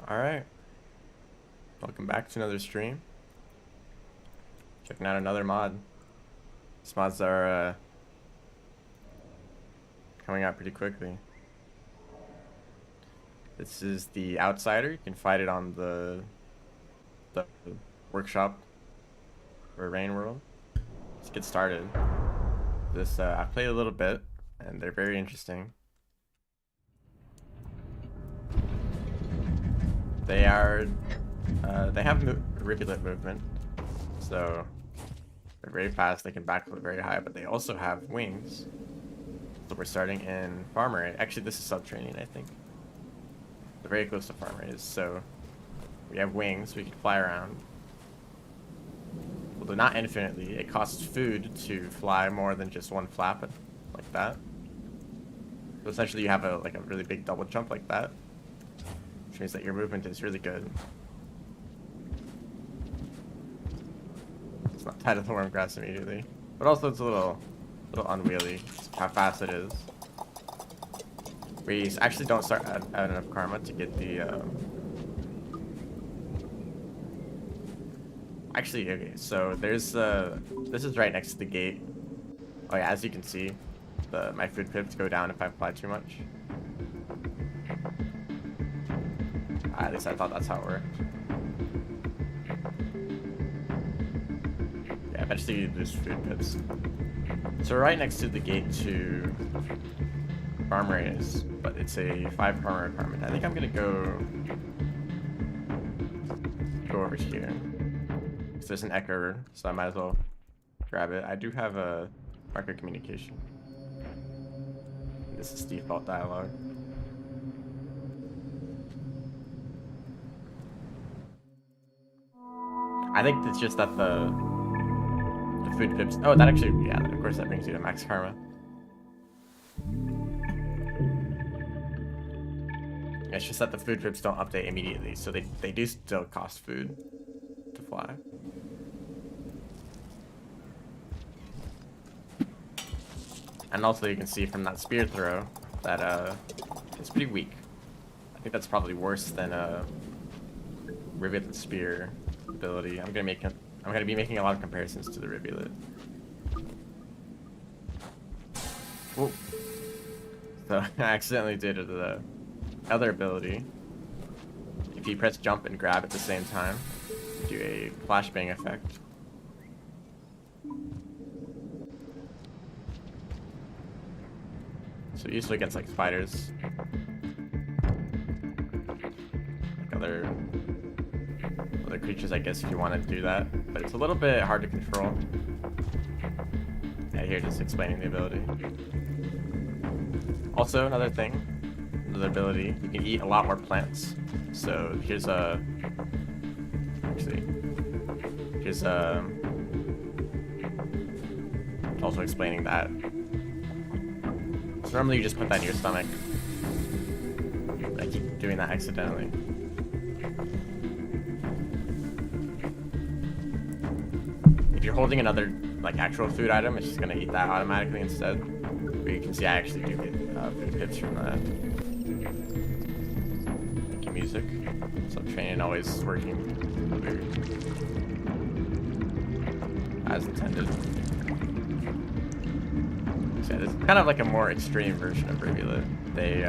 Alright, welcome back to another stream. Checking out another mod. These mods are coming out pretty quickly. This is the Outsider. You can fight it on the workshop for Rain World. Let's get started. This I've played a little bit, and they're very interesting. They have rivulet movement, so they're very fast. They can backflip very high, but they also have wings. So we're starting in farmer. Actually, this is subterranean, I think. They're very close to farmer is. So we have wings. We can fly around. Although not infinitely. It costs food to fly more than just one flap like that. So essentially, you have a really big double jump like that, which means that your movement is really good. It's not tied to the warm grass immediately, but also it's a little unwieldy. How fast it is. We actually don't start at enough karma to get the. Actually, okay. So there's this is right next to the gate. Oh yeah, as you can see, my food pips go down if I fly too much. At least I thought that's how it worked. Yeah, eventually you lose food pips. So we're right next to the gate to farm areas, but it's a 5 karma requirement. I think I'm gonna go over here. So there's an echo, so I might as well grab it. I do have a marker communication. This is default dialogue. I think it's just that the food pips. Oh, that actually, yeah, of course that brings you to max karma. It's just that the food pips don't update immediately, so they do still cost food to fly. And also you can see from that spear throw that it's pretty weak. I think that's probably worse than a rivulet spear ability. I'm gonna be making a lot of comparisons to the rivulet. Whoa. So I accidentally did the other ability. If you press jump and grab at the same time, you do a flashbang effect. So usually against like spiders, like other creatures, I guess, if you want to do that, but it's a little bit hard to control. Yeah, here just explaining the ability. Also, another ability, you can eat a lot more plants. So here's also explaining that. So normally you just put that in your stomach. But I keep doing that accidentally. If you're holding another actual food item, it's just gonna eat that automatically instead. But you can see I actually do get food pips from that. Thank you, music. Subterranean always working as intended. So yeah, this is kind of like a more extreme version of rivulet. They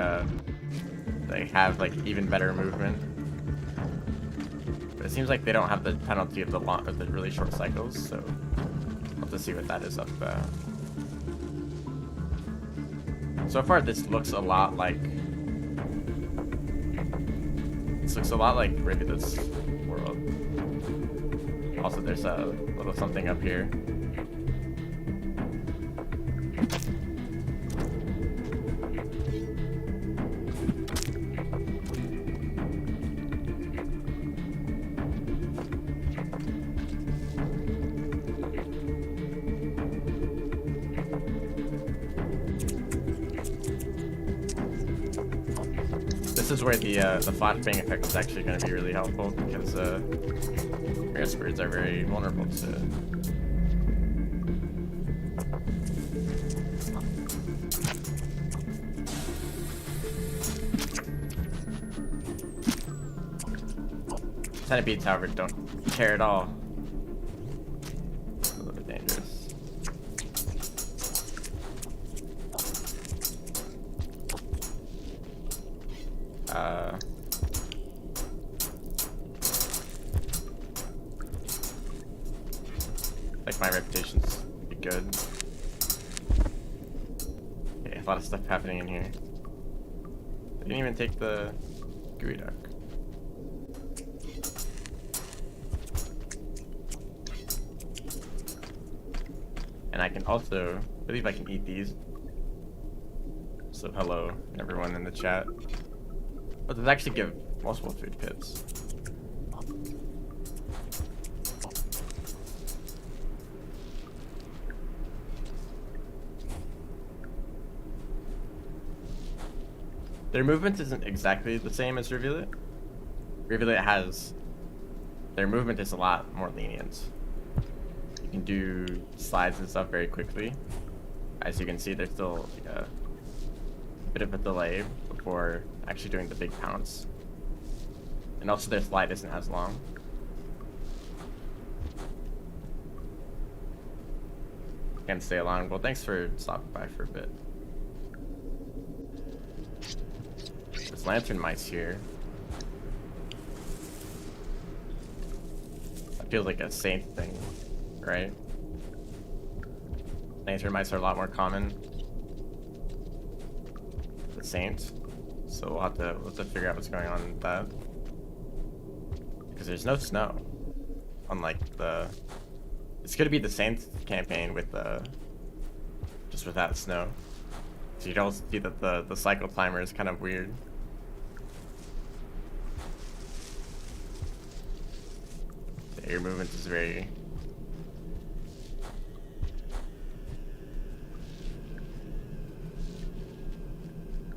have even better movement. But it seems like they don't have the penalty of the really short cycles, so we'll have to see what that is up. So far, this looks a lot like Rivulet's world. Also, there's a little something up here. This is where the flashbang effect is actually going to be really helpful, because rare birds are very vulnerable to. Centipedes, however, don't care at all. A little bit dangerous. Like my reputation's good. Okay, a lot of stuff happening in here. I didn't even take the gooey duck. And I can also, I believe I can eat these. So hello, everyone in the chat. But does actually give multiple food pits. Their movement isn't exactly the same as Rivulet. Rivulet has... Their movement is a lot more lenient. You can do slides and stuff very quickly. As you can see, there's still like a bit of a delay before actually doing the big pounce. And also their slide isn't as long. Can't stay long. Well, thanks for stopping by for a bit. There's lantern mice here. That feels like a saint thing, right? Lantern mice are a lot more common. The saint. So we'll have to figure out what's going on with that. Because there's no snow. Unlike the... It's gonna be the Saints campaign with just without snow. So you can also see that the cycle timer is kind of weird. The air movement is very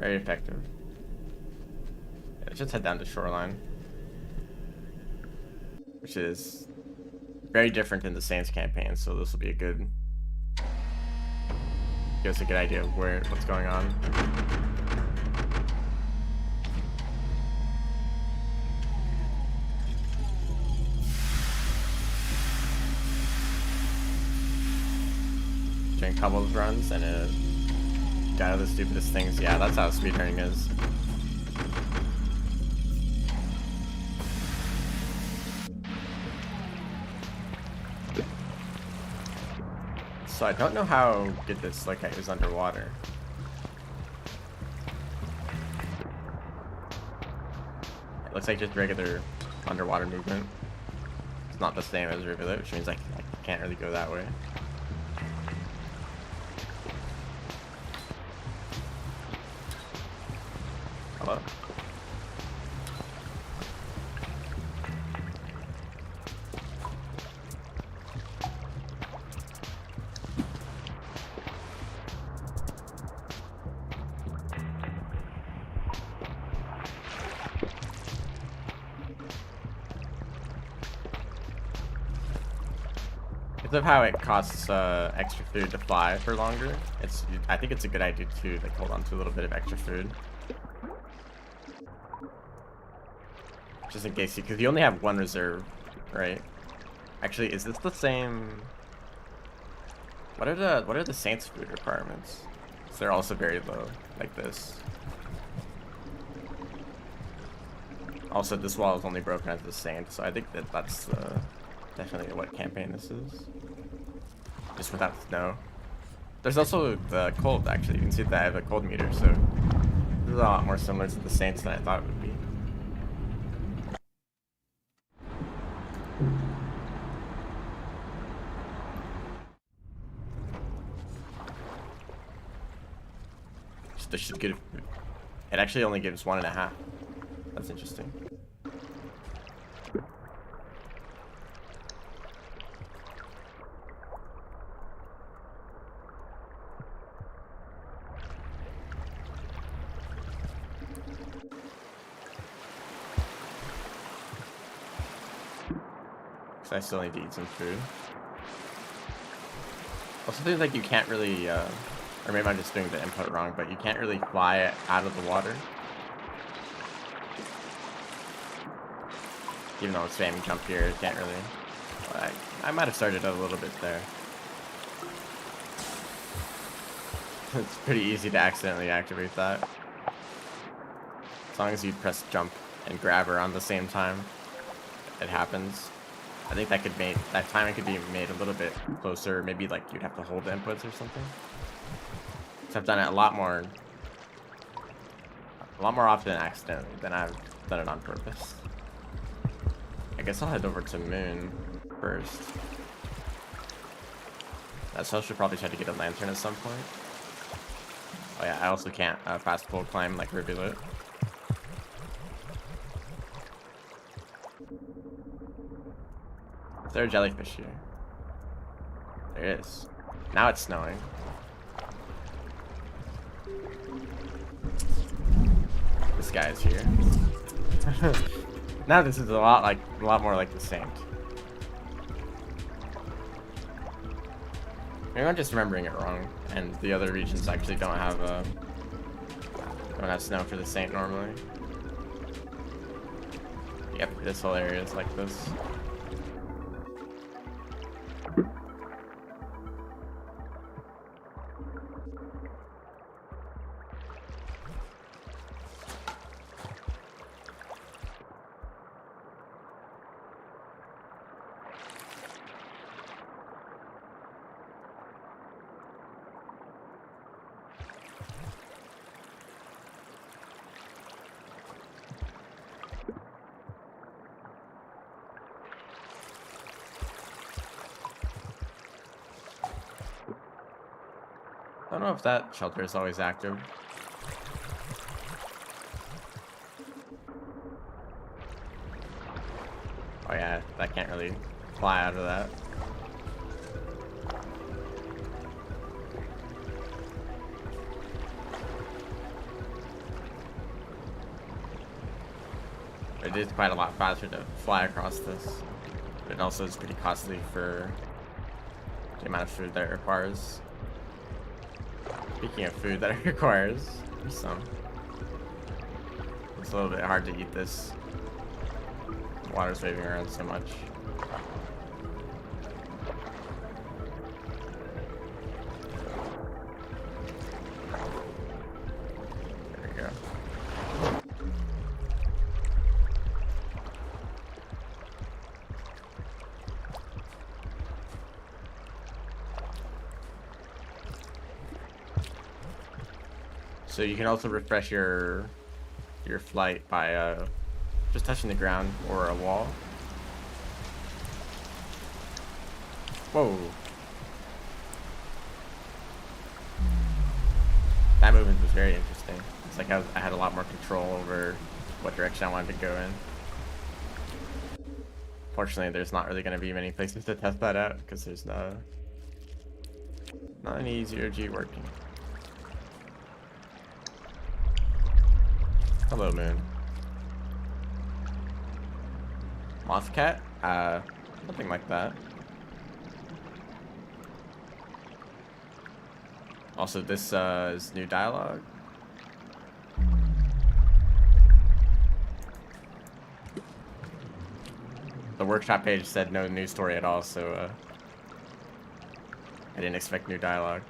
effective. Yeah, let's just head down to shoreline, which is very different in the Saints campaign, so this will be a good, give us a good idea of what's going on. Doing cobbles runs and a guy with the stupidest things. Yeah, that's how speedrunning is. So I don't know how good this slugcat is underwater. It looks like just regular underwater movement. It's not the same as Rivulet, which means I can't really go that way. Hello? Because of how it costs extra food to fly for longer, I think it's a good idea to like hold on to a little bit of extra food. Just in case, because you only have one reserve, right? Actually, is this the same? What are the Saints food requirements? So they're also very low, like this. Also, this wall is only broken as the Saint, so I think that's definitely what campaign this is. Just without snow. There's also the cold, actually. You can see that I have a cold meter, so this is a lot more similar to the Saints than I thought it would be. This should give... It actually only gives 1.5. That's interesting. I still need to eat some food. Also, things like you can't really, or maybe I'm just doing the input wrong, but you can't really fly out of the water. Even though it's spamming jump here, it can't really. Well, I might have started a little bit there. It's pretty easy to accidentally activate that. As long as you press jump and grab her on the same time, it happens. I think that timing could be made a little bit closer. Maybe like you'd have to hold the inputs or something. So I've done it a lot more often accidentally than I've done it on purpose. I guess I'll head over to Moon first. So I should probably try to get a lantern at some point. Oh yeah, I also can't fast pull climb like Rivulet. Is there a jellyfish here? There is. Now it's snowing. This guy is here. Now this is a lot more like the Saint. Maybe I'm just remembering it wrong, and the other regions actually don't have snow for the Saint normally. Yep, this whole area is like this. I don't know if that shelter is always active. Oh yeah, that can't really fly out of that. It is quite a lot faster to fly across this. But it also is pretty costly for the amount of food that it requires. Speaking of food that it requires, there's some. It's a little bit hard to eat this. The water's waving around so much. There we go. So you can also refresh your flight by just touching the ground or a wall. Whoa. That movement was very interesting. It's like I had a lot more control over what direction I wanted to go in. Fortunately, there's not really going to be many places to test that out because there's not any zero-G working. Hello, Moon. Mothcat? Nothing like that. Also, this is new dialogue. The workshop page said no new story at all, so I didn't expect new dialogue.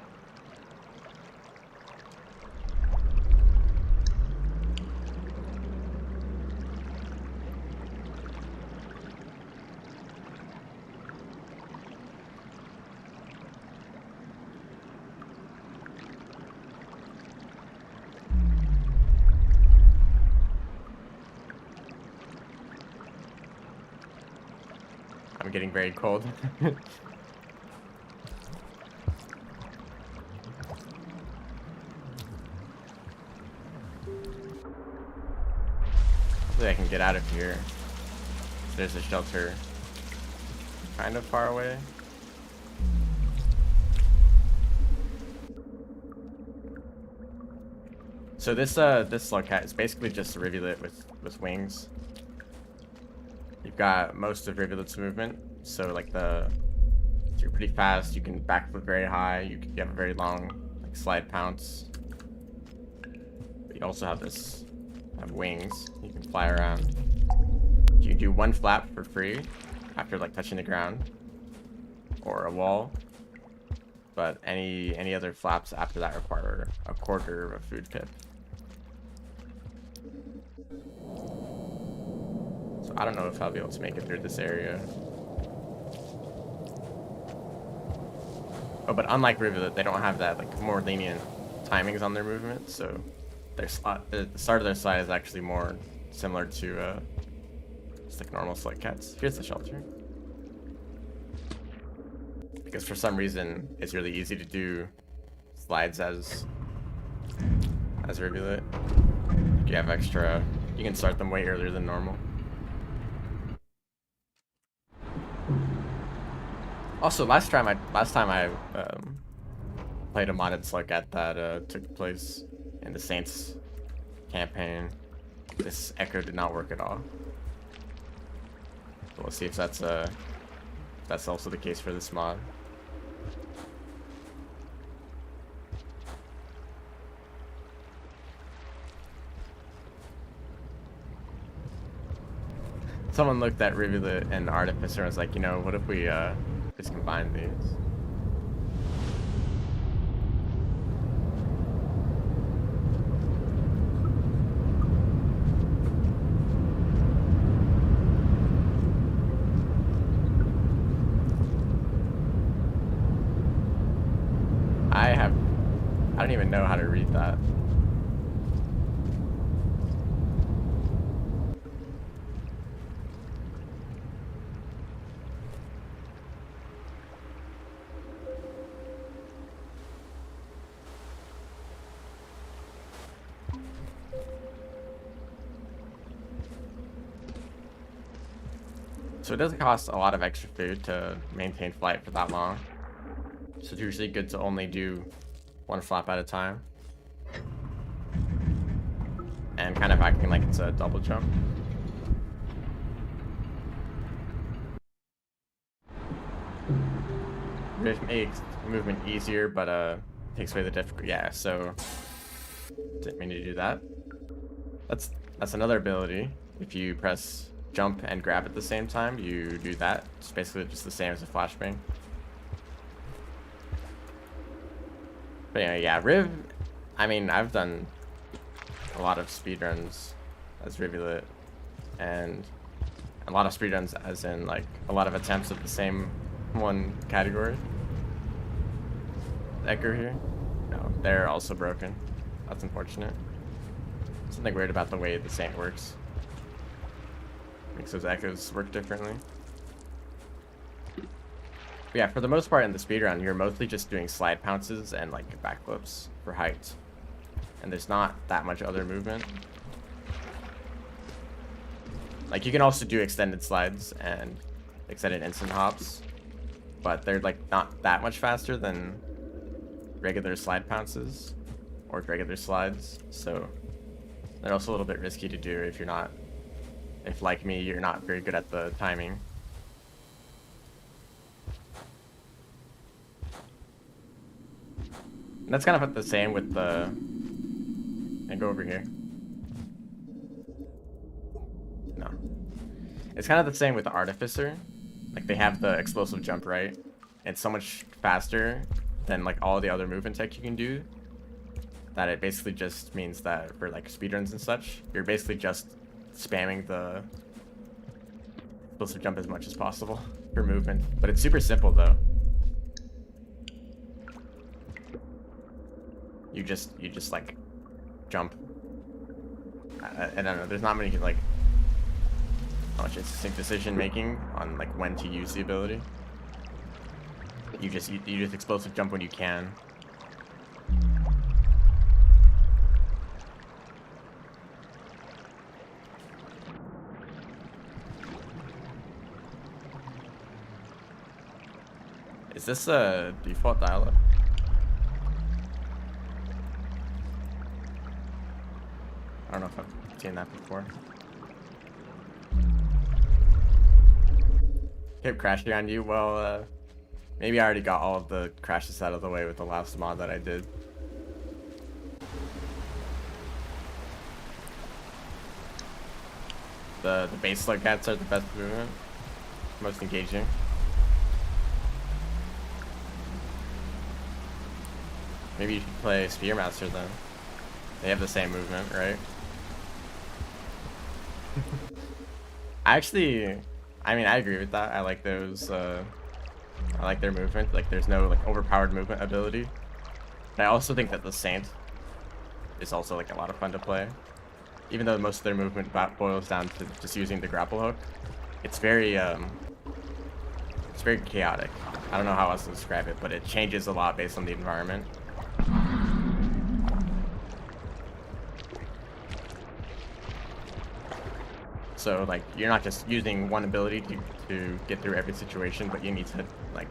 I'm getting very cold. Hopefully I can get out of here. There's a shelter kind of far away. So this slugcat is basically just a rivulet with wings. You've got most of Rivulet's movement, so like you're pretty fast. You can backflip very high. You have a very long like slide pounce. But you also have wings. You can fly around. you do one flap for free after like touching the ground or a wall, but any other flaps after that require a quarter of a food pip. So I don't know if I'll be able to make it through this area. Oh, but unlike Rivulet, they don't have that like more lenient timings on their movement, so their the start of their slide is actually more similar to just like normal slugcats. Here's the shelter. Because for some reason it's really easy to do slides as Rivulet. You have extra, you can start them way earlier than normal. Also, last time I played a modded slugcat that took place in the Saints campaign, this echo did not work at all. So we'll see if that's also the case for this mod. Someone looked at Rivulet and Artificer and was like, you know, what if we just combine these? I don't even know how to read that. So it doesn't cost a lot of extra food to maintain flight for that long. So it's usually good to only do one flap at a time. And kind of acting like it's a double jump. It makes movement easier, but takes away the difficulty. Yeah, so didn't mean to do that. That's another ability. If you press jump and grab at the same time, you do that. It's basically just the same as a flashbang. But anyway, yeah, Riv, I mean, I've done a lot of speedruns as Rivulet, and a lot of speedruns as in, like, a lot of attempts at the same one category. Echo here? No, they're also broken. That's unfortunate. Something weird about the way the Saint works. Makes those echoes work differently. But yeah, for the most part in the speedrun, you're mostly just doing slide pounces and like backflips for height. And there's not that much other movement. Like you can also do extended slides and extended instant hops, but they're like not that much faster than regular slide pounces or regular slides. So they're also a little bit risky to do if you're not, if like me, you're not very good at the timing. And that's kind of the same with the, and go over here. No. It's kind of the same with the Artificer. Like they have the explosive jump, right? It's so much faster than like all the other movement tech you can do that it basically just means that for like speedruns and such, you're basically just spamming the explosive jump as much as possible for movement. But it's super simple though. You just like jump. I don't know. There's not many like much instinct decision making on like when to use the ability. You just explosive jump when you can. Is this a default dial-up? I don't know if I've seen that before. Kept crashing on you. Well, maybe I already got all of the crashes out of the way with the last mod that I did. The base slugcats are the best movement, most engaging. Maybe you should play Spearmaster then. They have the same movement, right? I mean, I agree with that. I like those. I like their movement. Like, there's no like overpowered movement ability. But I also think that the Saint is also like a lot of fun to play. Even though most of their movement boils down to just using the grapple hook, it's very chaotic. I don't know how else to describe it, but it changes a lot based on the environment. So like you're not just using one ability to get through every situation, but you need to like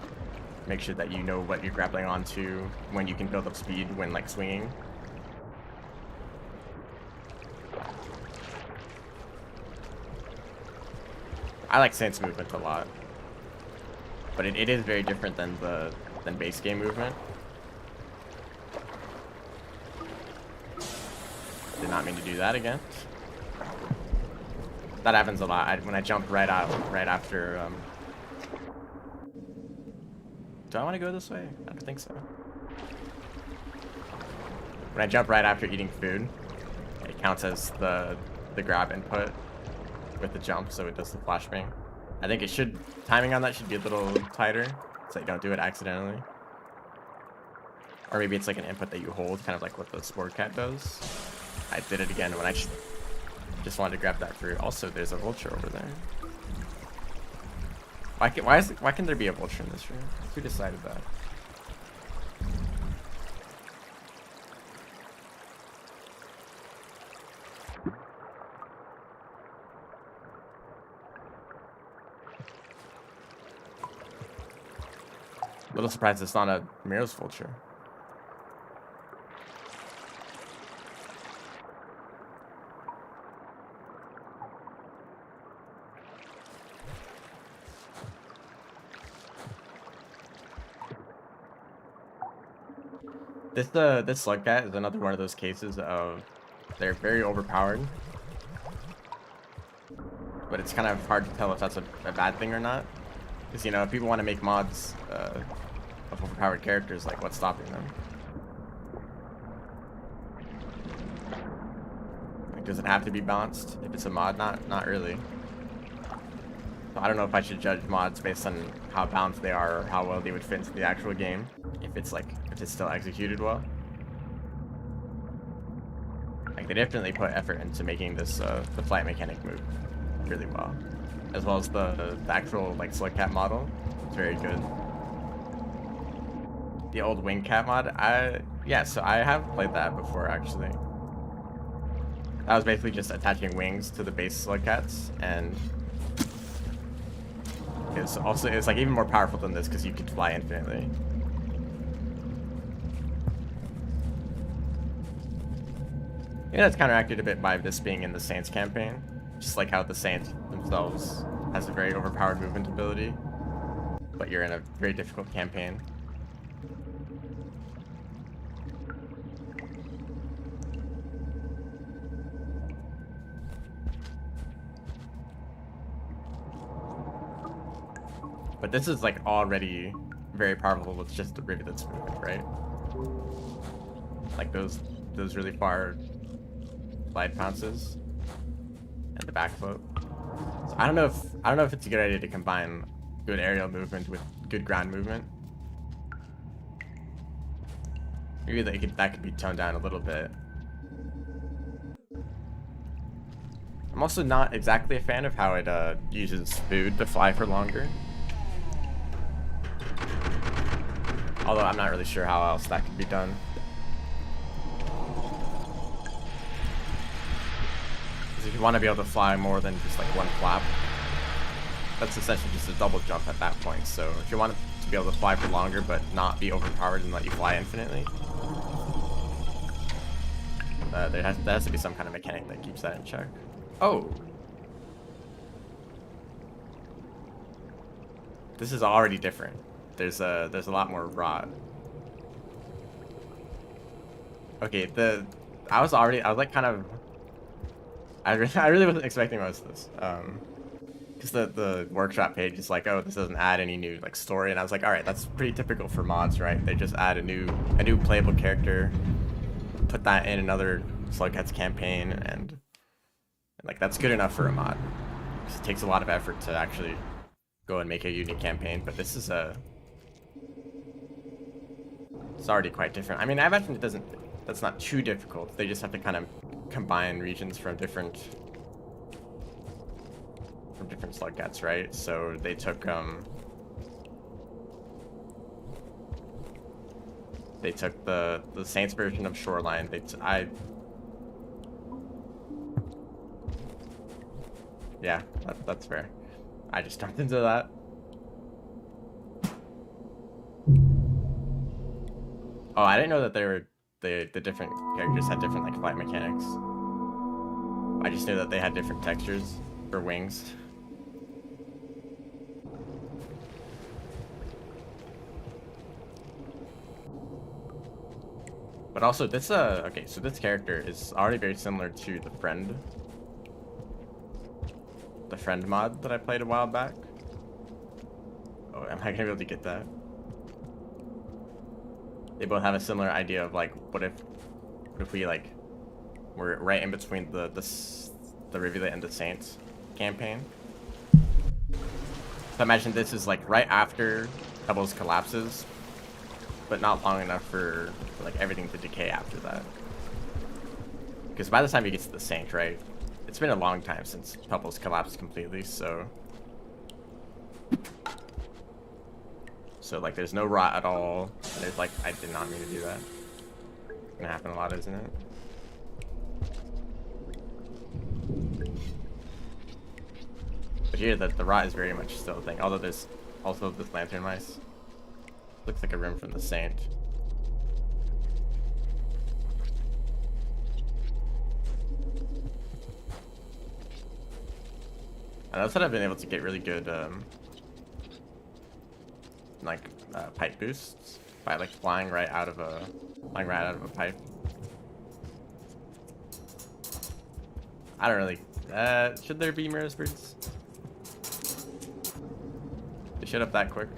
make sure that you know what you're grappling onto, when you can build up speed when like swinging. I like Saint's movement a lot, but it is very different than base game movement. Did not mean to do that again. That happens a lot. When I jump right after. Do I want to go this way? I don't think so. When I jump right after eating food, it counts as the grab input with the jump, so it does the flashbang. I think timing on that should be a little tighter, so you don't do it accidentally. Or maybe it's like an input that you hold, kind of like what the slugcat does. I did it again when I just wanted to grab that fruit. Also, there's a vulture over there. Why can there be a vulture in this room? Who decided that? A little surprised it's not a Miro's vulture. This slugcat is another one of those cases of they're very overpowered, but it's kind of hard to tell if that's a bad thing or not. Because, you know, if people want to make mods of overpowered characters, like, what's stopping them? Like, does it have to be balanced if it's a mod? Not really. So I don't know if I should judge mods based on how balanced they are or how well they would fit into the actual game. If it's still executed well. Like, they definitely put effort into making this the flight mechanic move really well, as well as the actual like slugcat model. It's very good. The old wingcat mod, so I have played that before actually. That was basically just attaching wings to the base slugcats, and it's like even more powerful than this because you could fly infinitely. Yeah, that's counteracted a bit by this being in the Saints campaign. Just like how the Saints themselves has a very overpowered movement ability, but you're in a very difficult campaign. But this is like already very powerful with just the rivulets movement, right? Like those really far slide pounces and the backflip. So I don't know if it's a good idea to combine good aerial movement with good ground movement. Maybe that could be toned down a little bit. I'm also not exactly a fan of how it uses food to fly for longer. Although I'm not really sure how else that could be done. Because if you want to be able to fly more than just like one flap, that's essentially just a double jump at that point. So if you want to be able to fly for longer but not be overpowered and let you fly infinitely, there has to be some kind of mechanic that keeps that in check. Oh! This is already different. There's a lot more rot. Okay, I was like kind of I really wasn't expecting most of this. Because the workshop page is like, oh, this doesn't add any new like story, and I was like, all right, that's pretty typical for mods, right? They just add a new playable character, put that in another Slugcats campaign, and like that's good enough for a mod. Because it takes a lot of effort to actually go and make a unique campaign, but this is it's already quite different. I mean, I imagine it doesn't. That's not too difficult. They just have to kind of combine regions from different slugcats, right? So they took the Saints version of Shoreline. Yeah, that's fair. I just jumped into that. Oh, I didn't know that the different characters had different like flight mechanics. I just knew that they had different textures for wings. But also this okay, so this character is already very similar to the friend mod that I played a while back. Oh, am I gonna be able to get that? They both have a similar idea of like, what if we like we're right in between the Rivulet and the Saints campaign. So imagine this is like right after Pebbles collapses, but not long enough for like everything to decay after that. Because by the time he gets to the Saint, right, it's been a long time since Pebbles collapsed completely, so like there's no rot at all. And there's like, I did not mean to do that. It's gonna happen a lot, isn't it? But here the rot is very much still a thing. Although there's also this lantern mice. Looks like a room from the Saint. And that's what I've been able to get really good pipe boosts by like flying right out of a pipe. I don't really. Should there be mirrors birds? They shut up that quick.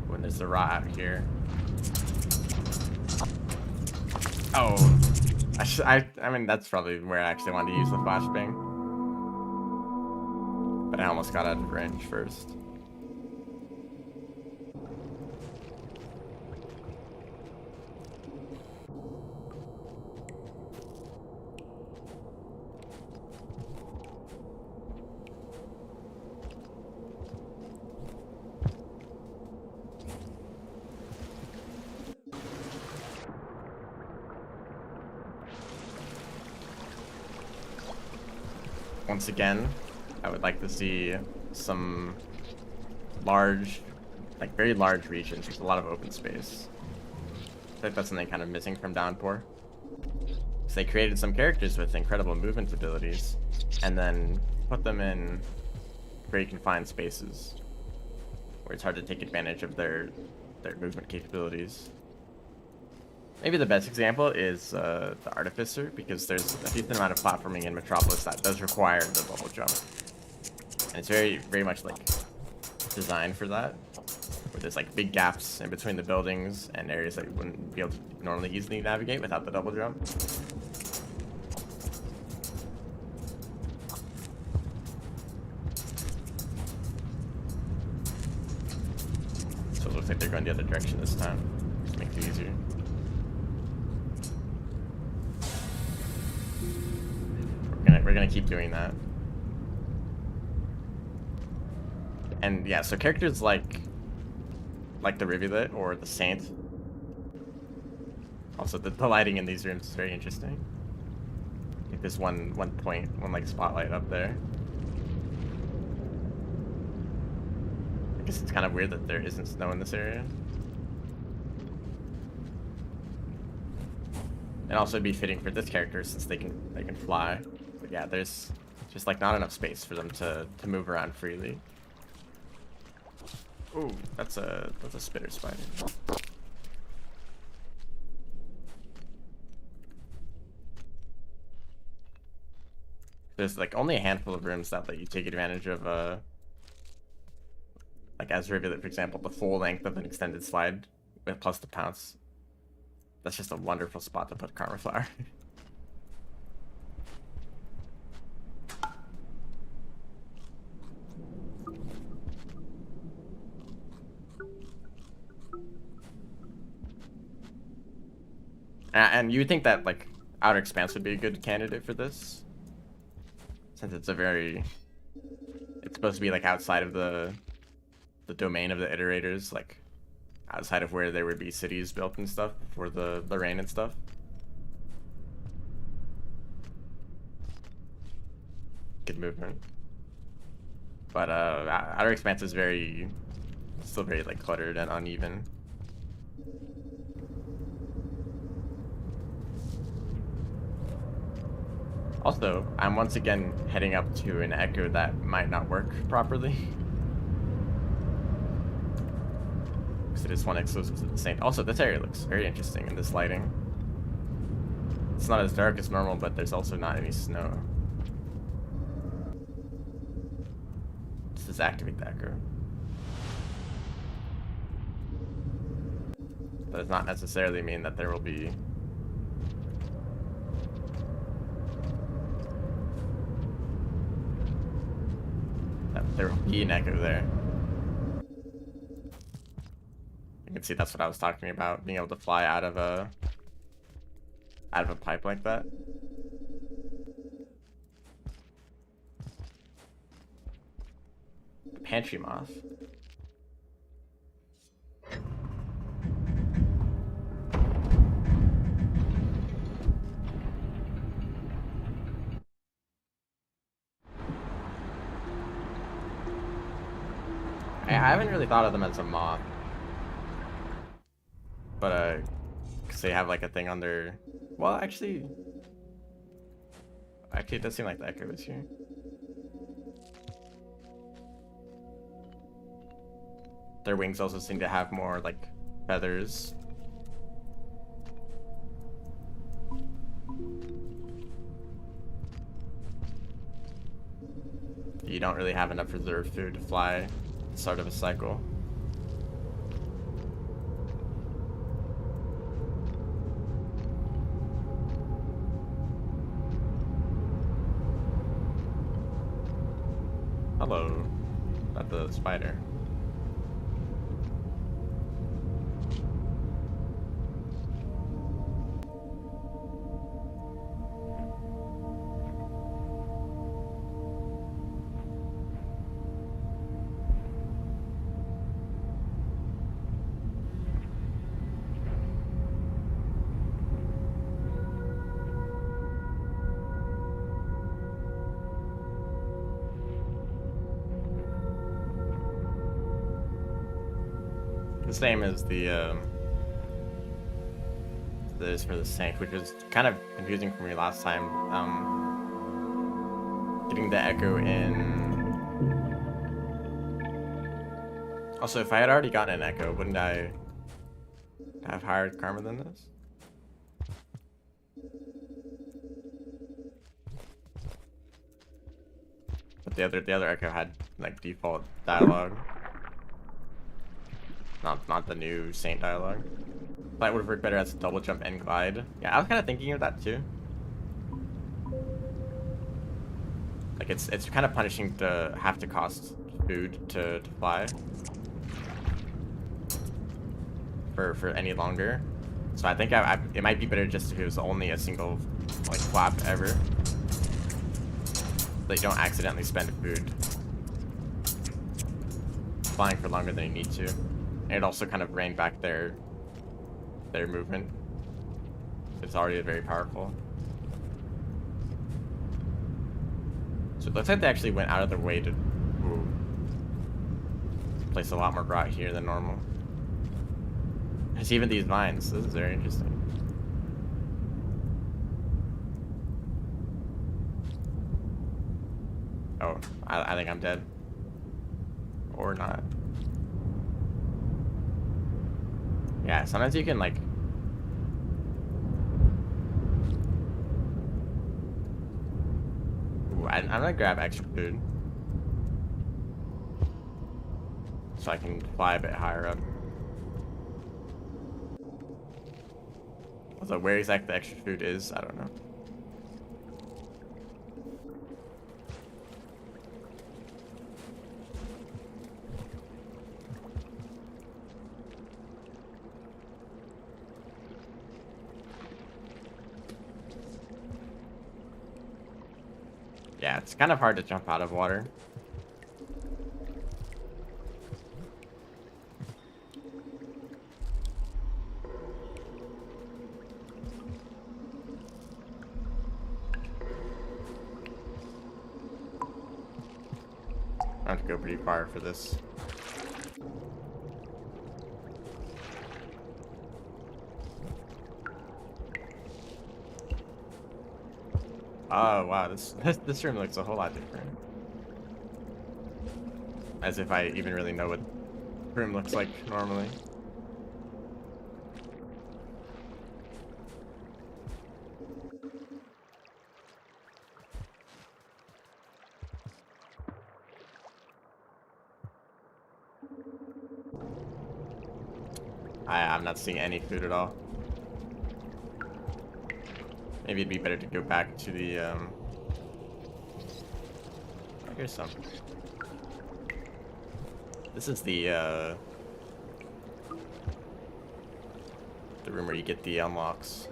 When there's the rot out here. Oh, I mean that's probably where I actually wanted to use the flashbang. But I almost got out of range first. Once again, I would like to see some large, like very large regions with a lot of open space. I think that's something kind of missing from Downpour. So they created some characters with incredible movement abilities, and then put them in very confined spaces, where it's hard to take advantage of their movement capabilities. Maybe the best example is the Artificer, because there's a decent amount of platforming in Metropolis that does require the bubble jump. And it's very, very much like designed for that, where there's like big gaps in between the buildings and areas that you wouldn't be able to normally easily navigate without the double jump. So it looks like they're going the other direction this time, to make it easier. We're gonna keep doing that. And yeah, so characters like the Rivulet or the Saint. Also, the lighting in these rooms is very interesting. Like this one like spotlight up there. I guess it's kind of weird that there isn't snow in this area. And also it'd be fitting for this character since they can fly. But yeah, there's just like not enough space for them to move around freely. Ooh, that's a spitter spider. there's like only a handful of rooms that let you take advantage of like as rivulet, for example, the full length of an extended slide with plus the pounce. That's just a wonderful spot to put Karma Flower. And you would think that like Outer Expanse would be a good candidate for this, since it's supposed to be like outside of the domain of the iterators, like outside of where there would be cities built and stuff for the rain and stuff. Good movement. But Outer Expanse is still very like cluttered and uneven. Also, I'm once again heading up to an echo that might not work properly. Because it is one exclusive to the Saint. Also, this area looks very interesting in this lighting. It's not as dark as normal, but there's also not any snow. Let's disactivate the echo. That does not necessarily mean that there will be an echo there. You can see that's what I was talking about, being able to fly out of a pipe like that. The pantry moth. I haven't really thought of them as a moth, but because they have like a thing on their. Well, actually, it does seem like the echo is here. Their wings also seem to have more like feathers. You don't really have enough reserve food to fly. Start of a cycle. Hello, not the spider. The same as the this for the Saint, which was kind of confusing for me last time. Getting the echo in. Also, if I had already gotten an echo, wouldn't I have higher karma than this? But the other echo had like default dialogue. Not the new Saint dialogue. That would have worked better as a double jump and glide. Yeah, I was kind of thinking of that too. Like it's kind of punishing to have to cost food to fly for any longer. So I think it might be better just if it was only a single like flap ever. So you don't accidentally spend food flying for longer than you need to. And it also kind of reined back their movement. It's already very powerful. So it looks like they actually went out of their way to place a lot more grot here than normal. There's even these vines. This is very interesting. Oh, I think I'm dead. Or not. Yeah, sometimes you can like I'm gonna grab extra food. So I can fly a bit higher up. Although where exactly the extra food is, I don't know. Yeah, it's kind of hard to jump out of water. I have to go pretty far for this. Oh wow, this room looks a whole lot different. As if I even really know what room looks like normally. I'm not seeing any food at all. Maybe it'd be better to go back to the oh, here's some. This is the room where you get the unlocks.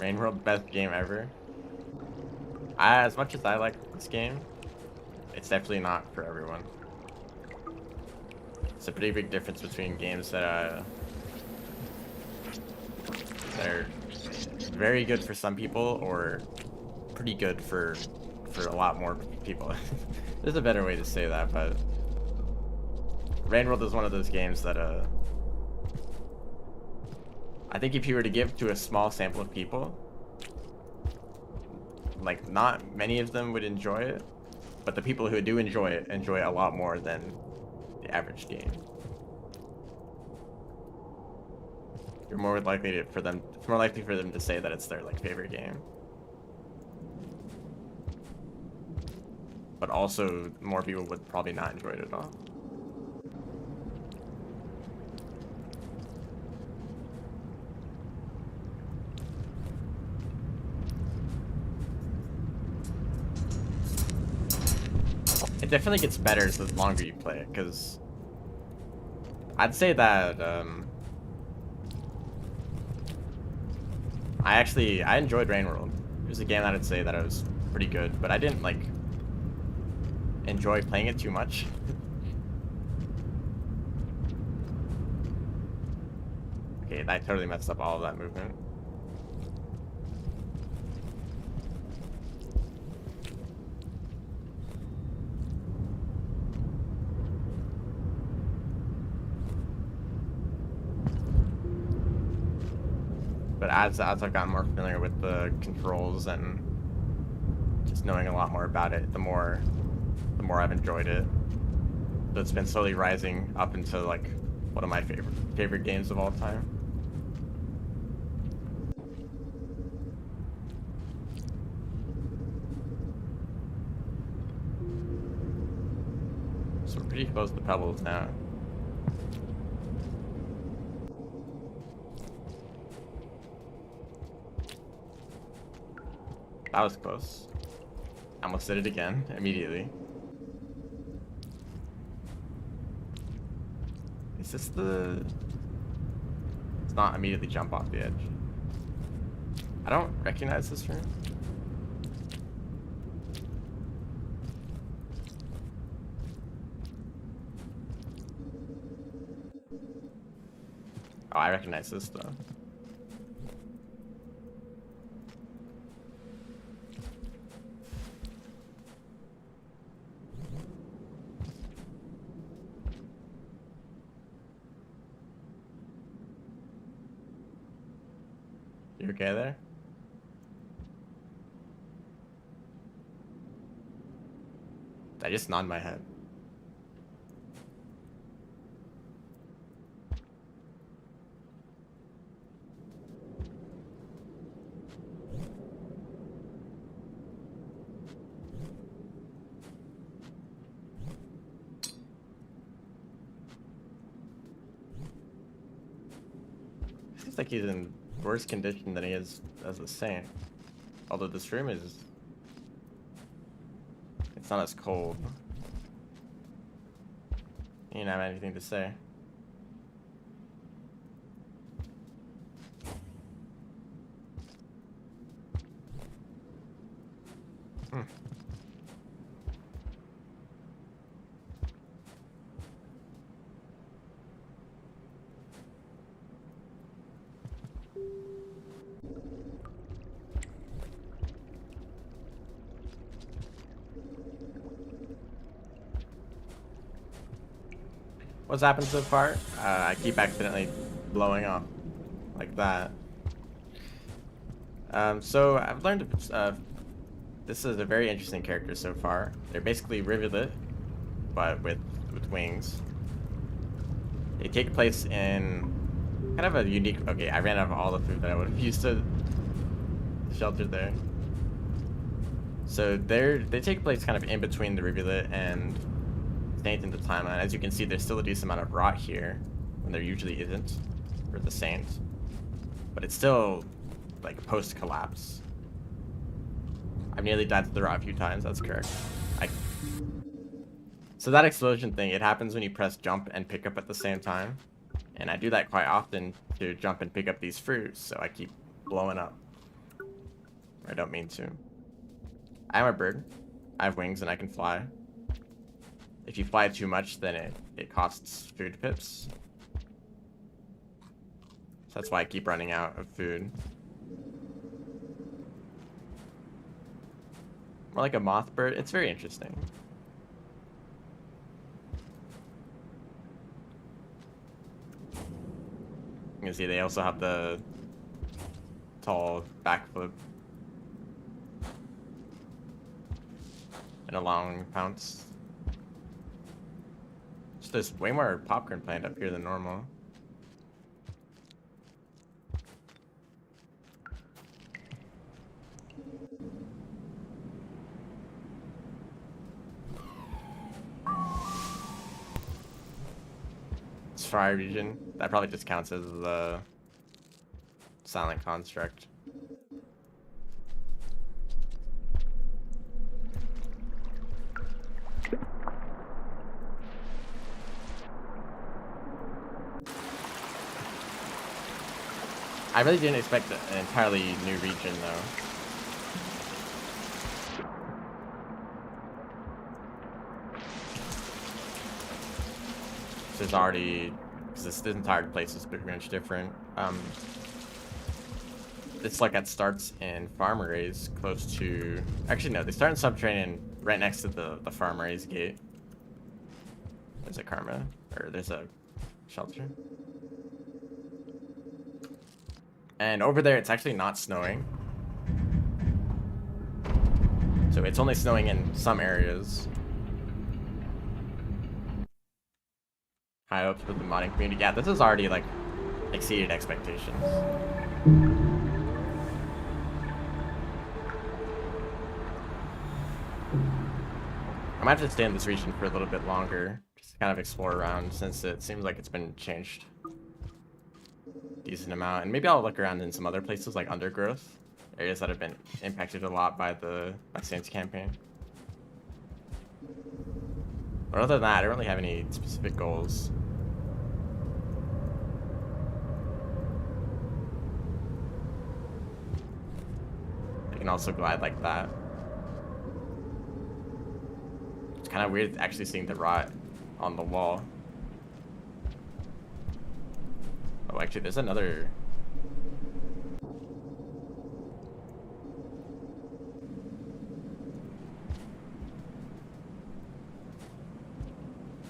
Rain World, best game ever. As much as I like this game, it's definitely not for everyone. It's a pretty big difference between games that are very good for some people or pretty good for a lot more people. There's a better way to say that, but Rain World is one of those games that I think if you were to give to a small sample of people, like not many of them would enjoy it, but the people who do enjoy it a lot more than the average game. You're more likely it's more likely for them to say that it's their like favorite game. But also more people would probably not enjoy it at all. It definitely gets better the longer you play it, because I'd say that I enjoyed Rain World. It was a game that I'd say that it was pretty good, but I didn't like enjoy playing it too much. Okay, that totally messed up all of that movement. But as I've gotten more familiar with the controls and just knowing a lot more about it, the more I've enjoyed it. So it's been slowly rising up into like one of my favorite games of all time. So we're pretty close to Pebbles now. That was close. I almost did it again, immediately. Is this the... It's not immediately jump off the edge. I don't recognize this room. Oh, I recognize this though. You okay there? I just nod my head. like he's in worse condition than he is as a saint. Although this room is... it's not as cold. You don't have anything to say. What's happened so far? I keep accidentally blowing off like that. So I've learned this is a very interesting character so far. They're basically rivulet, but with wings. They take place in kind of a unique... okay, I ran out of all the food that I would have used to shelter there. So they take place kind of in between the rivulet and Saint in the timeline. As you can see, there's still a decent amount of rot here when there usually isn't for the Saint, but it's still like post-collapse. I've nearly died to the rot a few times. That's correct. So that explosion thing, it happens when you press jump and pick up at the same time, and I do that quite often to jump and pick up these fruits, so I keep blowing up. I don't mean to. I'm a bird. I have wings and I can fly. If you fly too much, then it costs food pips. So that's why I keep running out of food. More like a moth bird. It's very interesting. You can see they also have the tall backflip and a long pounce. There's way more popcorn planned up here than normal. It's fire region. That probably just counts as the silent construct. I really didn't expect an entirely new region, though. There's already... because this entire place is pretty much different. This slugcat starts in Farmerays, close to... actually, no, they start in Subterranean right next to the Farmerays gate. There's a Karma, or there's a shelter. And over there, it's actually not snowing. So it's only snowing in some areas. High hopes for the modding community. Yeah, this has already, like, exceeded expectations. I might have to stay in this region for a little bit longer. Just to kind of explore around, since it seems like it's been changed decent amount, and maybe I'll look around in some other places like Undergrowth, areas that have been impacted a lot by Saints campaign. But other than that, I don't really have any specific goals. I can also glide like that. It's kind of weird actually seeing the rot on the wall. Oh, actually, there's another...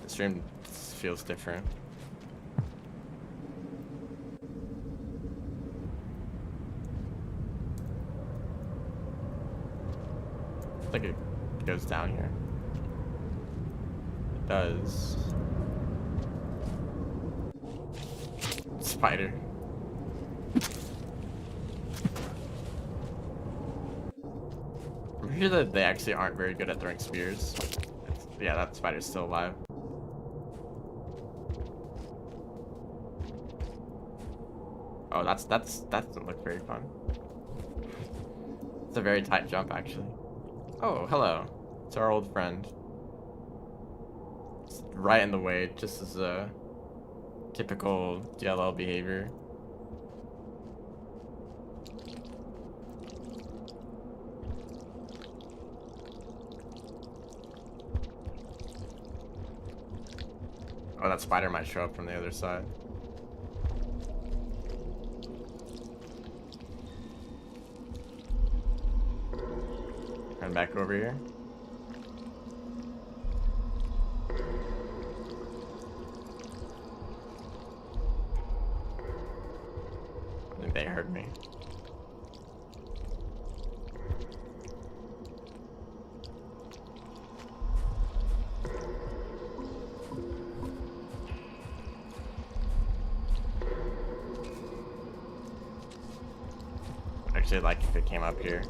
this room feels different. It's like it goes down here. It does. Spider. I'm pretty sure that they actually aren't very good at throwing spears. Yeah, that spider's still alive. Oh, that doesn't look very fun. It's a very tight jump, actually. Oh, hello. It's our old friend. It's right in the way, just as a typical DLL behavior. Oh, that spider might show up from the other side. Turn back over here. I think they heard me. Actually, like if it came up here.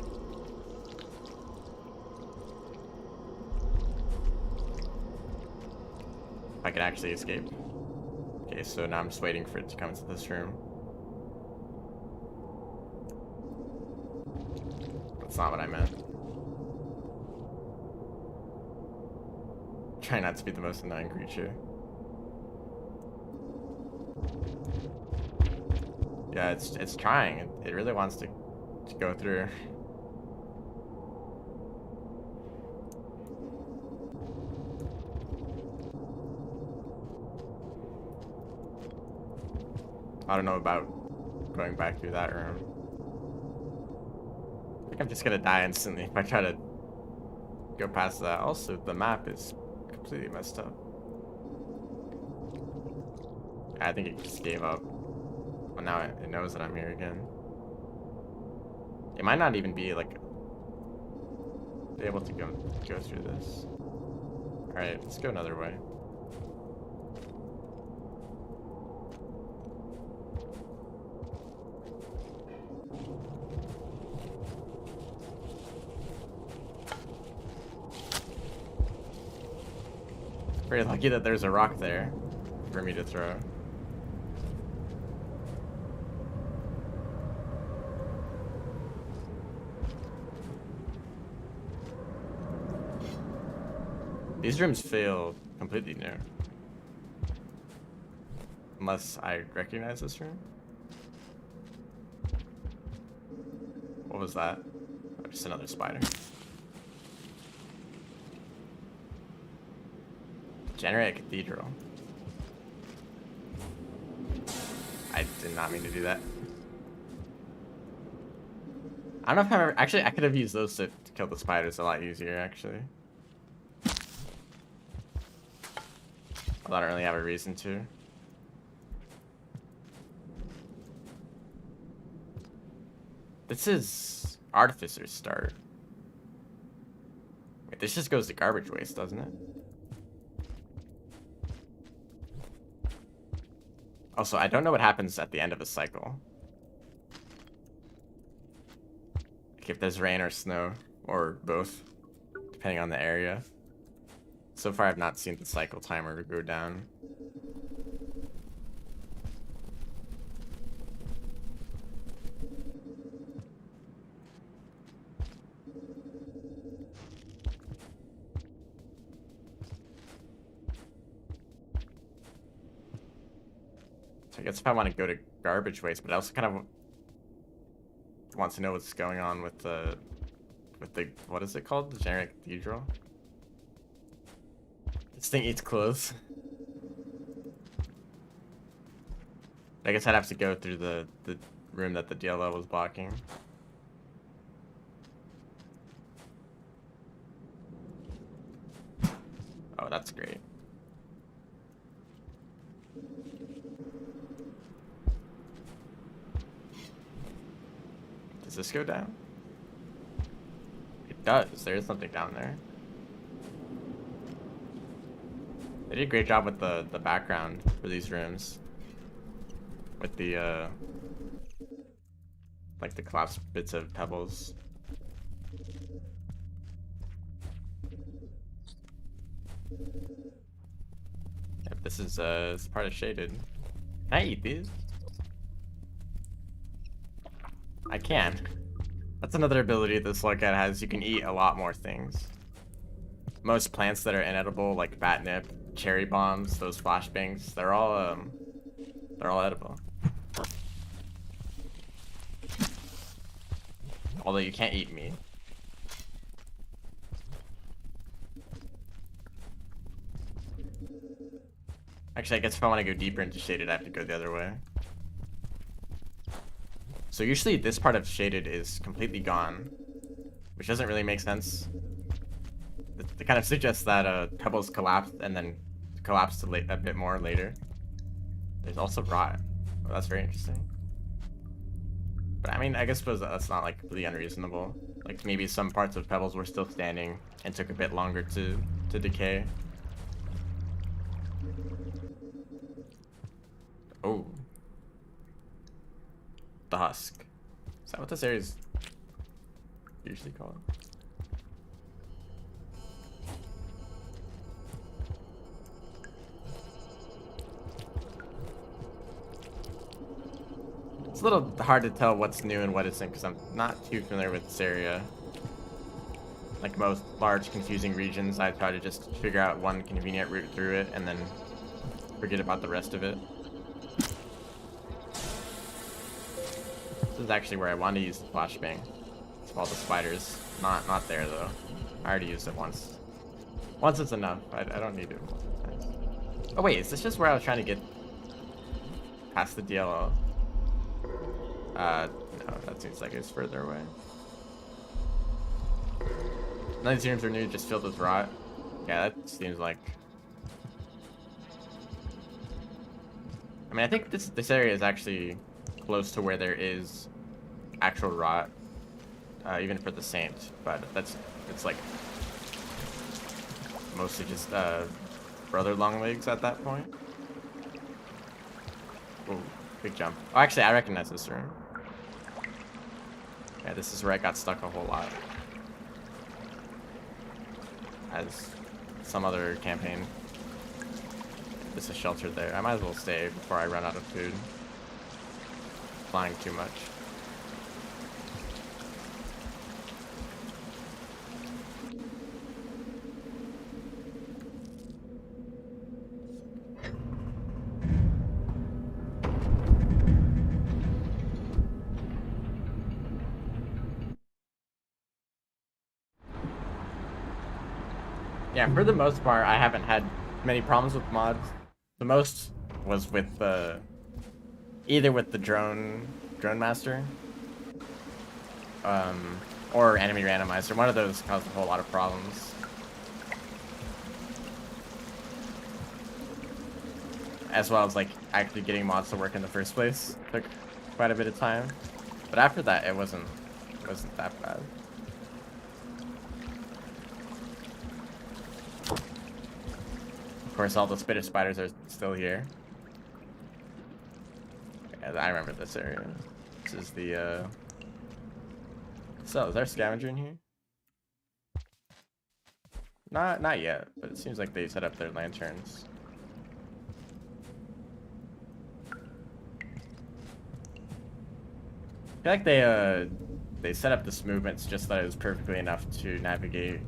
I could actually escape. Okay, so now I'm just waiting for it to come into this room. That's not what I meant. Try not to be the most annoying creature. Yeah, it's trying. It really wants to go through. I don't know about going back through that room. I think I'm just gonna die instantly if I try to go past that. Also, the map is completely messed up. I think it just gave up. Well, now it knows that I'm here again. It might not even be like able to go through this. All right, let's go another way. Very lucky that there's a rock there for me to throw. These rooms feel completely new. Unless I recognize this room. What was that? Oh, just another spider. Generate a cathedral. I did not mean to do that. I don't know if I've ever... Actually, I could have used those to kill the spiders a lot easier, actually. Although I don't really have a reason to. This is Artificer's start. Wait, this just goes to garbage waste, doesn't it? Also, I don't know what happens at the end of a cycle. Like if there's rain or snow, or both, depending on the area. So far, I've not seen the cycle timer go down. So I guess if I want to go to garbage waste, but I also kind of want to know what's going on with the what is it called? The generic cathedral? This thing eats clothes. I guess I'd have to go through the room that the DLL was blocking. Oh, that's great. Does this go down? It does. There is something down there. They did a great job with the background for these rooms. With the like the collapsed bits of pebbles. Yep, this is part of shaded. Can I eat these? I can. That's another ability the slugcat has. You can eat a lot more things. Most plants that are inedible, like batnip, cherry bombs, those flashbangs, they're all edible. Although you can't eat meat. Actually, I guess if I want to go deeper into shaded, I have to go the other way. So usually this part of shaded is completely gone, which doesn't really make sense. It kind of suggests that pebbles collapsed and then collapsed a bit more later. There's also rot. Oh, that's very interesting. But I mean, I guess that's not like completely unreasonable. Like maybe some parts of pebbles were still standing and took a bit longer to decay. Oh. The husk. Is that what this area is usually called? It's a little hard to tell what's new and what isn't because I'm not too familiar with this area. Like most large confusing regions, I try to just figure out one convenient route through it and then forget about the rest of it. This is actually where I want to use the flashbang. It's called the spiders. Not there though. I already used it once. Once is enough. I don't need it multiple times. Oh wait, is this just where I was trying to get past the DLL? No, that seems like it's further away. None of these rooms are new, just filled with rot. Yeah, that seems like... I mean, I think this area is actually close to where there is actual rot, even for the Saint, but it's like mostly just brother long legs at that point. Ooh, big jump. Oh, actually, I recognize this room. Yeah, this is where I got stuck a whole lot. As some other campaign. There's a shelter there. I might as well stay before I run out of food. Flying too much. Yeah, for the most part, I haven't had many problems with mods. The most was with either with the drone master, or enemy randomizer. One of those caused a whole lot of problems. As well as like actually getting mods to work in the first place took quite a bit of time. But after that, it wasn't that bad. Of course, all the spitter spiders are still here. Yeah, I remember this area. This is the, So, is there a scavenger in here? Not yet, but it seems like they set up their lanterns. I feel like they set up this movements just that it was perfectly enough to navigate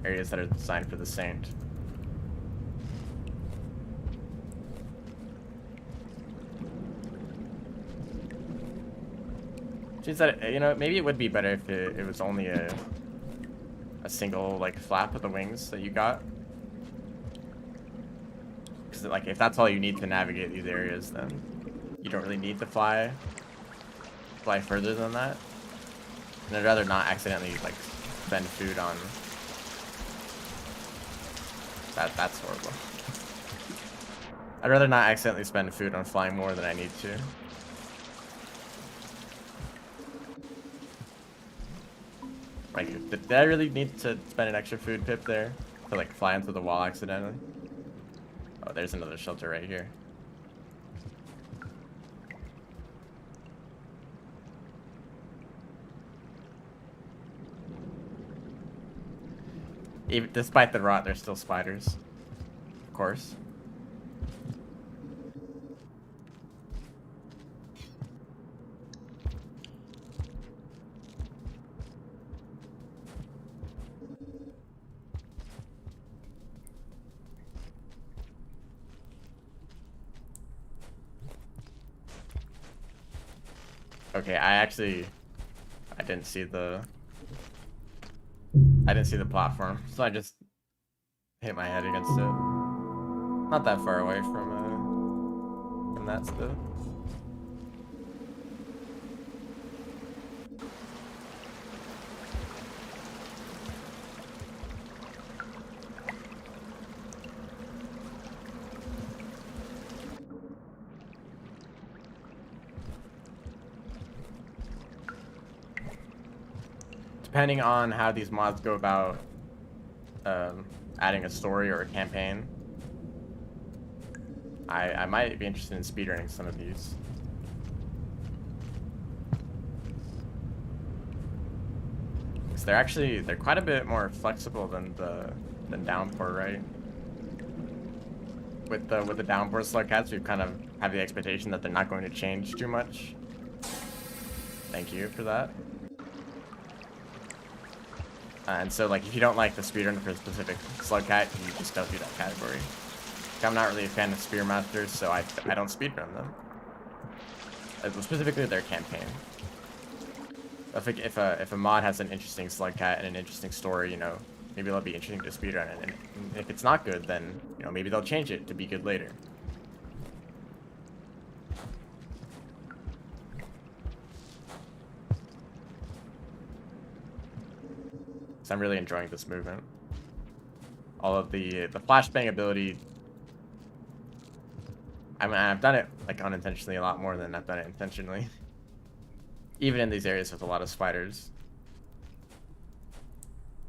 areas that are designed for the Saint. Just that, you know, maybe it would be better if it was only a single like flap of the wings that you got. Because like if that's all you need to navigate these areas, then you don't really need to fly further than that. And I'd rather not accidentally like spend food on that. That's horrible. I'd rather not accidentally spend food on flying more than I need to. Like, did I really need to spend an extra food pip there to like fly into the wall accidentally? Oh, there's another shelter right here. Even despite the rot, there's still spiders. Of course. Okay, I didn't see the platform, so I just hit my head against it. Not that far away from that still. Depending on how these mods go about adding a story or a campaign, I might be interested in speedrunning some of these. Because they're quite a bit more flexible than Downpour, right? With the Downpour slugcats, we kind of have the expectation that they're not going to change too much. Thank you for that. And so, like, if you don't like the speedrun for a specific slugcat, you just don't do that category. I'm not really a fan of Spearmasters, so I don't speedrun them. Specifically their campaign. If a mod has an interesting slugcat and an interesting story, you know, maybe it'll be interesting to speedrun it. And if it's not good, then, you know, maybe they'll change it to be good later. So I'm really enjoying this movement. All of the flashbang ability. I mean, I've done it like unintentionally a lot more than I've done it intentionally. Even in these areas with a lot of spiders.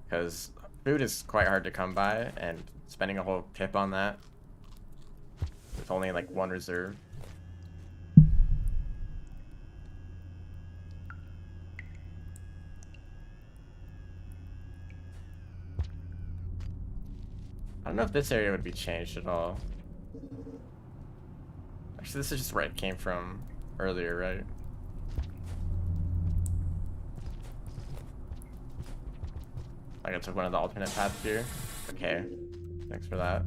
Because food is quite hard to come by, and spending a whole pip on that with only like one reserve. I don't know if this area would be changed at all. Actually, this is just where it came from earlier, right? Like I took one of the alternate paths here. Okay, thanks for that.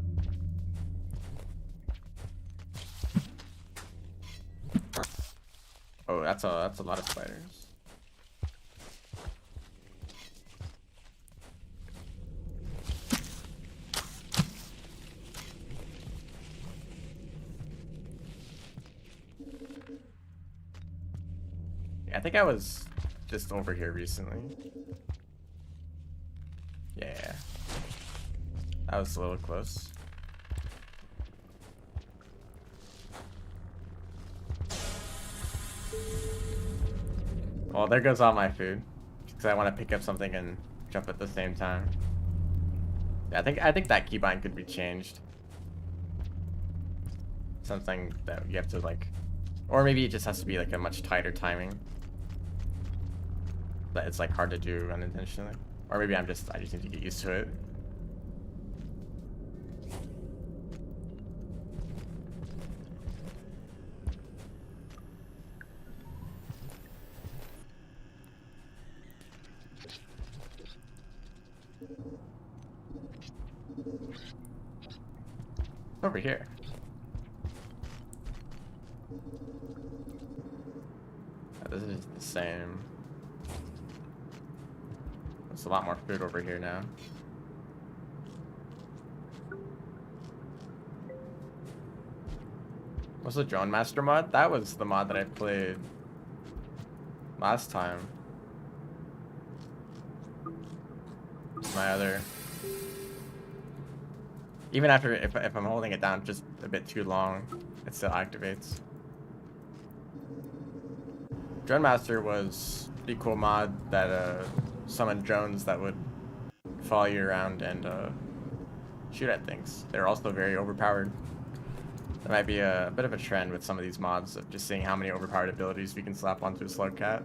Oh, that's a lot of spiders. I think I was just over here recently. Yeah. That was a little close. Well, there goes all my food. Because I want to pick up something and jump at the same time. Yeah, I think that keybind could be changed. Something that you have to like... Or maybe it just has to be like a much tighter timing. That it's like hard to do unintentionally. Or maybe I just need to get used to it. Over here. Oh, this is the same. There's a lot more food over here now. What's the Drone Master mod? That was the mod that I played last time. My other... Even after, if I'm holding it down just a bit too long, it still activates. Drone Master was a pretty cool mod that summoned drones that would follow you around and shoot at things. They're also very overpowered. That might be a bit of a trend with some of these mods of just seeing how many overpowered abilities we can slap onto a slugcat.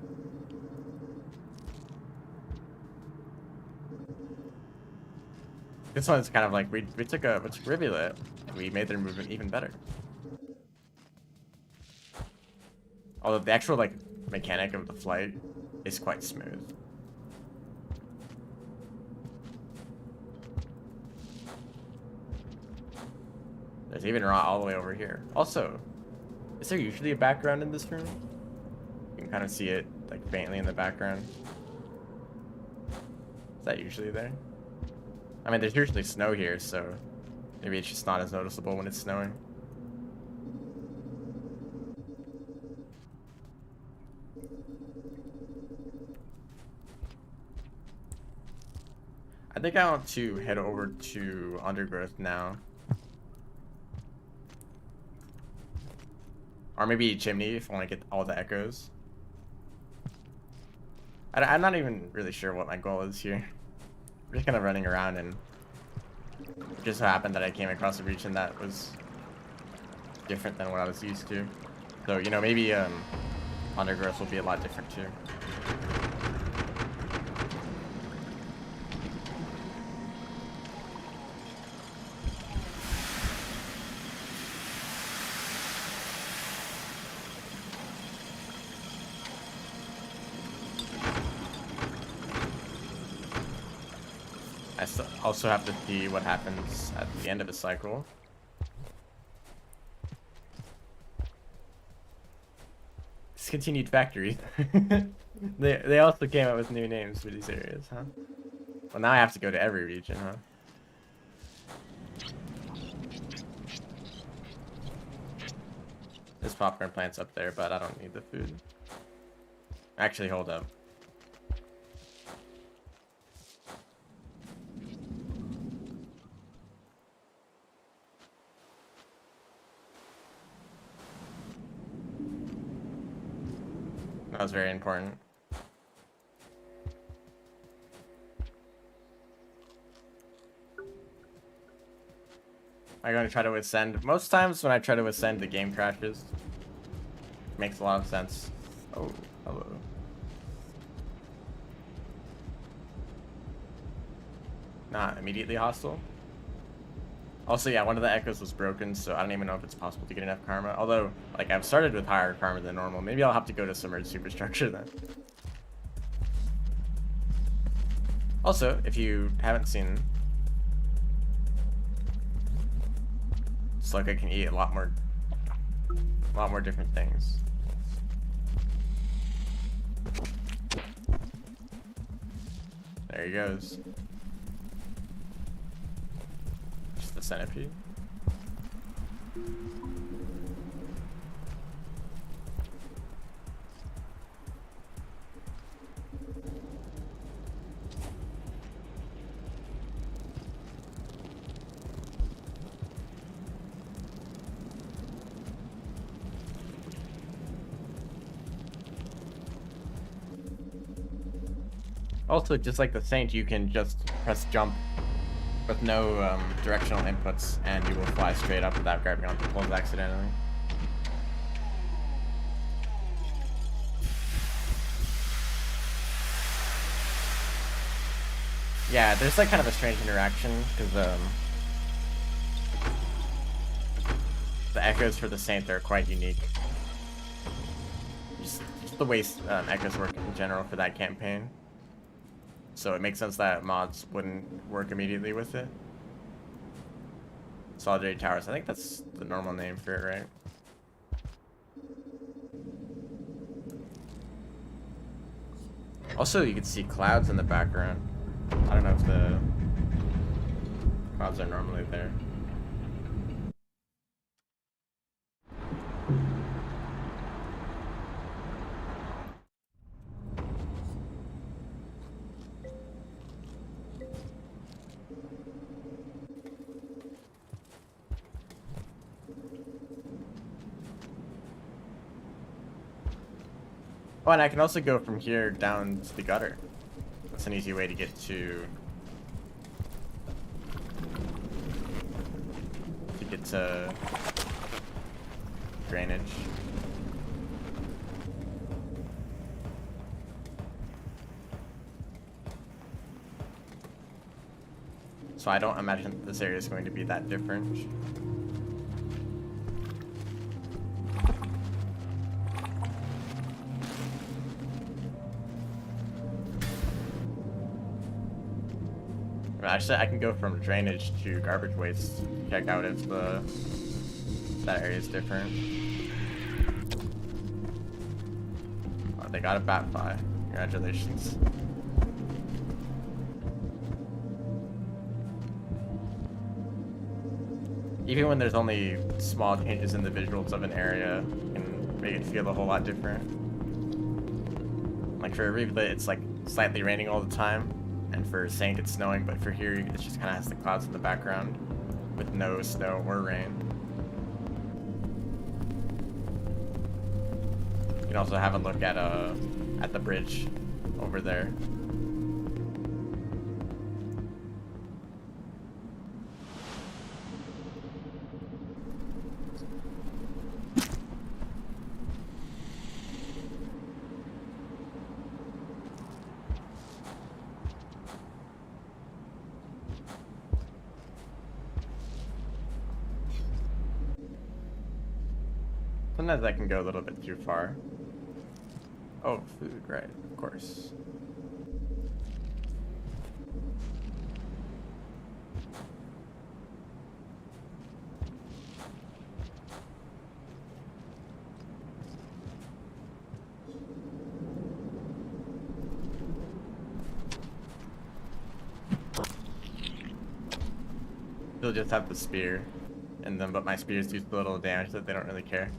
This one's kind of like we took a rivulet and we made their movement even better. Although the actual like mechanic of the flight is quite smooth. There's even rot all the way over here. Also, is there usually a background in this room? You can kind of see it like faintly in the background. Is that usually there? I mean, there's usually snow here, so maybe it's just not as noticeable when it's snowing. I think I want to head over to Undergrowth now. Or maybe Chimney if I want to get all the echoes. I'm not even really sure what my goal is here. I'm just kind of running around, and it just so happened that I came across a region that was different than what I was used to. So, you know, maybe Undergrowth will be a lot different too. I also have to see what happens at the end of the cycle. Discontinued factories. They also came up with new names for these areas, huh? Well, now I have to go to every region, huh? There's popcorn plants up there, but I don't need the food. Actually, hold up. That was very important. I'm going to try to ascend. Most times when I try to ascend, the game crashes. Makes a lot of sense. Oh, hello. Not immediately hostile. Also, yeah, one of the echoes was broken, so I don't even know if it's possible to get enough karma. Although, like, I've started with higher karma than normal. Maybe I'll have to go to submerged superstructure then. Also, if you haven't seen, slugcat can eat a lot more different things. There he goes. Just the centipede. Also, just like the Saint, you can just press jump with no directional inputs, and you will fly straight up without grabbing onto poles accidentally. Yeah, there's like kind of a strange interaction, because the echoes for the Saint are quite unique. Just the way echoes work in general for that campaign. So it makes sense that mods wouldn't work immediately with it. Solidarity Towers, I think that's the normal name for it, right? Also, you can see clouds in the background. I don't know if the clouds are normally there. Oh, and I can also go from here down to the gutter. That's an easy way to get to drainage. So I don't imagine this area is going to be that different. Actually, I can go from drainage to garbage waste. Check out if that area is different. they got a bat fly. Congratulations. Even when there's only small changes in the visuals of an area, it can make it feel a whole lot different. Like for a replay, it's like slightly raining all the time, and for Saint it's snowing, but for here it just kind of has the clouds in the background with no snow or rain. You can also have a look at the bridge over there. Sometimes that can go a little bit too far. Oh, food, right, of course. They'll just have the spear, and then but my spears do so little damage that they don't really care.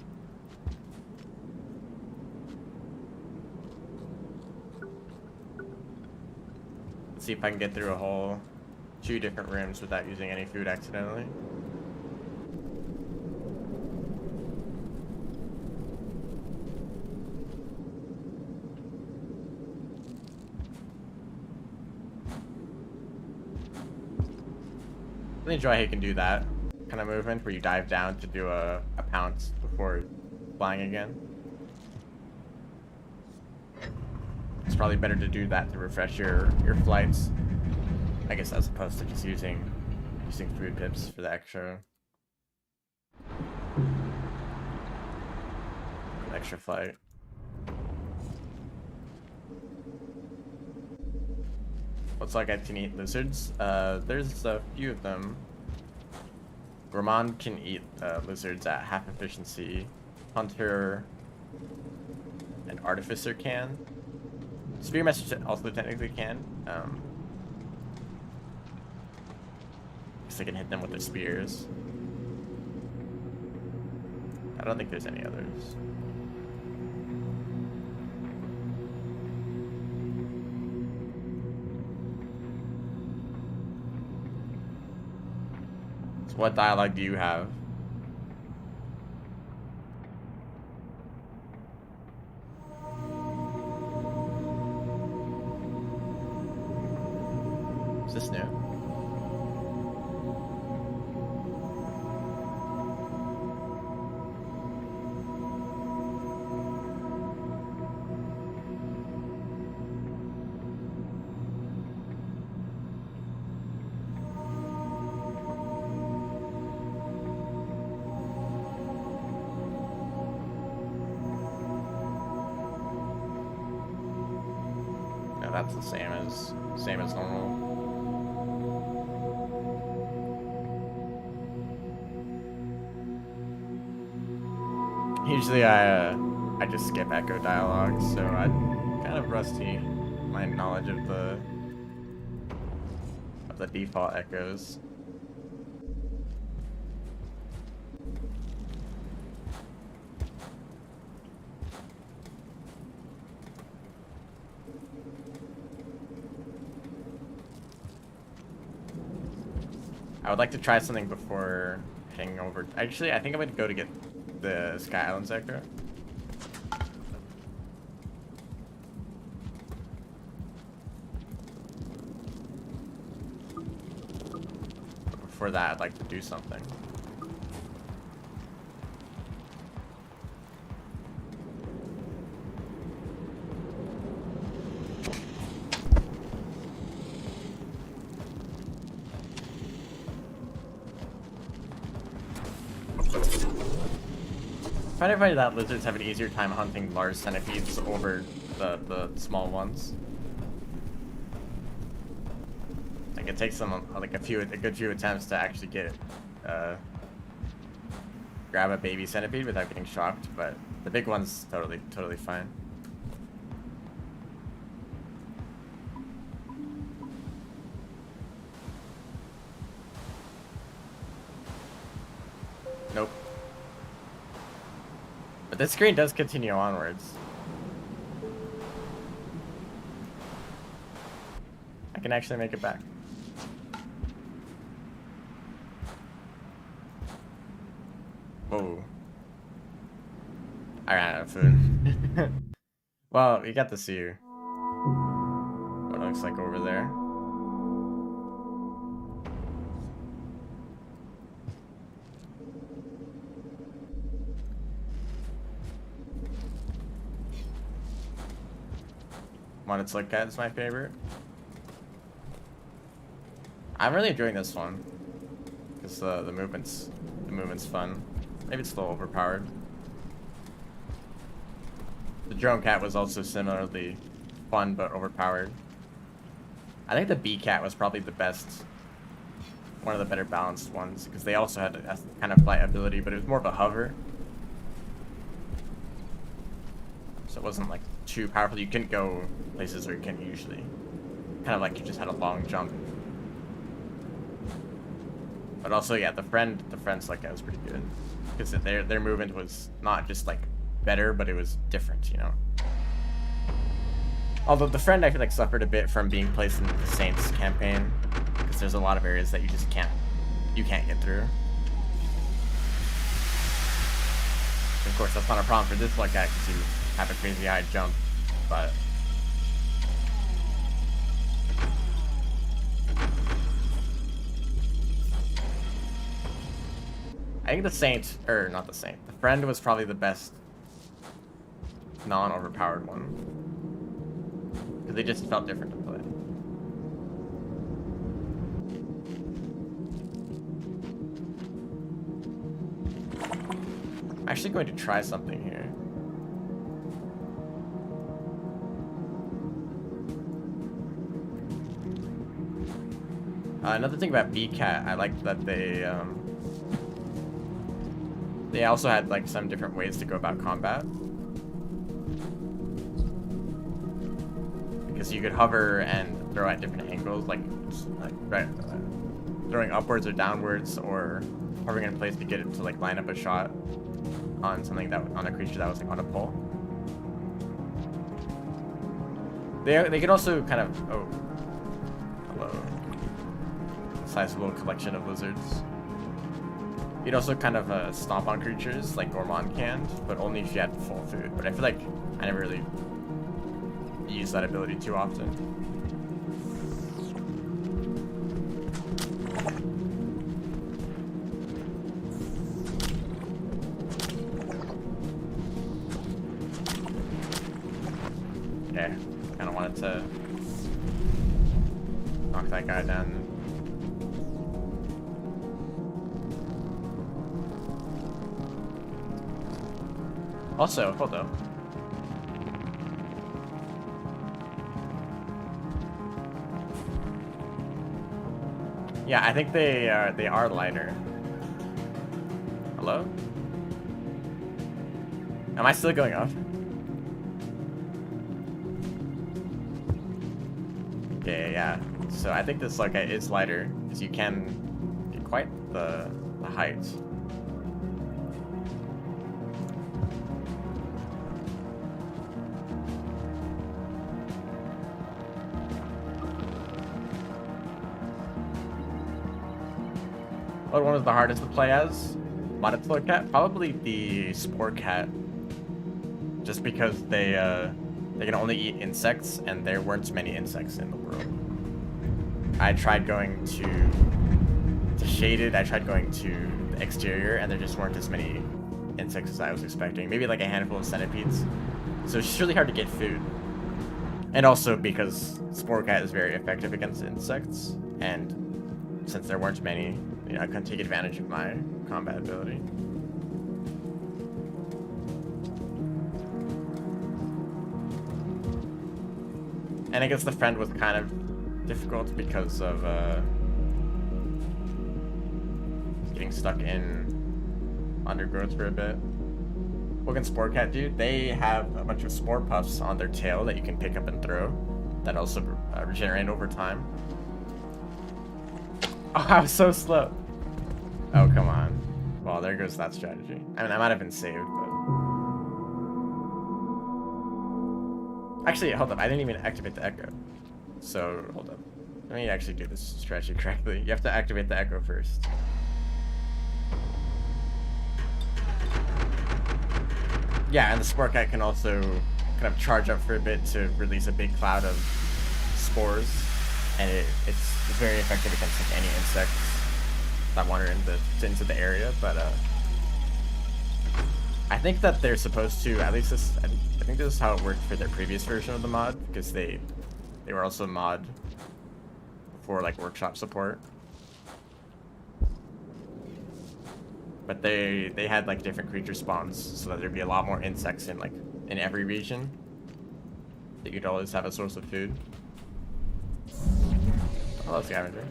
See if I can get through a whole 2 different rooms without using any food accidentally. I really enjoy how you can do that kind of movement where you dive down to do a pounce before flying again. It's probably better to do that to refresh your flights, I guess, as opposed to just using food pips for the extra flight. Looks like I can eat lizards. There's a few of them. Gourmand can eat lizards at half efficiency. Hunter and Artificer can. Spearmaster also technically can. Because they can hit them with their spears. I don't think there's any others. So what dialogue do you have? Is this new? No, that's the same as normal. Usually I just skip echo dialogue, so I'm kind of rusty my knowledge of the default echoes. I would like to try something before heading over. Actually, I think I'm going to go to get the Sky Islands echo. But before that, I'd like to do something. I find it funny that lizards have an easier time hunting large centipedes over the small ones. Like it takes them like a good few attempts to actually get grab a baby centipede without getting shocked, but the big one's totally fine. But this screen does continue onwards. I can actually make it back. Whoa. I ran out of food. Well, we got to see what it looks like over there. Wanted slugcat is my favorite. I'm really enjoying this one because the movement's fun. Maybe it's a little overpowered. The drone cat was also similarly fun but overpowered. I think the bee cat was probably the best, one of the better balanced ones, because they also had a kind of flight ability, but it was more of a hover. So it wasn't like too powerful. You couldn't go places where you can usually. Kind of like you just had a long jump. But also, yeah, the friend slugcat was pretty good, because their movement was not just like better, but it was different, you know. Although the friend I feel like suffered a bit from being placed in the Saints campaign, because there's a lot of areas that you just can't get through. Of course, that's not a problem for this slugcat because you have a crazy high jump, but I think the Saint, or not the Saint, the friend was probably the best non-overpowered one, because they just felt different to play. I'm actually going to try something here. Another thing about B-Cat, I liked that they also had like some different ways to go about combat. Because you could hover and throw at different angles, like throwing upwards or downwards, or hovering in place to get it to like line up a shot on something on a creature that was like on a pole. They could also kind of hello, sizable collection of lizards. You'd also kind of stomp on creatures like Gourmand can, but only if you had full food. But I feel like I never really use that ability too often. Okay, kind of wanted to knock that guy down. Also, hold up. Yeah, I think they are lighter. Hello? Am I still going up? Yeah. So I think this slugcat is lighter, because you can get quite the height. What one was the hardest to play as? Modded slugcat? Probably the spore cat. Just because they can only eat insects, and there weren't many insects in the world. I tried going to shaded, I tried going to the exterior, and there just weren't as many insects as I was expecting. Maybe like a handful of centipedes. So it's just really hard to get food. And also because spore cat is very effective against insects, and since there weren't many, you know, I couldn't take advantage of my combat ability. And I guess the friend was kind of difficult because of getting stuck in undergrowth for a bit. What can Spore Cat do? They have a bunch of spore puffs on their tail that you can pick up and throw, that also regenerate over time. Oh, I was so slow. Oh, come on. Well, there goes that strategy. I mean, I might have been saved, but Actually, hold up. I didn't even activate the echo. So, hold up. Let me actually do this strategy correctly. You have to activate the echo first. Yeah, and the spore cat can also kind of charge up for a bit to release a big cloud of spores, and it's very effective against like any insects that wander into the area. But I think that they're supposed to, at least this, I think this is how it worked for their previous version of the mod, because they were also mod for like workshop support. But they had like different creature spawns, so that there'd be a lot more insects in every region. That you'd always have a source of food. Hello, scavenger.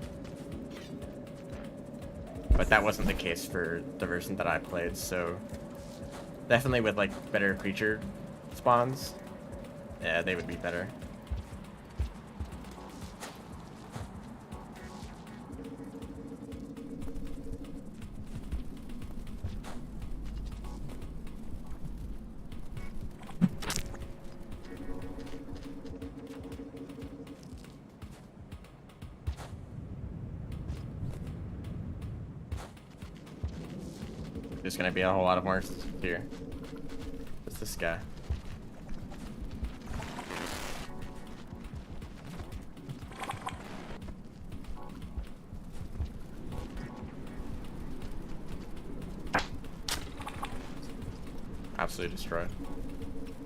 But that wasn't the case for the version that I played, so definitely with like better creature spawns, yeah, they would be better. There's gonna be a whole lot of more here. What's this guy? Absolutely destroyed.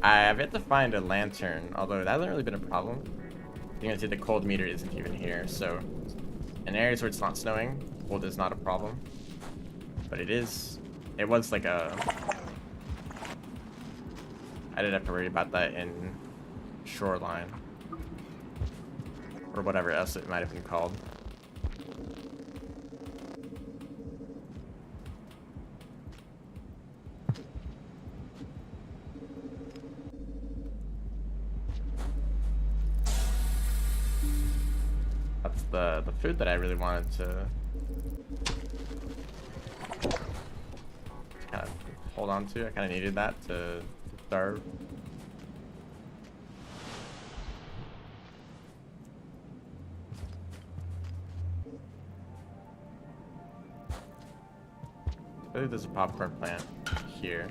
I have yet to find a lantern, although that hasn't really been a problem. You're gonna see the cold meter isn't even here, so in areas where it's not snowing, cold is not a problem. But it was like a... I didn't have to worry about that in Shoreline. Or whatever else it might have been called. That's the food that I really wanted to kind of hold on to. I kind of needed that to starve. I believe there's a popcorn plant here.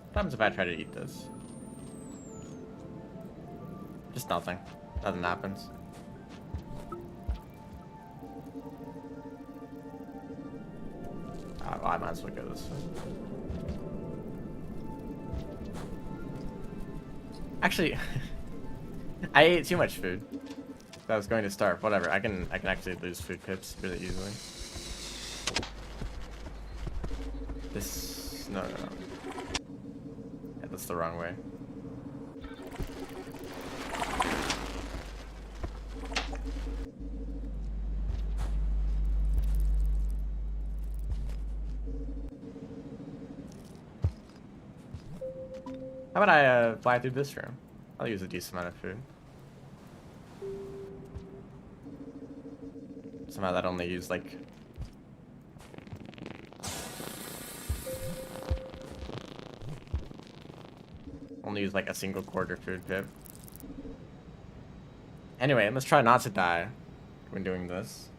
What happens if I try to eat this? Just nothing. Nothing happens. Well, I might as well go this way. Actually, I ate too much food. I was going to starve. Whatever. I can actually lose food pips really easily. This no. Yeah, that's the wrong way. How about I fly through this room? I'll use a decent amount of food. Somehow that only used like... only used like a single quarter food pip. Anyway, let's try not to die when doing this.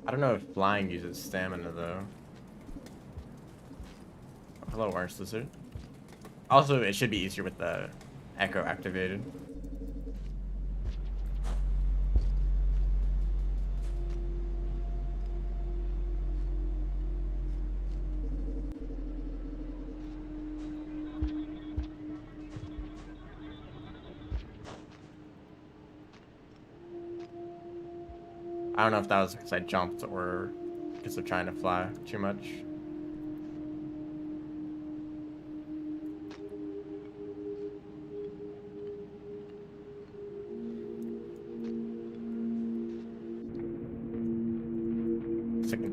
I don't know if flying uses stamina though. Hello, orange lizard. Also, it should be easier with the echo activated. I don't know if that was because I jumped or because of trying to fly too much.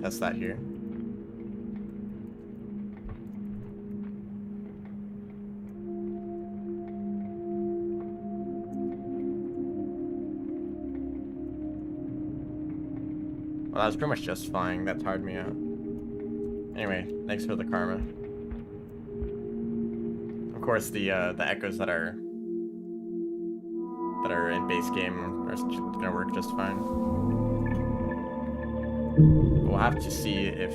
test that here. Well, that was pretty much just flying. That tired me out. Anyway, thanks for the karma. Of course, the echoes that are in base game are gonna work just fine. We'll have to see if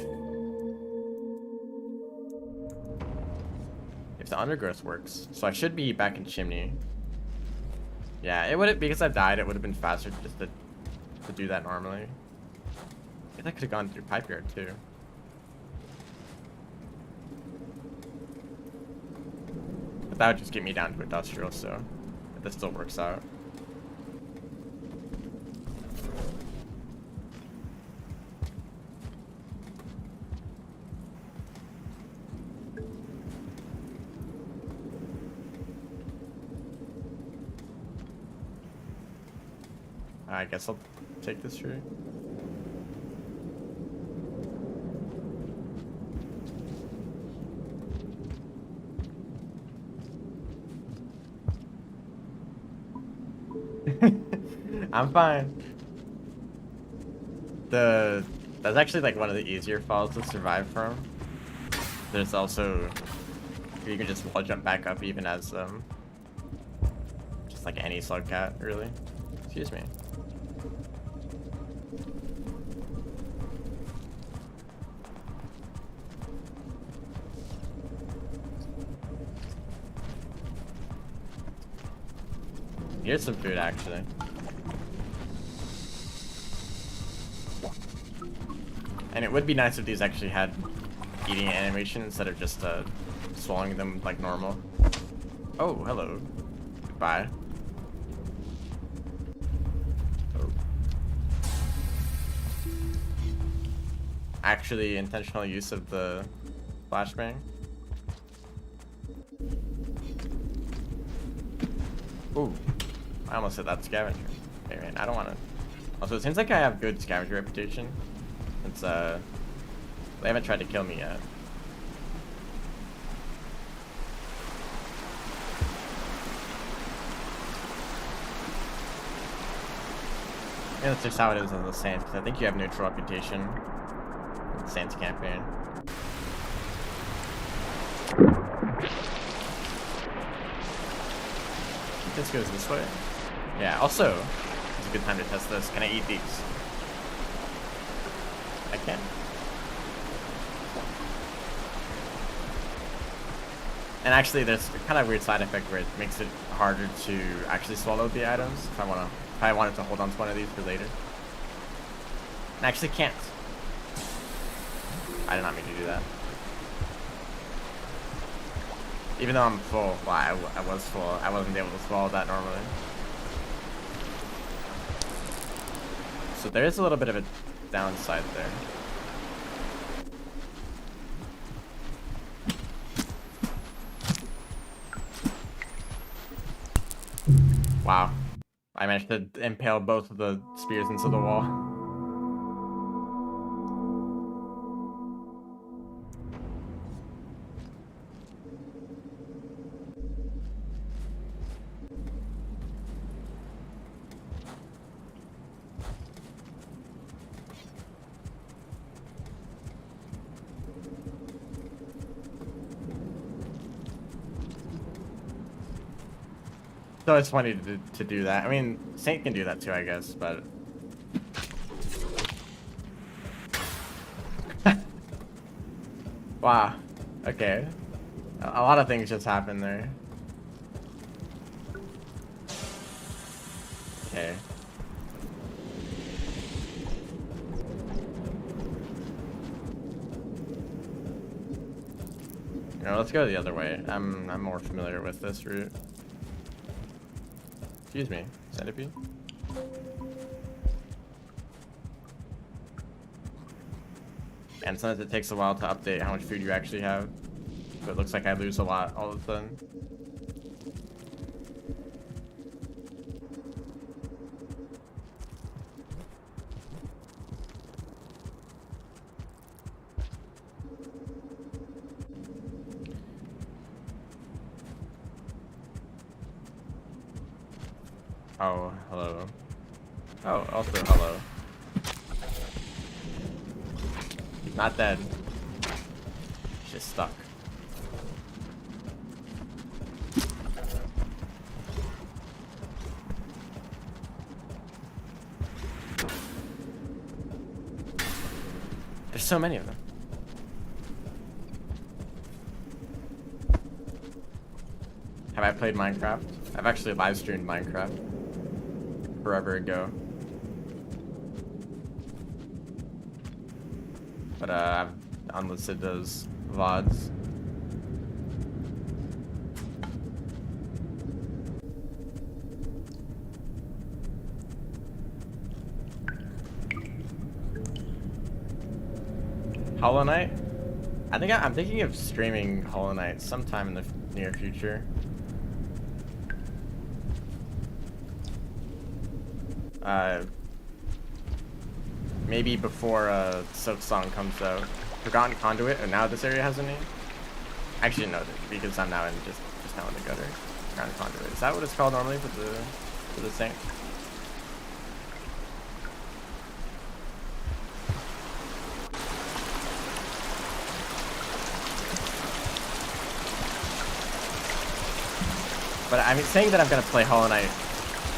the undergrowth works. So I should be back in Chimney. Yeah, it would, because I've died, it would have been faster just to do that normally. I guess I could have gone through pipe yard too. But that would just get me down to industrial, so this still works out. I guess I'll take this tree. I'm fine. That's actually like one of the easier falls to survive from. There's also, you can just wall jump back up even as just like any slugcat really. Excuse me. Here's some food, actually. And it would be nice if these actually had eating animation instead of just swallowing them like normal. Oh, hello. Goodbye. Oh. Actually, intentional use of the flashbang. Ooh. I almost said that scavenger. Okay, man, I don't want to. Also, it seems like I have good scavenger reputation. It's they haven't tried to kill me yet. Yeah, that's just how it is in the Saints, because I think you have neutral reputation in the Saints campaign. This goes this way. Yeah, also, it's a good time to test this. Can I eat these? I can. And actually, there's a kind of weird side effect where it makes it harder to actually swallow the items if I wanted to hold on to one of these for later. I actually can't. I did not mean to do that. Even though I'm full, well, I was full, I wasn't able to swallow that normally. So there is a little bit of a downside there. Wow. I managed to impale both of the spears into the wall. So it's funny to do that. I mean, Saint can do that too, I guess, but... Wow. Okay. A lot of things just happened there. Okay. You know, let's go the other way. I'm more familiar with this route. Excuse me, centipede. And sometimes it takes a while to update how much food you actually have. So it looks like I lose a lot all of a sudden. Oh, hello. Oh, also hello. He's not dead. He's just stuck. There's so many of them. Have I played Minecraft? I've actually live streamed Minecraft forever ago. But I've unlisted those VODs. Hollow Knight? I'm thinking of streaming Hollow Knight sometime in the near future. Maybe before Silk Song comes out. Forgotten Conduit, and now this area has a name? I actually didn't know that because I'm now in just now in the gutter. Forgotten Conduit. Is that what it's called normally for the Saint? But I mean, saying that I'm gonna play Hollow Knight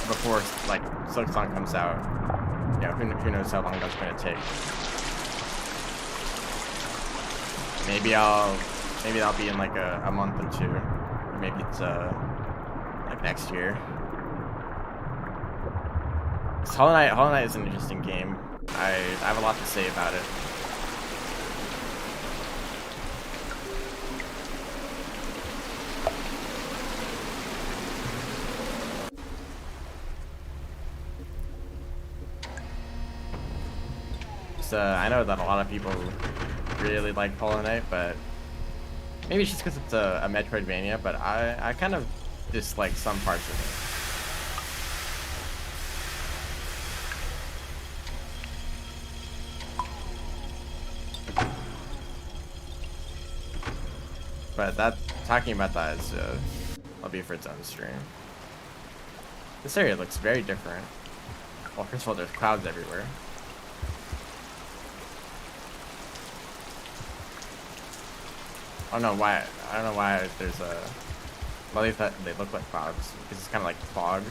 before like Silk Song comes out, you know, who knows how long that's gonna take. Maybe that'll be in like a month or two, or maybe it's like next year. Hollow Knight is an interesting game. I have a lot to say about it. I know that a lot of people really like Hollow Knight, but maybe it's just because it's a Metroidvania, but I kind of dislike some parts of it. But talking about that is, I'll be for its own stream. This area looks very different. Well, first of all, there's clouds everywhere. I don't know why there's a... Well, they thought they look like clouds, because it's kind of like fog.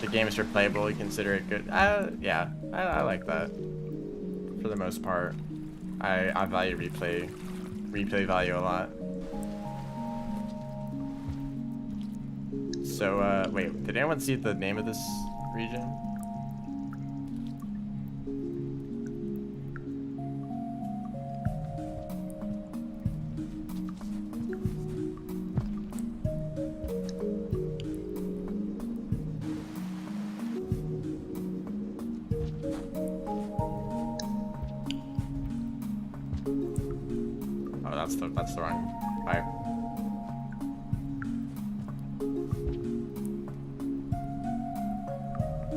The game is replayable, you consider it good. Yeah, I like that. For the most part, I value replay value a lot. So wait, did anyone see the name of this region? That's the wrong pipe.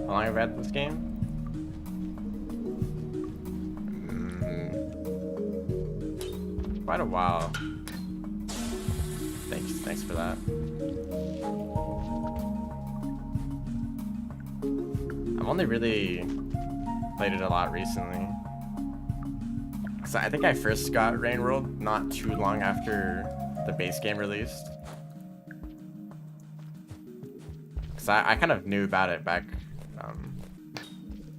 How long have I had this game? Quite a while. Thanks for that. I've only really played it a lot recently. So I think I first got Rain World not too long after the base game released. Cause I kind of knew about it back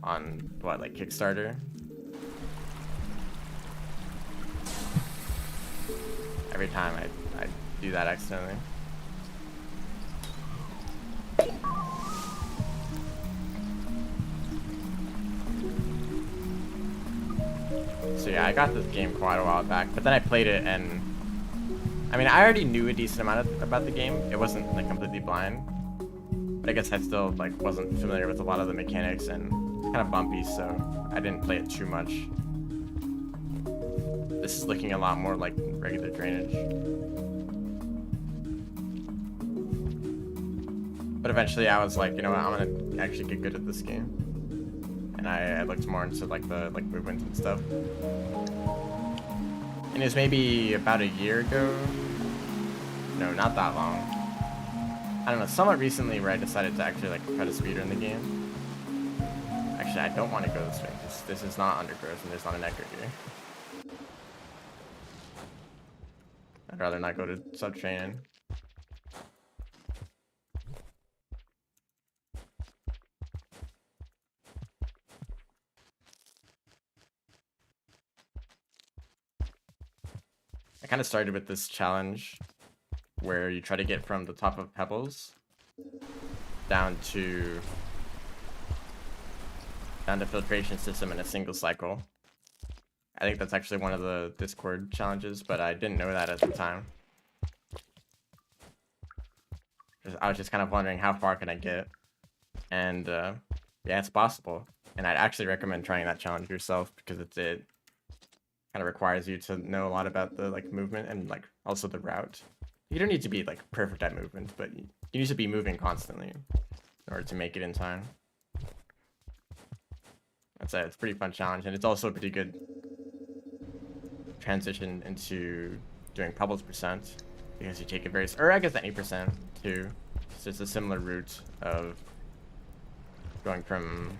on what, like Kickstarter. Every time I do that accidentally. So yeah, I got this game quite a while back, but then I played it and I mean, I already knew a decent amount about the game. It wasn't like completely blind, but I guess I still like wasn't familiar with a lot of the mechanics and kind of bumpy, so I didn't play it too much. This is looking a lot more like regular drainage. But eventually I was like, you know what, I'm gonna actually get good at this game. And I looked more into like the movements and stuff. And it was maybe about a year ago. No, not that long. I don't know, somewhat recently where I decided to actually like try to speedrun the game. Actually, I don't want to go this way. This is not undergrowth and there's not an echo here. I'd rather not go to sub-training. I kind of started with this challenge where you try to get from the top of pebbles down to filtration system in a single cycle. I think that's actually one of the Discord challenges, but I didn't know that at the time. I was just kind of wondering how far can I get, and yeah, it's possible. And I'd actually recommend trying that challenge yourself because it kind of requires you to know a lot about the like movement and like also the route. You don't need to be like perfect at movement, but you need to be moving constantly in order to make it in time. That's it. It's a pretty fun challenge, and it's also a pretty good transition into doing pebbles percent because you take a very, or I guess any percent too. It's just a similar route of going from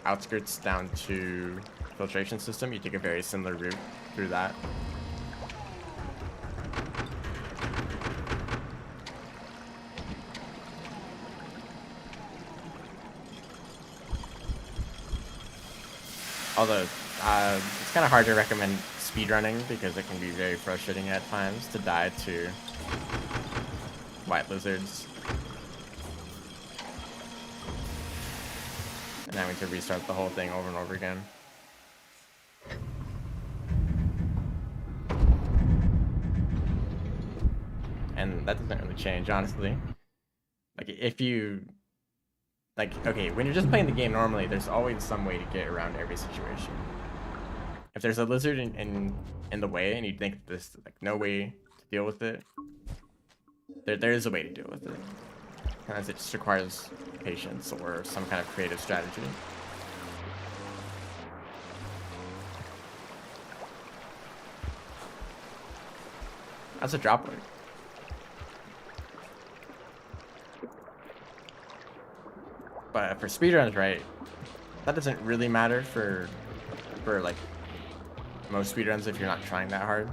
outskirts down to filtration system. You take a very similar route through that. Although it's kind of hard to recommend speedrunning because it can be very frustrating at times to die to white lizards and having to restart the whole thing over and over again. And that doesn't really change, honestly. Like, if you... Like, okay, when you're just playing the game normally, there's always some way to get around every situation. If there's a lizard in the way and you think there's like no way to deal with it, there is a way to deal with it. Sometimes it just requires patience or some kind of creative strategy. That's a droplet. But for speedruns, right, that doesn't really matter for like most speedruns if you're not trying that hard.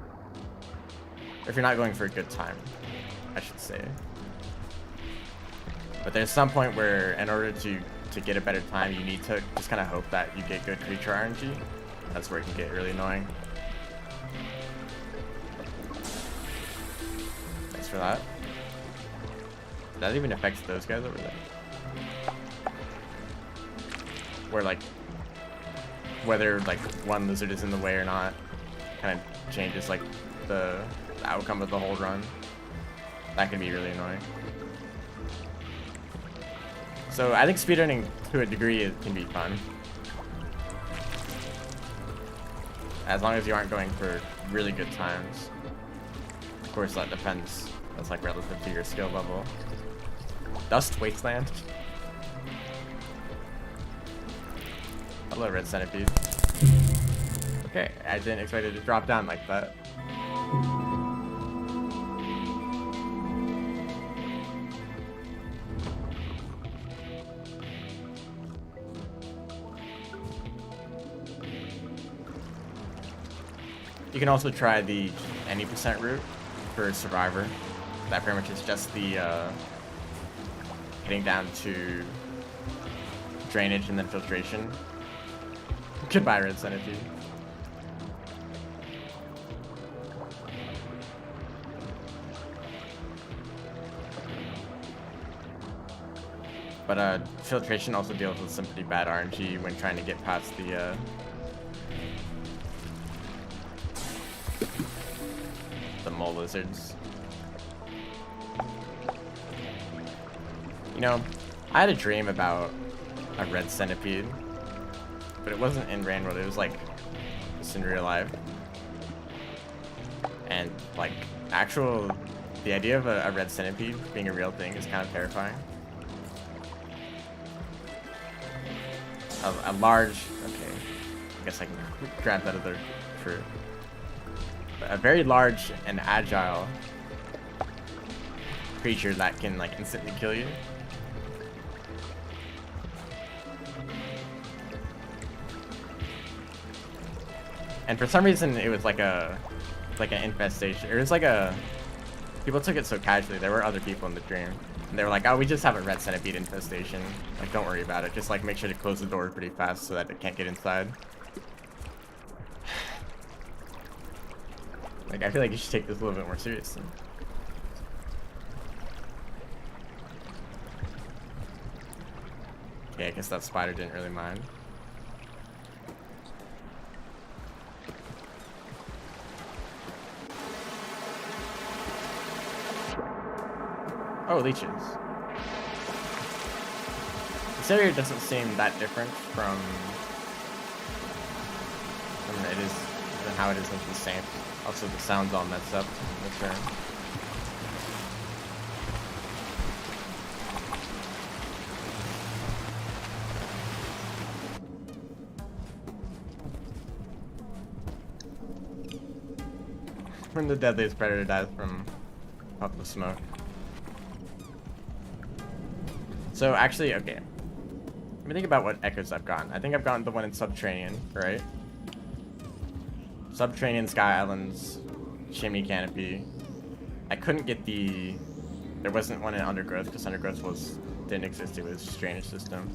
If you're not going for a good time, I should say. But there's some point where in order to get a better time, you need to just kind of hope that you get good creature RNG. That's where it can get really annoying. Thanks for that. That even affects those guys over there. Where like whether like one lizard is in the way or not kind of changes like the outcome of the whole run. That can be really annoying. So I think speedrunning to a degree can be fun, as long as you aren't going for really good times. Of course that depends, that's like relative to your skill level. Dust Wasteland. Hello, Red Centipede. Okay, I didn't expect it to drop down like that. You can also try the any percent route for Survivor. That pretty much is just the getting down to drainage and then filtration. Goodbye, Red Centipede. But filtration also deals with some pretty bad RNG when trying to get past the mole lizards. You know, I had a dream about a red centipede, but it wasn't in Rain World, it was like just in real life. And like the idea of a red centipede being a real thing is kind of terrifying. a large. Okay, I guess I can grab that other fruit. A very large and agile creature that can like instantly kill you. And for some reason, it was like an infestation. It was like a. People took it so casually. There were other people in the dream, and they were like, "Oh, we just have a red centipede infestation. Like, don't worry about it. Just like make sure to close the door pretty fast so that it can't get inside." Like, I feel like you should take this a little bit more seriously. Okay, I guess that spider didn't really mind. Oh, leeches. This area doesn't seem that different from it is than how it is with the same. Also, the sound's all messed up in the turn. When the deadliest predator dies from puff of smoke. So actually, okay. Let me think about what echoes I've gotten. I think I've gotten the one in Subterranean, right? Subterranean, Sky Islands, Chimney Canopy. I couldn't get the... There wasn't one in Undergrowth, because Undergrowth didn't exist, it was Drainage System.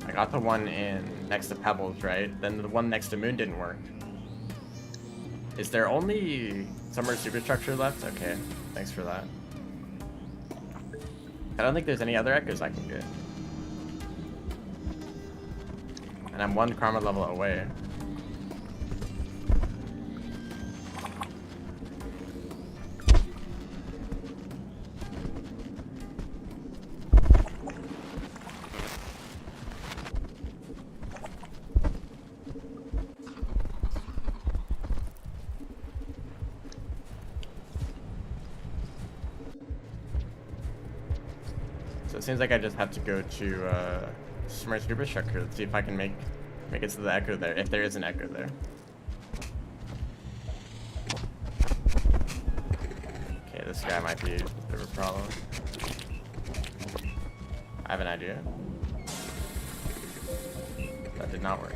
I got the one in next to Pebbles, right? Then the one next to Moon didn't work. Is there only Summer Superstructure left? Okay, thanks for that. I don't think there's any other echoes I can get. And I'm one karma level away. So it seems like I just have to go to Smart Superstructure. Let's see if I can make it to the echo there, if there is an echo there. Okay, this guy might be a bit of a problem. I have an idea. That did not work.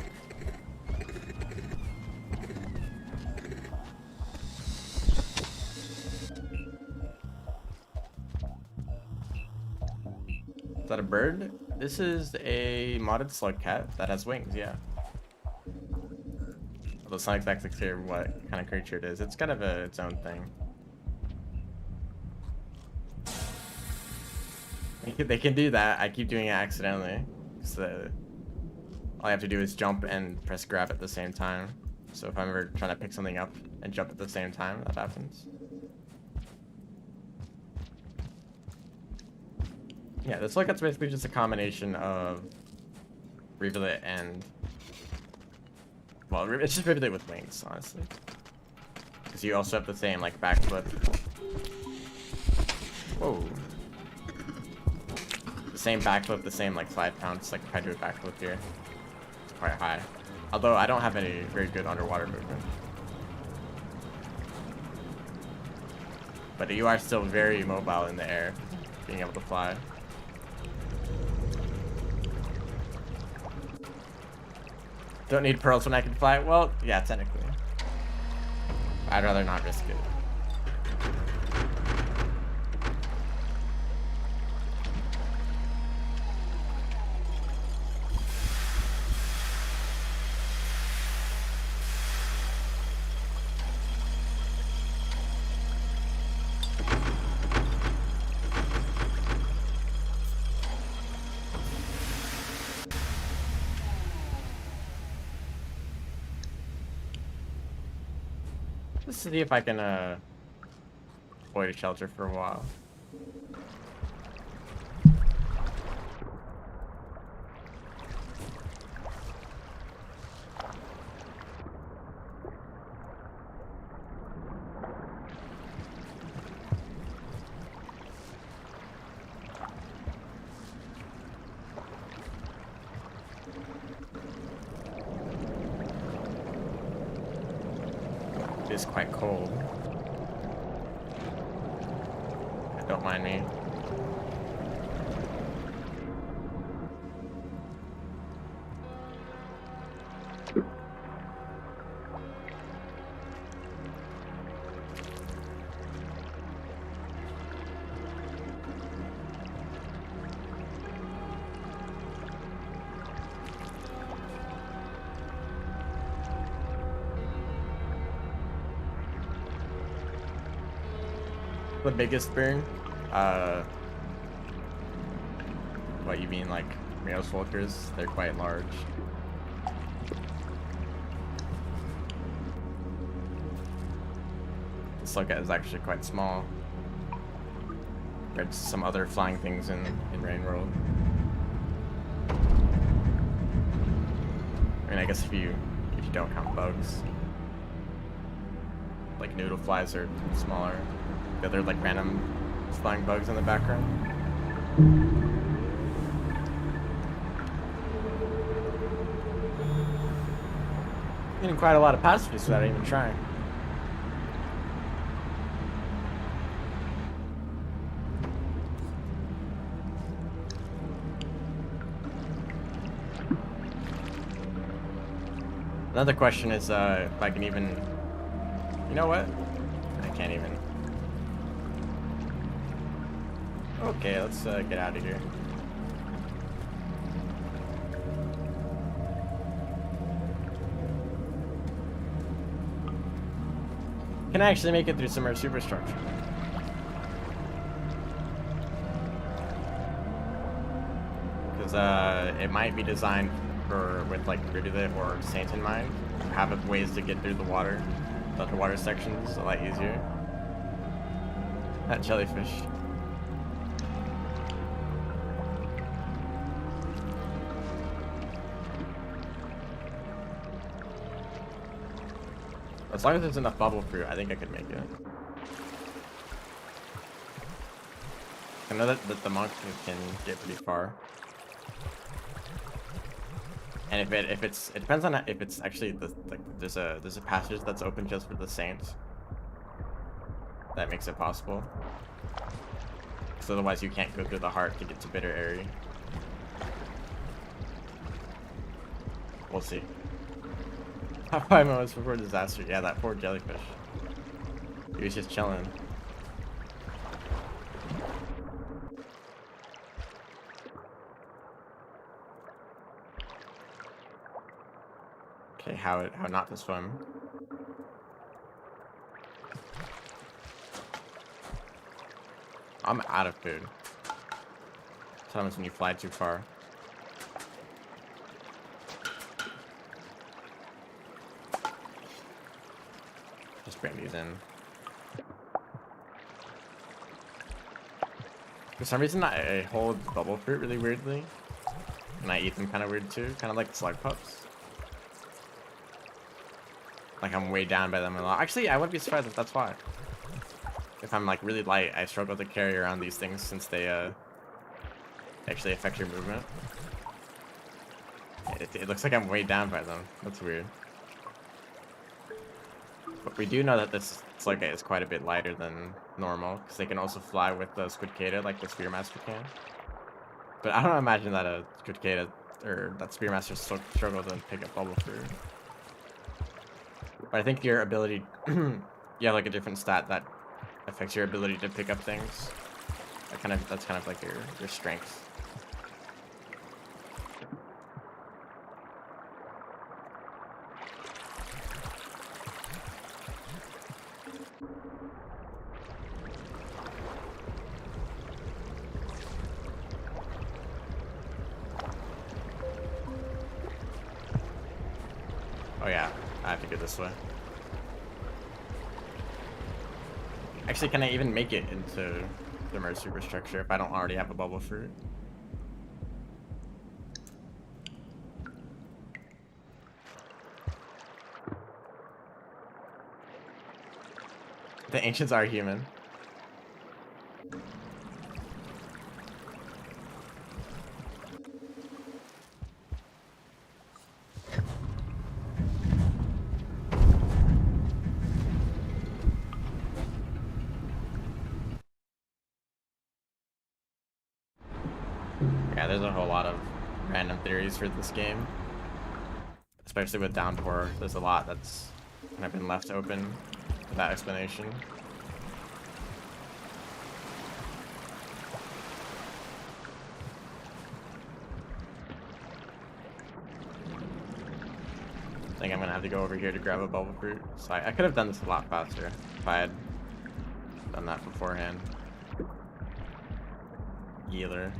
Is that a bird? This is a modded slugcat that has wings, yeah. Although it's not exactly clear what kind of creature it is. It's kind of its own thing. They can do that. I keep doing it accidentally. So all I have to do is jump and press grab at the same time. So if I'm ever trying to pick something up and jump at the same time, that happens. Yeah, this slugcat's basically just a combination of Rivulet and... Well, it's just Rivulet with wings, honestly. Because you also have the same, like, backflip. Whoa. The same backflip, the same, like, slide pounce. Like, if I do a backflip here, it's quite high. Although, I don't have any very good underwater movement. But you are still very mobile in the air, being able to fly. Don't need pearls when I can fly? Well, yeah, technically. I'd rather not risk it. Let's see if I can avoid a shelter for a while. It is quite cold. Don't mind me. The biggest burn? What you mean, like Meowswalkers? They're quite large. The slugcat is actually quite small compared to some other flying things in Rain World. I mean, I guess if you don't count bugs, like noodle flies are smaller. The other like random flying bugs in the background. Getting quite a lot of passages without even trying. Another question is if I can even... You know what? I can't even. Okay, let's get out of here. Can I actually make it through some superstructure? Because it might be designed for with like Rivulet or Saint in mind. Have ways to get through the water sections a lot easier. That jellyfish. As long as there's enough bubble fruit, I think I could make it. I know that the monk can get pretty far. And if it depends on if it's actually there's a passage that's open just for the saints. That makes it possible. So otherwise you can't go through the heart to get to Bitter Area. We'll see. 5 moments before disaster. Yeah, that poor jellyfish. He was just chilling. Okay, how not to swim. I'm out of food. Sometimes when you fly too far. Just bring these in. For some reason, I hold bubble fruit really weirdly. And I eat them kind of weird too. Kind of like slug pups. Like I'm way down by them a lot. Actually, I wouldn't be surprised if that's why. If I'm like really light, I struggle to carry around these things since they actually affect your movement. It looks like I'm way down by them. That's weird. But we do know that this slugcat is quite a bit lighter than normal, because they can also fly with the Squidcada like the Spearmaster can. But I don't imagine that a Squidcada or that Spearmaster struggle to pick up bubble fruit. But I think your ability, you have like a different stat that affects your ability to pick up things. That's kind of like your strength. Oh yeah, I have to go this way. Actually, can I even make it into the merge superstructure if I don't already have a bubble fruit? The ancients are human. Yeah, there's a whole lot of random theories for this game. Especially with Downpour, there's a lot that's kind of been left open without explanation. I think I'm gonna have to go over here to grab a bubble fruit. So I could have done this a lot faster if I had done that beforehand. Healer.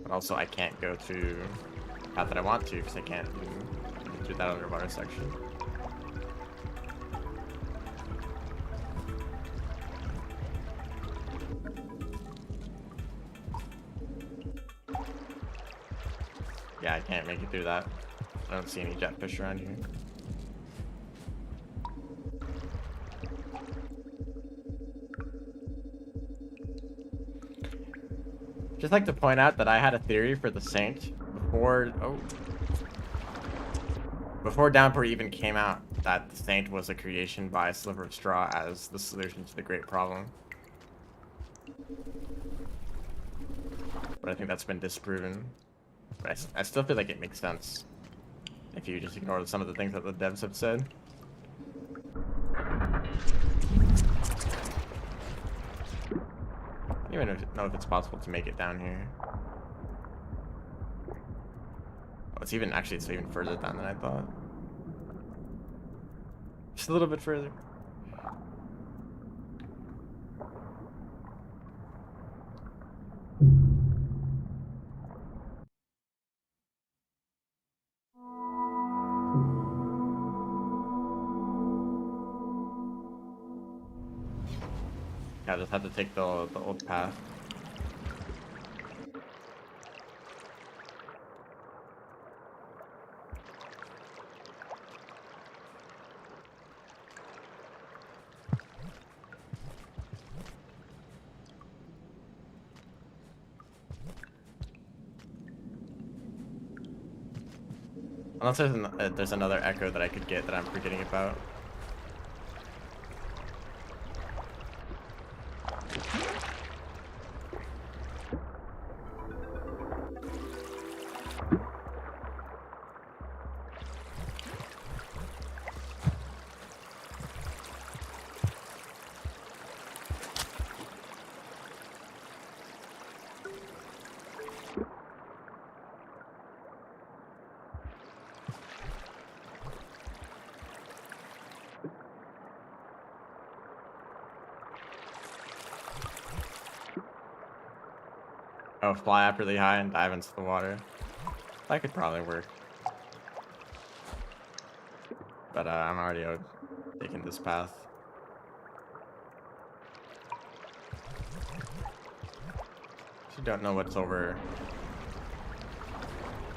But also I can't go to the path that I want to because I can't get through that underwater section. Yeah, I can't make it through that. I don't see any jetfish around here. Just like to point out that I had a theory for the Saint before Downpour even came out, that the Saint was a creation by Sliver of Straw as the solution to the great problem. But I think that's been disproven. But I still feel like it makes sense if you just ignore some of the things that the devs have said. I don't even know if it's possible to make it down here. Oh, it's even further down than I thought. Just a little bit further. I just had to take the old path. Unless there's another echo that I could get that I'm forgetting about. Oh, fly up really high and dive into the water. That could probably work. But I'm already taking this path. You don't know what's over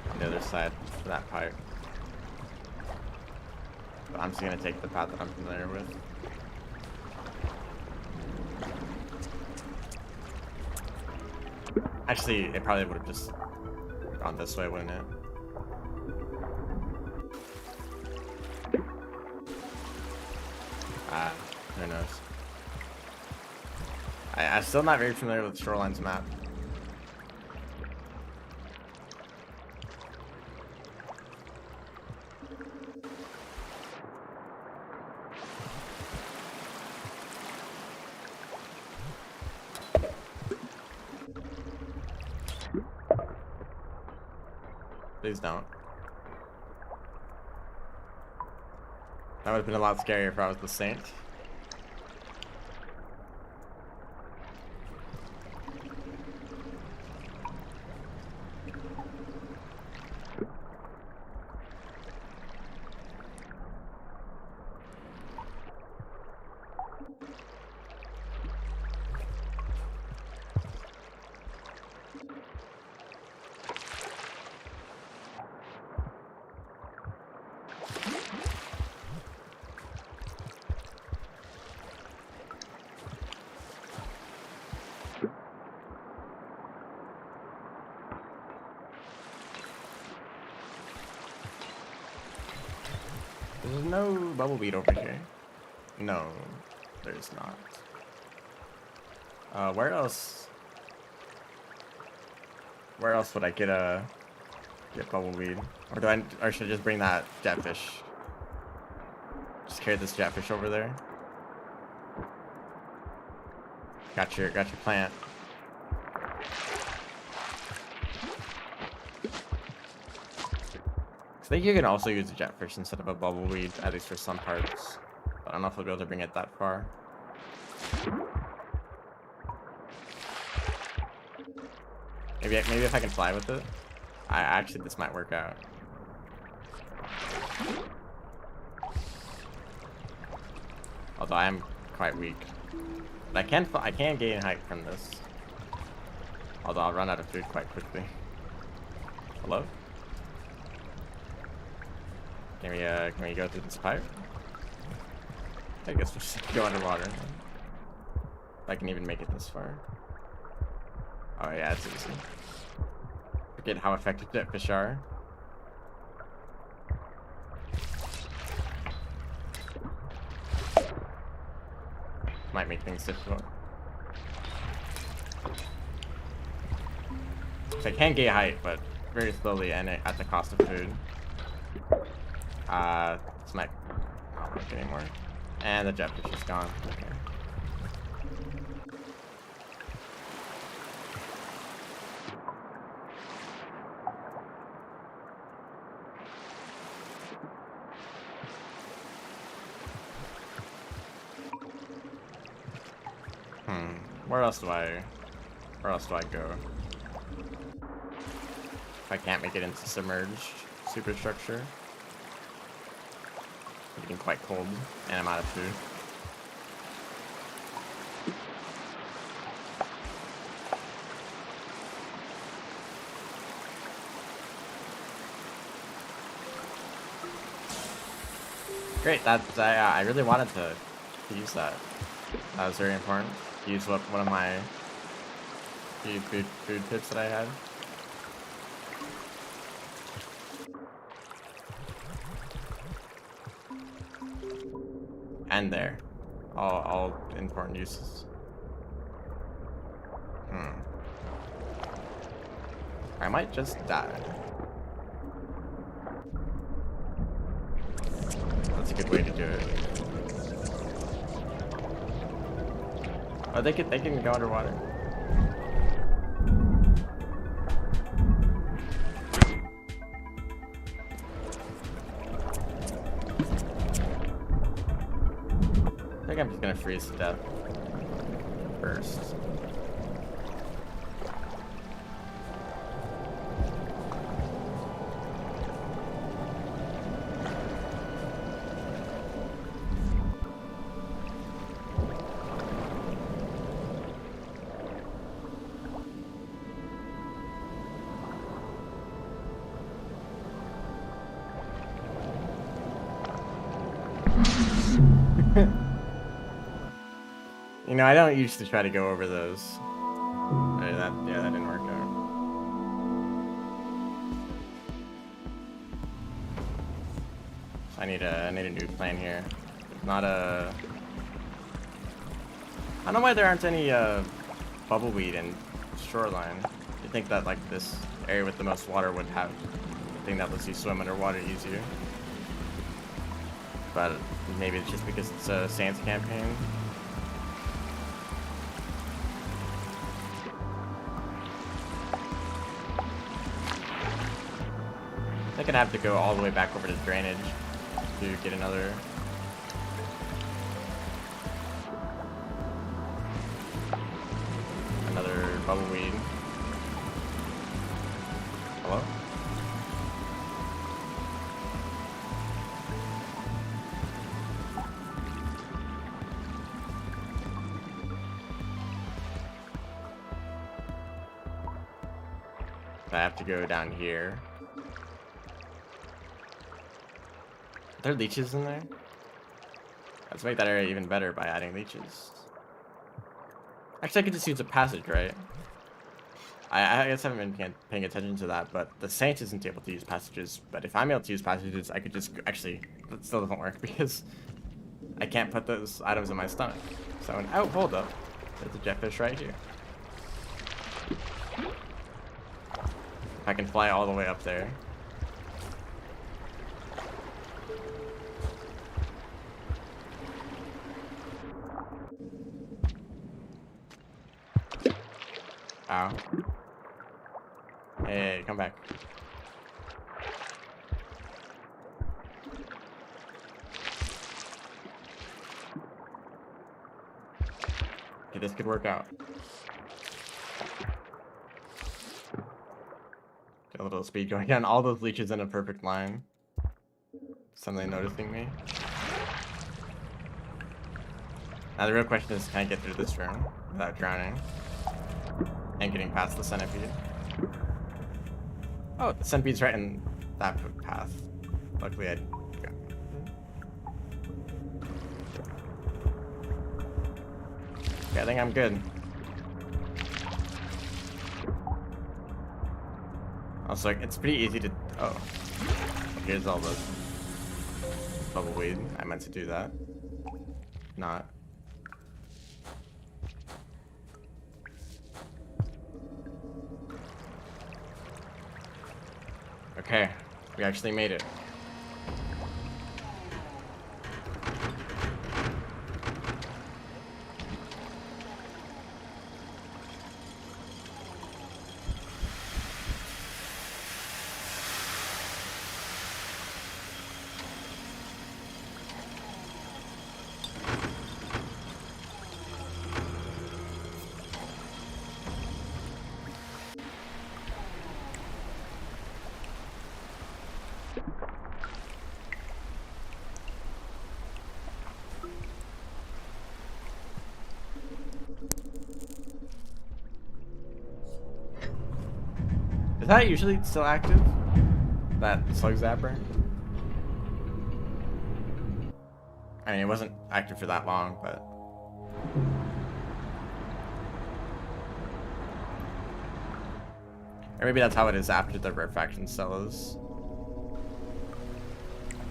on the other side of that pipe. But I'm just gonna take the path that I'm familiar with. Actually, it probably would have just gone this way, wouldn't it? Who knows? I'm still not very familiar with Shoreline's map. Please don't. That would have been a lot scarier if I was the Saint. There's no bubble bead over here. No, there's not. Where else? Where else would I get bubbleweed? Or should I just bring that jetfish? Just carry this jetfish over there. Got your plant. I think you can also use a jetfish instead of a bubbleweed, at least for some parts. But I don't know if I'll be able to bring it that far. Maybe if I can fly with it. Actually, this might work out. Although I am quite weak. But I can gain height from this. Although I'll run out of food quite quickly. Hello? Can we go through this pipe? I guess we'll just go underwater. If I can even make it this far. Oh yeah, it's easy. Forget how effective jetfish are. Might make things difficult. So I can gain height, but very slowly and at the cost of food. This might not work anymore. And the jetfish is gone. Okay. Where else do I go? If I can't make it into submerged superstructure. It's getting quite cold, and I'm out of food. Great, I really wanted to use that. That was very important. Use one of my food tips that I had. And there. All important uses. I might just die. That's a good way to do it. Oh, they can go underwater. I think I'm just gonna freeze to death first. You know, I don't usually try to go over those. That didn't work out. So I need a new plan here. Not a. I don't know why there aren't any bubbleweed in shoreline. You'd think that like this area with the most water would have the thing that lets you swim underwater easier. But maybe it's just because it's a Sans campaign. I think I'd have to go all the way back over to drainage to get another bubbleweed. Hello? I have to go down here. Are there leeches in there? Let's make that area even better by adding leeches. Actually, I could just use a passage, right? I guess I haven't been paying attention to that, but the Saint isn't able to use passages. But if I'm able to use passages, I could just... Actually, that still doesn't work because I can't put those items in my stomach. So I went, oh, hold up. There's a jetfish right here. I can fly all the way up there. Ow. Hey, come back. Okay, this could work out. Get a little speed going on. All those leeches in a perfect line. Suddenly noticing me. Now the real question is, can I get through this room without drowning? And getting past the centipede. Oh, the centipede's right in that path. Luckily I got... Okay, I think I'm good. Also, it's pretty easy to... Oh. Here's all the bubble weed. I meant to do that. Not. Okay, we actually made it. Is that usually still active? That slug zapper? I mean, it wasn't active for that long, but... Or maybe that's how it is after the rarefaction cell is.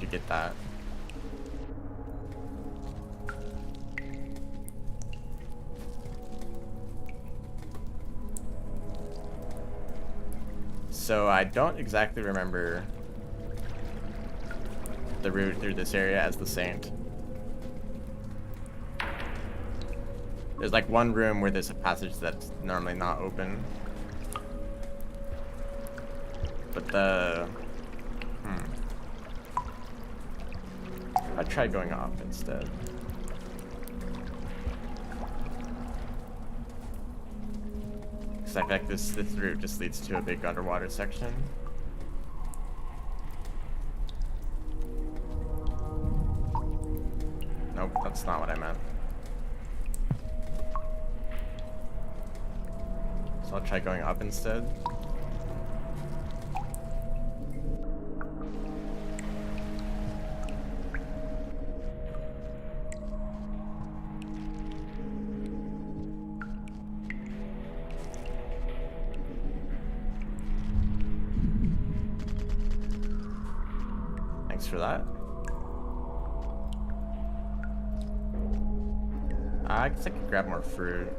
You get that. So I don't exactly remember the route through this area as the Saint. There's like one room where there's a passage that's normally not open. But the... I tried going off instead. I feel like this route just leads to a big underwater section. Nope, that's not what I meant. So I'll try going up instead. Thanks for that. I guess I could grab more fruit.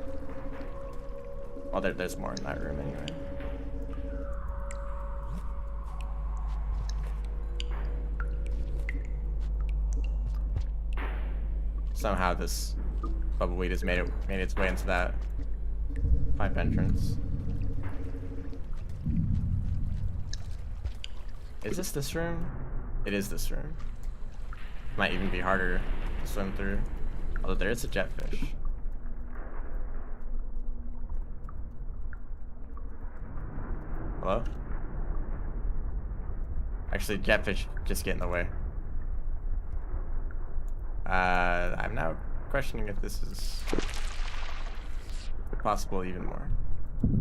Well, there's more in that room anyway. Somehow this bubbleweed has made its way into that pipe entrance. Is this room? It is this room. Might even be harder to swim through. Although there is a jetfish. Hello? Actually, jetfish just get in the way. I'm now questioning if this is possible even more.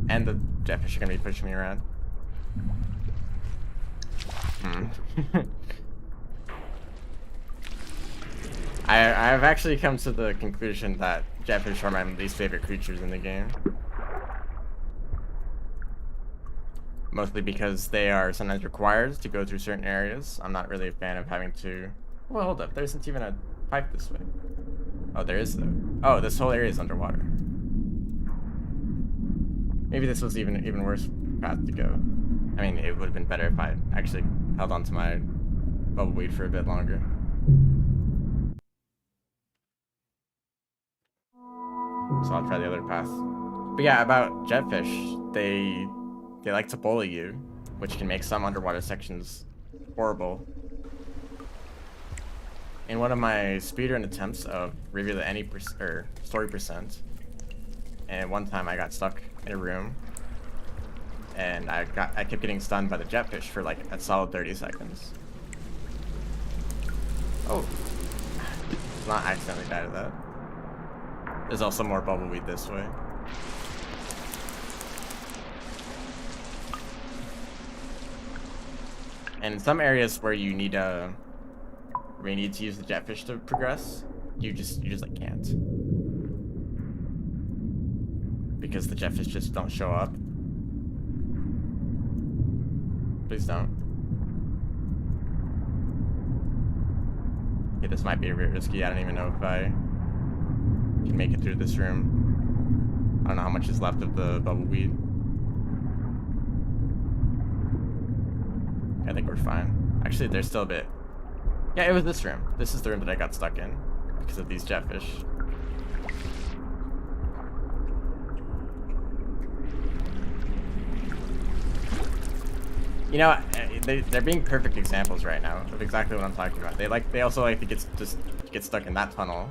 And the jetfish are gonna be pushing me around. I've actually come to the conclusion that jetfish are my least favorite creatures in the game. Mostly because they are sometimes required to go through certain areas. I'm not really a fan of having to... Well, hold up. There isn't even a pipe this way. Oh, there is though. Oh, this whole area is underwater. Maybe this was even worse path to go. I mean, it would have been better if I actually held on to my bubble weed for a bit longer. So I'll try the other path. But yeah, about jetfish, they like to bully you, which can make some underwater sections horrible. In one of my speedrun attempts of reveal any story percent, and one time I got stuck in a room, and I kept getting stunned by the jetfish for like a solid 30 seconds. Oh, not accidentally died of that. There's also more bubbleweed this way. And in some areas where you need to use the jetfish to progress, you just like can't, because the jetfish just don't show up. Please don't. Okay, this might be a bit risky. I don't even know if I can make it through this room. I don't know how much is left of the bubbleweed. I think we're fine. Actually, there's still a bit. Yeah, it was this room. This is the room that I got stuck in because of these jetfish. You know, they're being perfect examples right now of exactly what I'm talking about. They also like to get stuck in that tunnel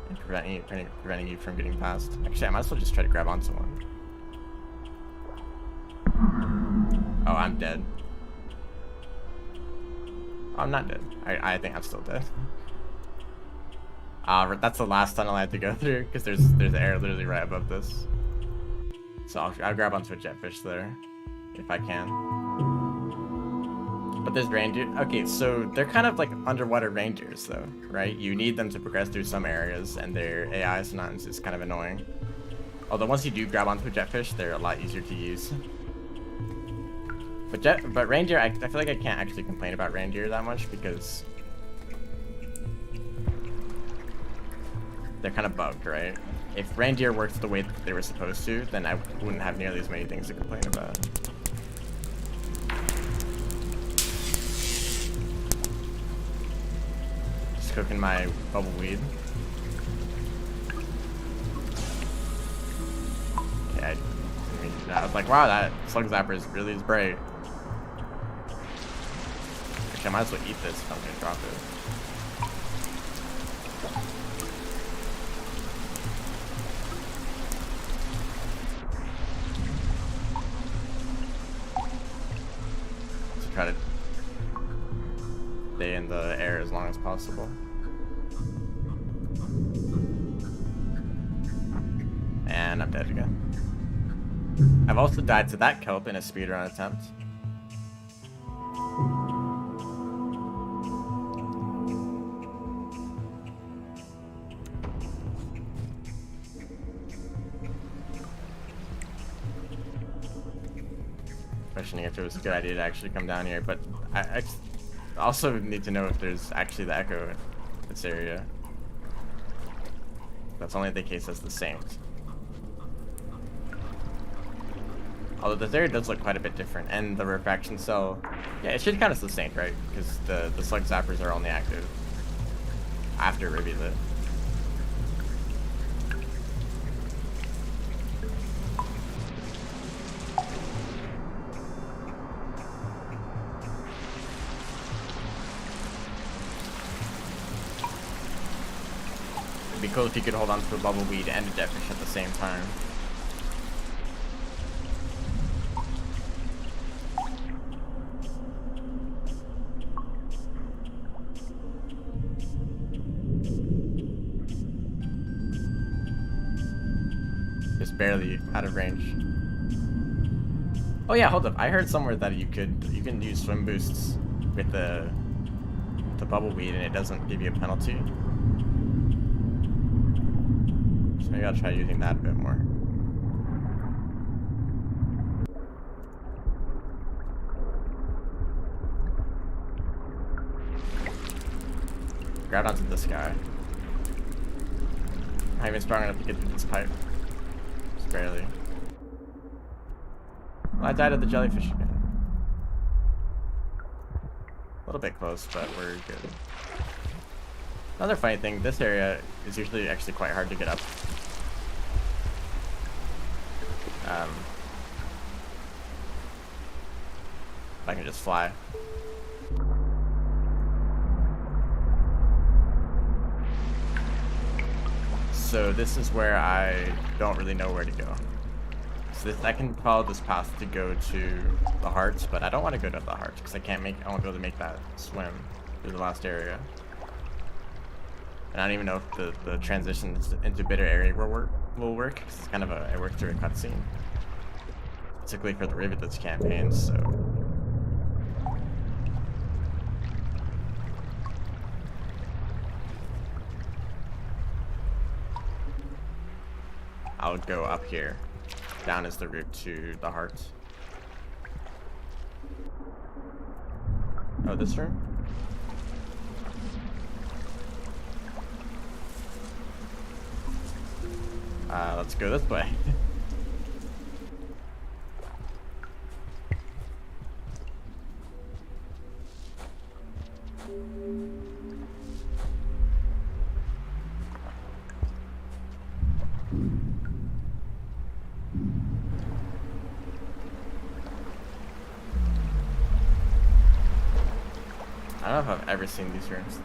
and preventing you from getting past. Actually, I might as well just try to grab onto one. Oh, I'm dead. Oh, I'm not dead. I think I'm still dead. That's the last tunnel I had to go through because there's air literally right above this. So I'll grab onto a jetfish there if I can. But there's reindeer. Okay, so they're kind of like underwater reindeers though, right? You need them to progress through some areas, and their AI sometimes is kind of annoying. Although once you do grab onto a jetfish, they're a lot easier to use. But reindeer, I feel like I can't actually complain about reindeer that much because they're kind of bugged, right? If reindeer worked the way that they were supposed to, then I wouldn't have nearly as many things to complain about. Just cooking my bubbleweed. Okay, I was like, wow, that slug zapper really is bright. I might as well eat this if I'm gonna drop it. To try to stay in the air as long as possible. And I'm dead again. I've also died to that kelp in a speedrun attempt. Questioning if it was a good idea to actually come down here, but I also need to know if there's actually the echo in this area. That's only the case as the saint. Although this area does look quite a bit different, and the refraction cell, yeah, it should count as the saint, right? Because the slug zappers are only active after revisit. It'd be cool if you could hold on to a bubbleweed and a jetfish at the same time. Just barely out of range. Oh yeah, hold up. I heard somewhere that you can use swim boosts with the bubbleweed and it doesn't give you a penalty. So maybe I'll try using that a bit more. grab onto this guy. I'm not even strong enough to get through this pipe. Just barely. Well, I died at the jellyfish again. A little bit close, but we're good. Another funny thing, this area is usually actually quite hard to get up. If I can just fly. So this is where I don't really know where to go. So I can follow this path to go to the heart, but I don't want to go to the heart because I won't be able to make that swim through the last area. And I don't even know if the transition into bitter area will work because it's kind of I work through a cutscene, particularly for the Rivulets campaign. So I'll go up here. Down is the route to the heart. Oh, this room? Let's go this way. I don't know if I've ever seen these rooms.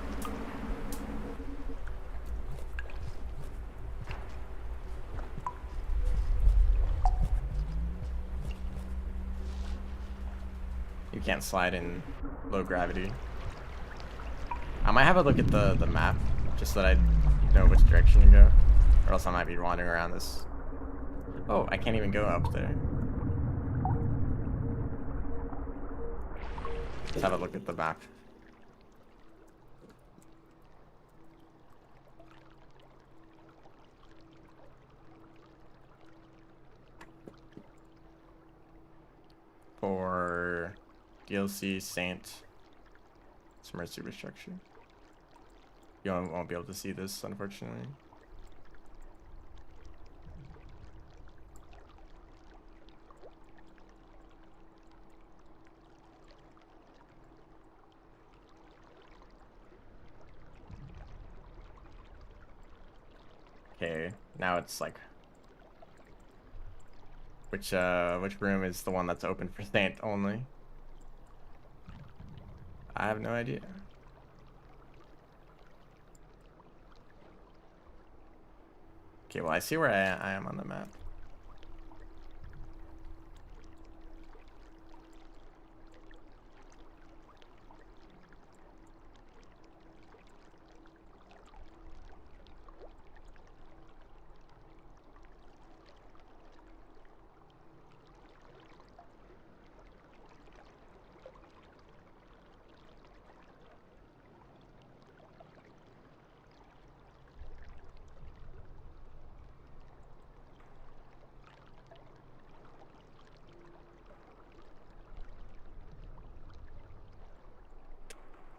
You can't slide in low gravity. I might have a look at the map just so that I know which direction to go, or else I might be wandering around this. Oh, I can't even go up there. Let's have a look at the map. For DLC Saint Submerged Superstructure. You won't be able to see this, unfortunately. Okay, now it's like which room is the one that's open for Saint only? I have no idea. Okay, well I see where I am on the map.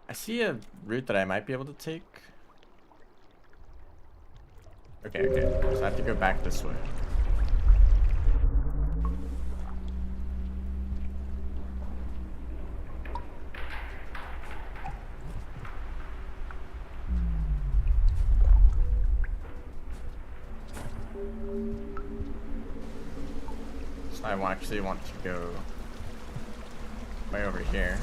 I see a route that I might be able to take. Okay, so I have to go back this way. So I actually want to go way over here.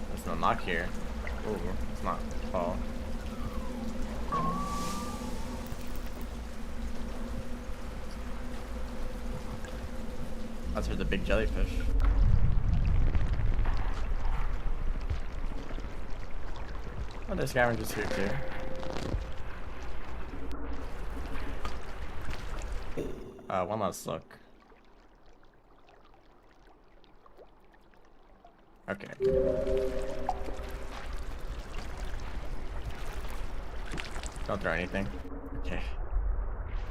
There's no knock here. Ooh, it's not fall. That's for the big jellyfish. Oh, there's scavengers here too. One last look. Okay. Don't throw anything. Okay.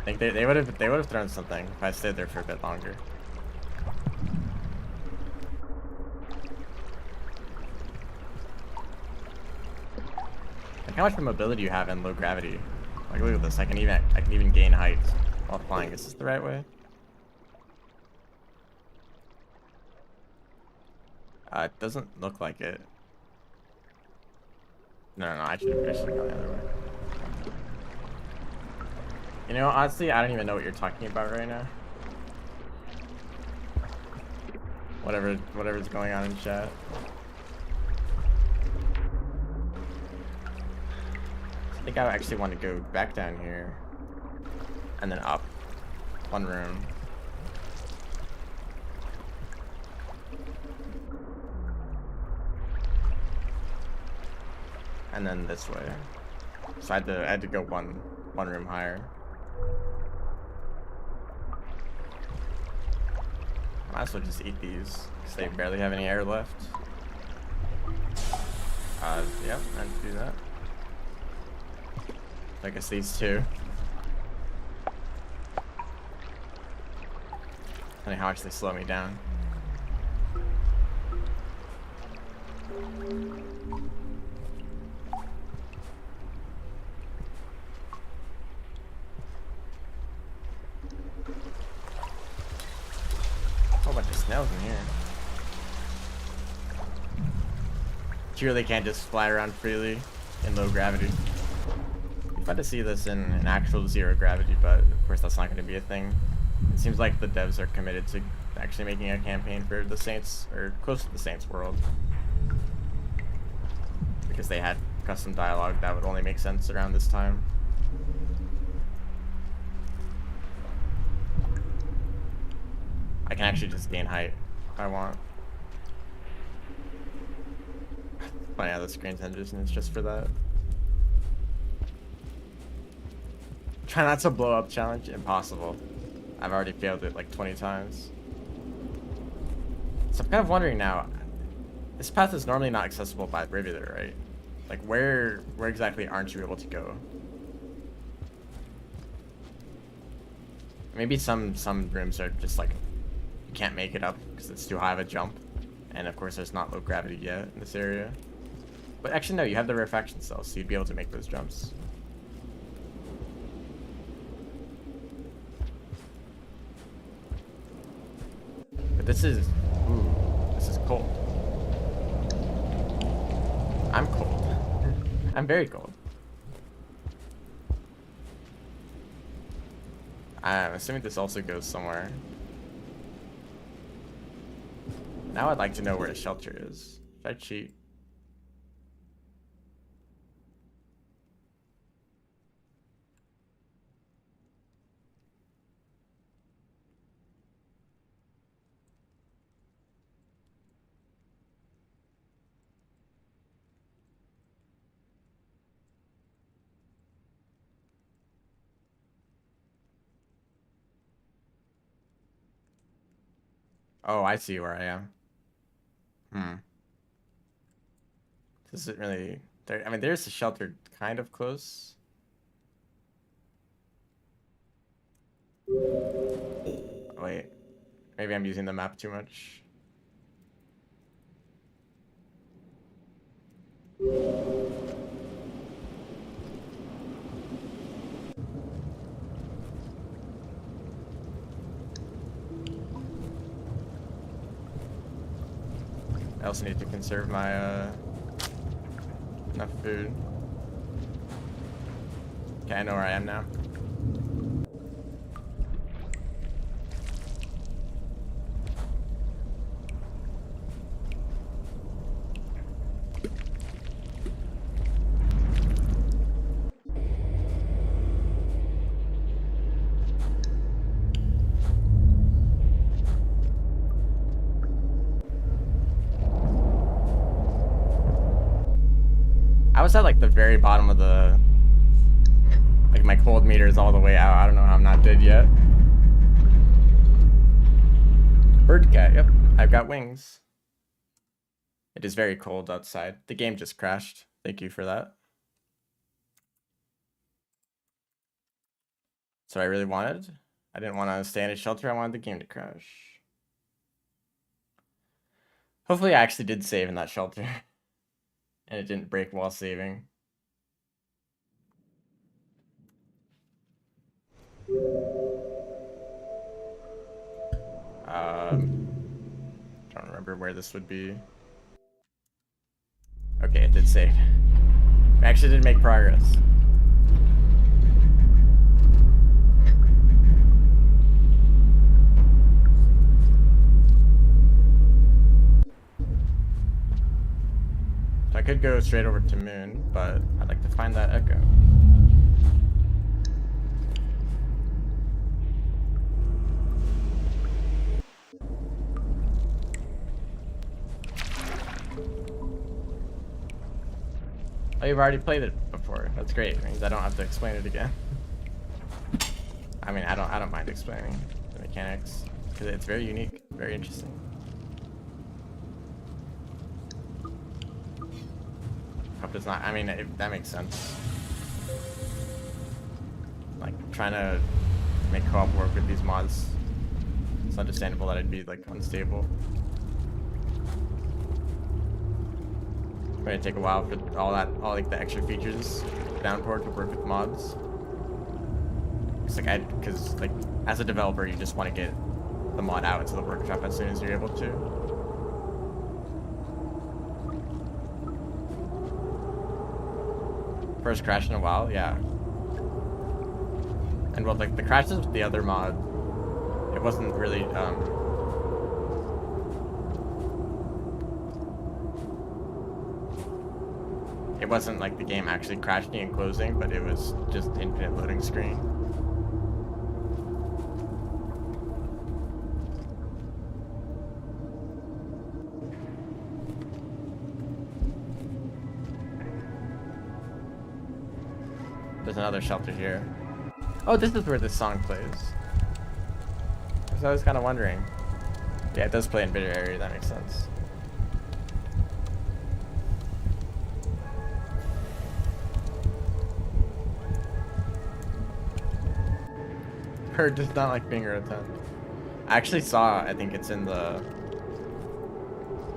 I think they would have thrown something if I stayed there for a bit longer. Look how much mobility you have in low gravity. Like look at this. I can even gain height while flying. Is this the right way? It doesn't look like it. No, I should have gone the other way. You know, honestly, I don't even know what you're talking about right now. Whatever's going on in chat. I think I actually want to go back down here. And then up. One room. And then this way. So I had to go one room higher. Might as well just eat these, because they barely have any air left. Yep, I'd do that. I guess these two. Funny how much they slow me down. Whole bunch of snails in here. Here they can't just fly around freely in low gravity. I'd like to see this in an actual zero gravity, but of course that's not going to be a thing. It seems like the devs are committed to actually making a campaign for the Saints, or close to the Saints world. Because they had custom dialogue that would only make sense around this time. I can actually just gain height if I want. Funny how the screen's ended and it's just for that. Try not to blow up challenge? Impossible. I've already failed it like 20 times. So I'm kind of wondering now, this path is normally not accessible by rivulet, right? Like where exactly aren't you able to go? Maybe some rooms are just like, you can't make it up because it's too high of a jump. And of course there's not low gravity yet in this area. But actually no, you have the rarefaction cells, so you'd be able to make those jumps. But this is cold. I'm cold. I'm very cold. I'm assuming this also goes somewhere. Now I'd like to know where the shelter is. Should I cheat? Oh, I see where I am. This isn't really... I mean, there's a shelter kind of close. Wait. Maybe I'm using the map too much. I also need to conserve my, enough food. Okay, I know where I am now. I was at like the very bottom of the... Like my cold meter is all the way out. I don't know how I'm not dead yet. Bird cat, yep. I've got wings. It is very cold outside. The game just crashed. Thank you for that. So I really wanted. I didn't want to stay in a shelter. I wanted the game to crash. Hopefully I actually did save in that shelter. And it didn't break while saving. Don't remember where this would be. Okay, it did save. We actually did make progress. So I could go straight over to Moon, but I'd like to find that echo. Oh, you've already played it before. That's great. It means I don't have to explain it again. I mean, I don't mind explaining the mechanics because it's very unique, very interesting. Hope it's not. I mean, that makes sense. Like trying to make co-op work with these mods. It's understandable that it'd be like unstable. It's going to take a while for all like the extra features downport to work with mods. It's like because like as a developer, you just want to get the mod out into the workshop as soon as you're able to. First crash in a while, yeah. And well, like the crashes with the other mod, it wasn't really it wasn't like the game actually crashing and closing, but it was just infinite loading screen. There's another shelter here. Oh, this is where this song plays. So I was kind of wondering. Yeah, it does play in bitter area. That makes sense. Bird does not like being rotund. I actually saw, I think it's in the,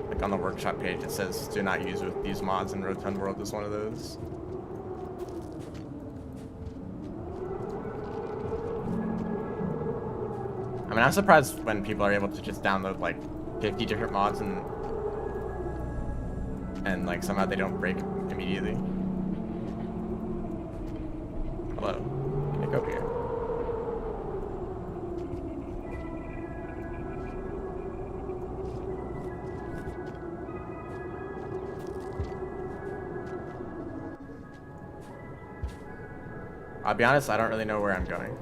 like on the workshop page, it says do not use with these mods, and Rotund World is one of those. I mean, I'm surprised when people are able to just download like 50 different mods and like somehow they don't break immediately. Hello, can I go here? I'll be honest, I don't really know where I'm going.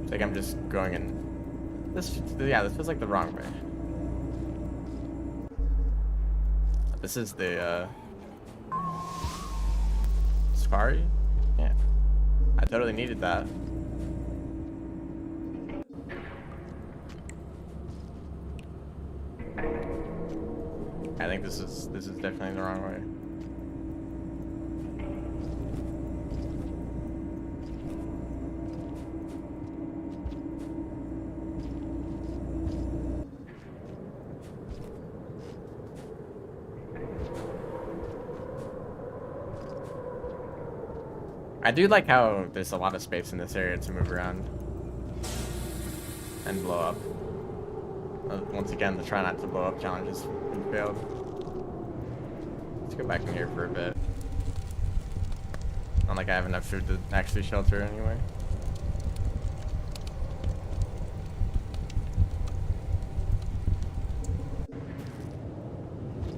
I think I'm just going in this. Yeah, this feels like the wrong way. This is the Safari. Yeah, I totally needed that. I think this is definitely the wrong way. I do like how there's a lot of space in this area to move around and blow up. Once again, the try not to blow up challenge has been failed. Let's go back in here for a bit. Not like I have enough food to actually shelter anyway.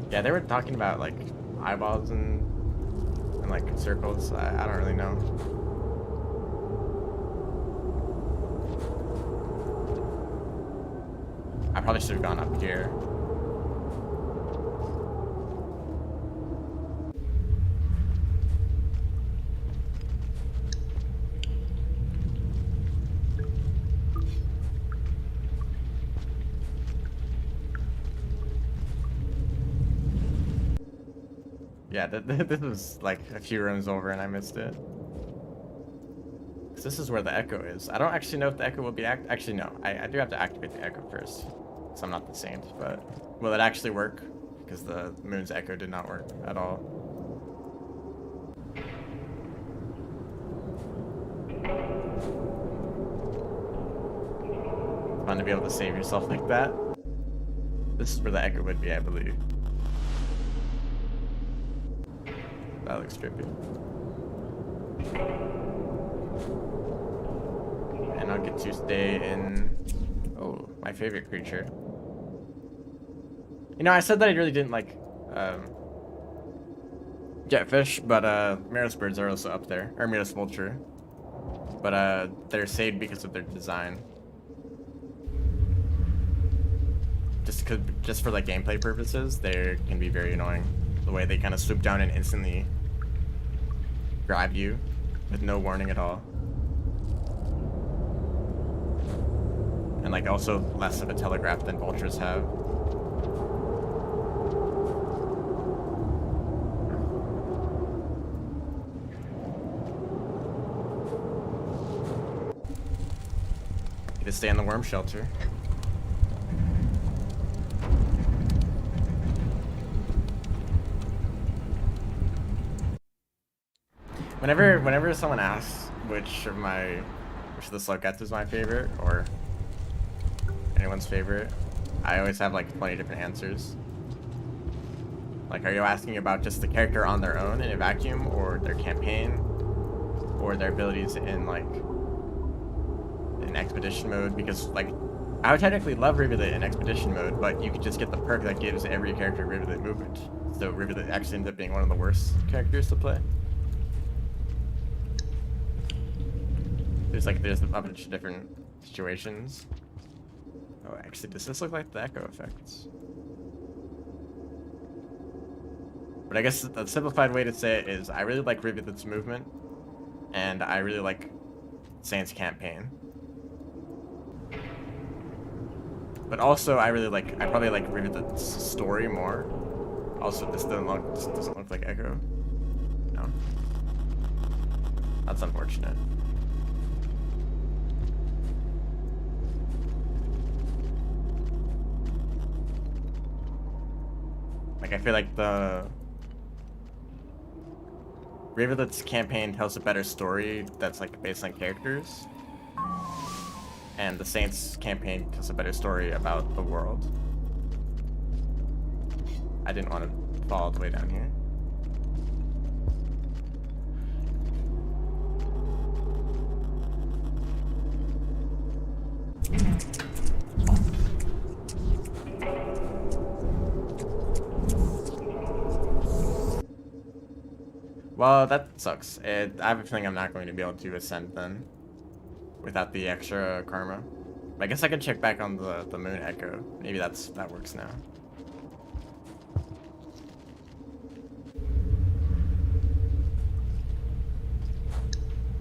Yeah, they were talking about like eyeballs and like circles. I don't really know. I probably should have gone up here. Yeah, this was like a few rooms over and I missed it. So this is where the echo is. I don't actually know if the echo will be actually no. I do have to activate the echo first. So I'm not the saint, but will it actually work? Because the moon's echo did not work at all. fun to be able to save yourself like that. This is where the echo would be, I believe. That looks trippy. And I'll get to stay in... Oh, my favorite creature. You know, I said that I really didn't like jetfish, but Meros birds are also up there. Or Meros vulture. But they're saved because of their design. Just for like gameplay purposes, they can be very annoying. The way they kind of swoop down and instantly grab you with no warning at all. And like also less of a telegraph than vultures have. Get to stay in the worm shelter. Whenever someone asks which of the slugcats is my favorite, or anyone's favorite, I always have like 20 different answers. Like, are you asking about just the character on their own in a vacuum, or their campaign, or their abilities in expedition mode? Because like, I would technically love Rivulet in expedition mode, but you could just get the perk that gives every character Rivulet movement. So Rivulet actually ends up being one of the worst characters to play. There's a bunch of different situations. Oh, actually, does this look like the echo effects? But I guess the simplified way to say it is I really like Rivulet's movement, and I really like Saint's campaign. But also, I probably like Rivulet's story more. Also, this doesn't look like echo. No. That's unfortunate. Like, I feel like the Rivulet's campaign tells a better story that's like based on characters, and the Saints campaign tells a better story about the world. I didn't want to fall all the way down here. Well, that sucks. I have a feeling I'm not going to be able to ascend then, without the extra karma. But I guess I can check back on the moon echo. Maybe that works now.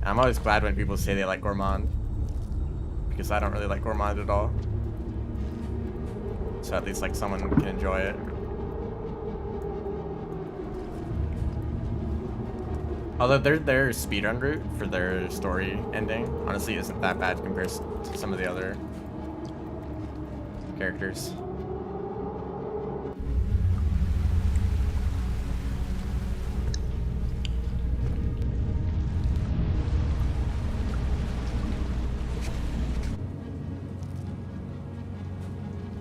I'm always glad when people say they like Gourmand, because I don't really like Gourmand at all. So at least like someone can enjoy it. Although their speedrun route for their story ending honestly isn't that bad compared to some of the other characters.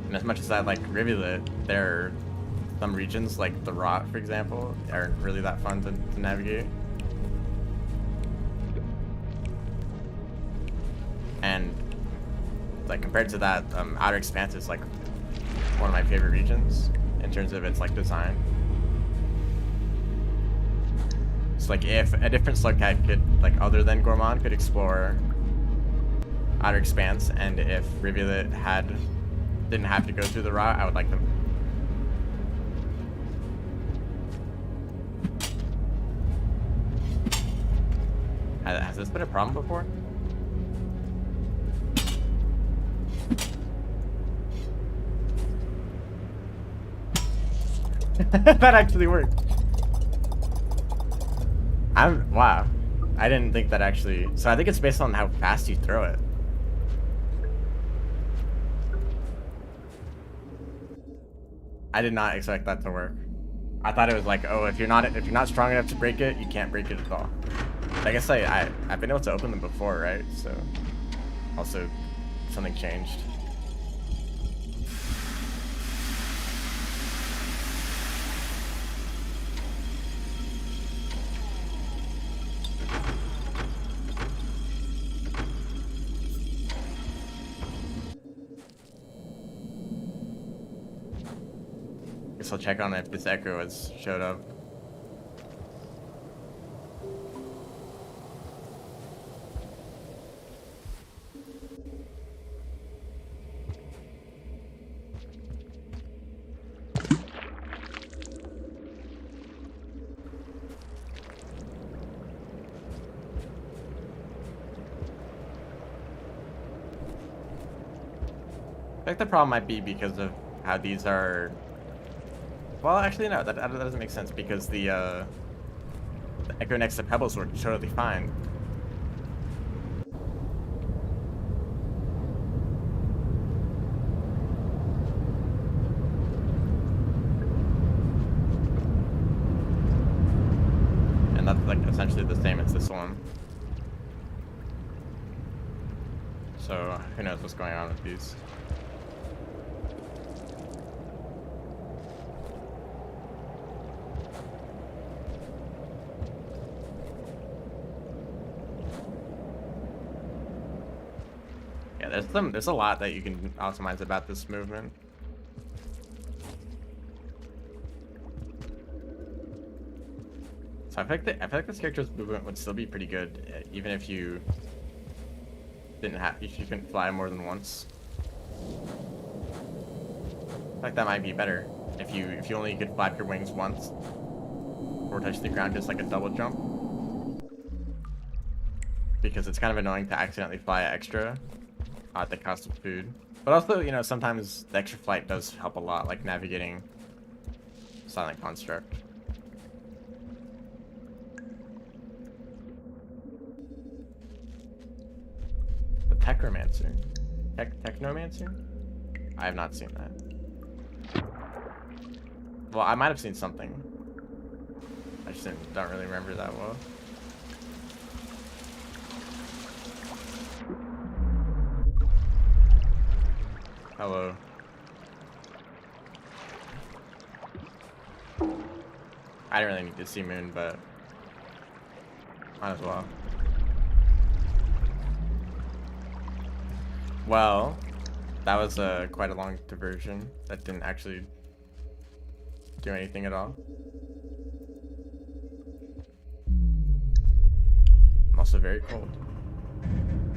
And as much as I like Rivulet, there are some regions like the Rot, for example, aren't really that fun to navigate. And like compared to that, Outer Expanse is like one of my favorite regions in terms of its like design. It's like if a different slugcat could, like other than Gourmand, could explore Outer Expanse, and if Rivulet didn't have to go through the Rot, I would like them. Has this been a problem before? That actually worked. Wow. I didn't think that actually. So I think it's based on how fast you throw it. I did not expect that to work. I thought it was like, oh, if you're not strong enough to break it, you can't break it at all. But I guess I've been able to open them before, right? So also something changed. Guess I'll check on if this echo has showed up. I think the problem might be because of how these are. Well, actually, no, that doesn't make sense because the echo next to Pebbles were totally fine. And that's like essentially the same as this one. So who knows what's going on with these. Yeah, there's a lot that you can optimize about this movement. So I feel like this character's movement would still be pretty good, even if you couldn't fly more than once. I feel like that might be better if you only could flap your wings once or touch the ground just like a double jump. Because it's kind of annoying to accidentally fly extra at the cost of food. But also, you know, sometimes the extra flight does help a lot, like navigating Silent Construct. The Technomancer. Technomancer? I have not seen that. Well, I might have seen something. I just don't really remember that well. Hello. I didn't really need to see Moon, but might as well. Well, that was quite a long diversion that didn't actually do anything at all. I'm also very cold.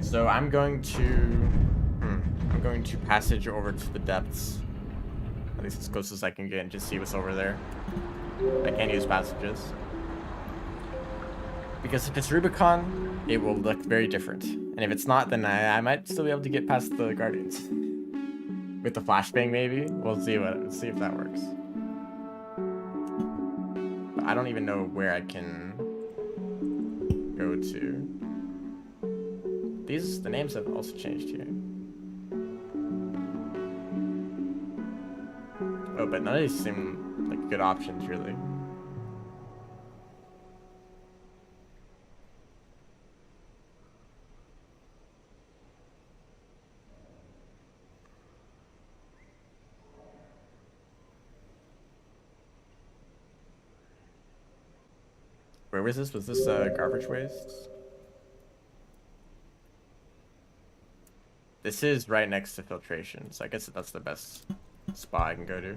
So I'm going to passage over to the depths, at least as close as I can get, and just see what's over there. I can't use passages because if it's Rubicon, it will look very different, and if it's not, then I might still be able to get past the Guardians with the flashbang. Maybe we'll see if that works. But I don't even know where I can go to. The names have also changed here. Oh, but none of these seem like good options, really. Where was this? Was this garbage waste? This is right next to filtration, so I guess that's the best spot I can go to.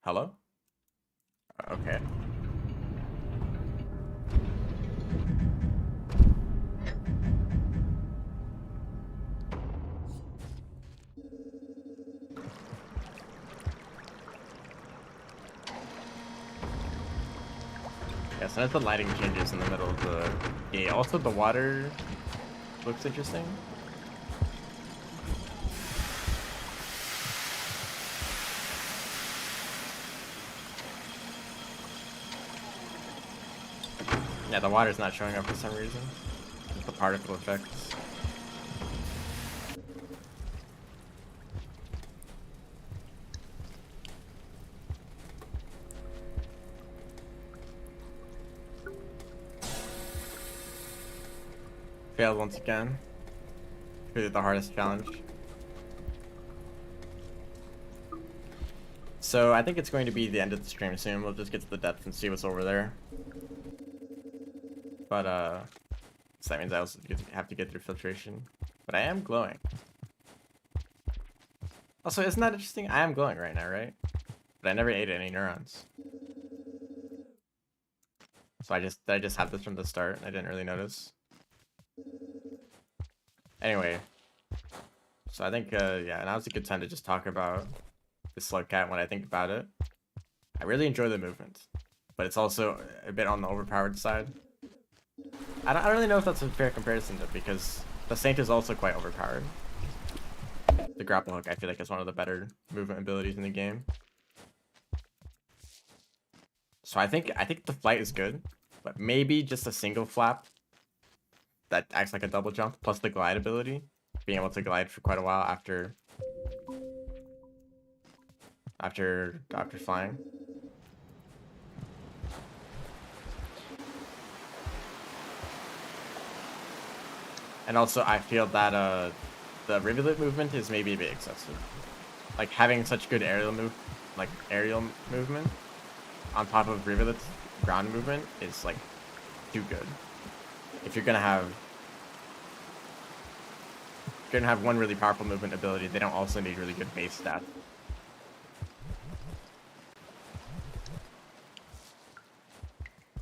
Hello? Okay. Yeah, so that's the lighting changes in the middle of the gate. Also, the water looks interesting. Yeah, the water's not showing up for some reason. Just the particle effects. Failed once again. Really the hardest challenge. So I think it's going to be the end of the stream soon. We'll just get to the depth and see what's over there. But so that means I also have to get through filtration. But I am glowing. Also, isn't that interesting? I am glowing right now, right? But I never ate any neurons. So I just have this from the start. I didn't really notice. Anyway, so I think yeah, now's a good time to just talk about the slugcat when I think about it. I really enjoy the movement, but it's also a bit on the overpowered side. I don't really know if that's a fair comparison though, because the Saint is also quite overpowered. The grapple hook, I feel like, is one of the better movement abilities in the game. So I think the flight is good, but maybe just a single flap that acts like a double jump plus the glide ability, being able to glide for quite a while after flying. And also, I feel that the rivulet movement is maybe a bit excessive. Like having such good aerial movement on top of rivulet's ground movement is like too good. If you're gonna have one really powerful movement ability, they don't also need really good base stats.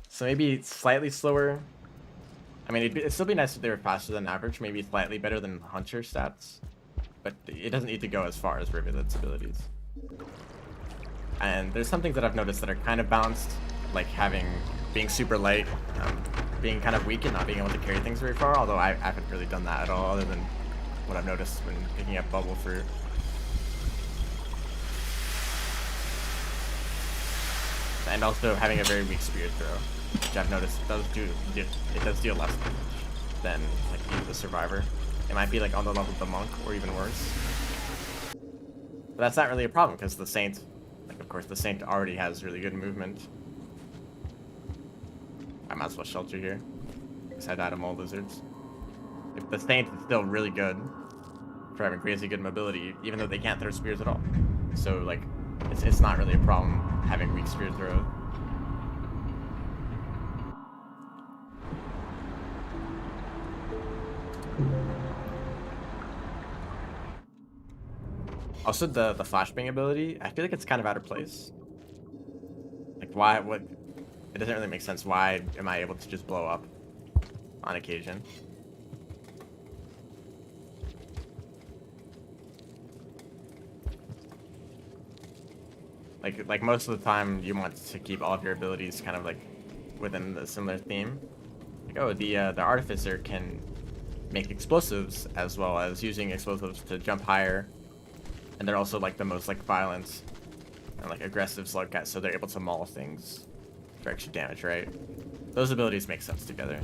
So maybe slightly slower. I mean, it'd still be nice if they were faster than average, maybe slightly better than Hunter stats. But it doesn't need to go as far as Rivulet's abilities. And there's some things that I've noticed that are kind of balanced, like being super light, being kind of weak and not being able to carry things very far, although I haven't really done that at all, other than what I've noticed when picking up Bubble Fruit. And also having a very weak Spirit Throw, which I've noticed does deal less damage than like the Survivor. It might be like on the level of the Monk or even worse. But that's not really a problem because the Saint, like of course the Saint already has really good movement. I might as well shelter here because I died to mole lizards. If the Saint is still really good for having crazy good mobility, even though they can't throw spears at all. So like it's not really a problem having weak spear throw. Also, the flashbang ability, I feel like it's kind of out of place. Like, why? What? It doesn't really make sense. Why am I able to just blow up on occasion? Like most of the time, you want to keep all of your abilities kind of like within the similar theme. Like, oh, the artificer can make explosives as well as using explosives to jump higher. And they're also like the most like violent and like aggressive slugcat, so they're able to maul things for extra damage, right? Those abilities make sense together.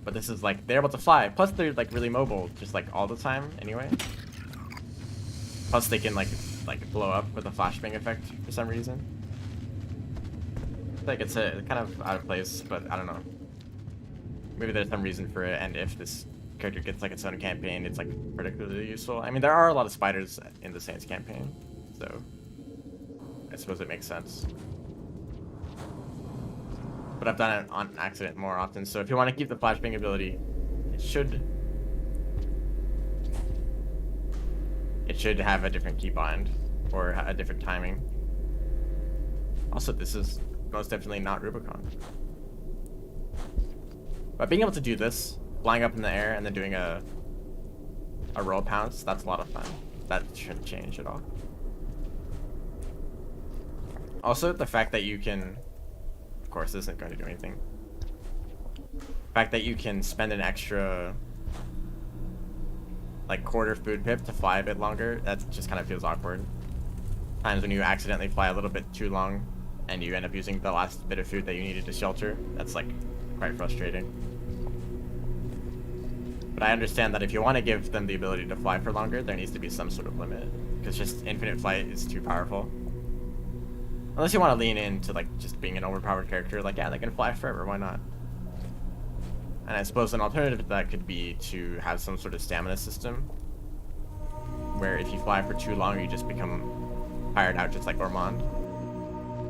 But this is like they're able to fly, plus they're like really mobile, just like all the time anyway. Plus they can like blow up with a flashbang effect for some reason. Like it's kind of out of place, but I don't know. Maybe there's some reason for it, and if this character gets like its own campaign, it's like particularly useful. I mean, there are a lot of spiders in the Saints campaign, so I suppose it makes sense. But I've done it on accident more often, so if you want to keep the flashbang ability, it should have a different keybind or a different timing. Also, this is most definitely not Rubicon. But being able to do this, flying up in the air and then doing a roll pounce, that's a lot of fun. That shouldn't change at all. Also, the fact that you can, of course, this isn't going to do anything. The fact that you can spend an extra like quarter food pip to fly a bit longer, that just kind of feels awkward. Times when you accidentally fly a little bit too long and you end up using the last bit of food that you needed to shelter, that's like quite frustrating. But I understand that if you want to give them the ability to fly for longer, there needs to be some sort of limit, because just infinite flight is too powerful. Unless you want to lean into like just being an overpowered character, like yeah, they can fly forever, why not? And I suppose an alternative to that could be to have some sort of stamina system, where if you fly for too long, you just become tired out, just like Ormond.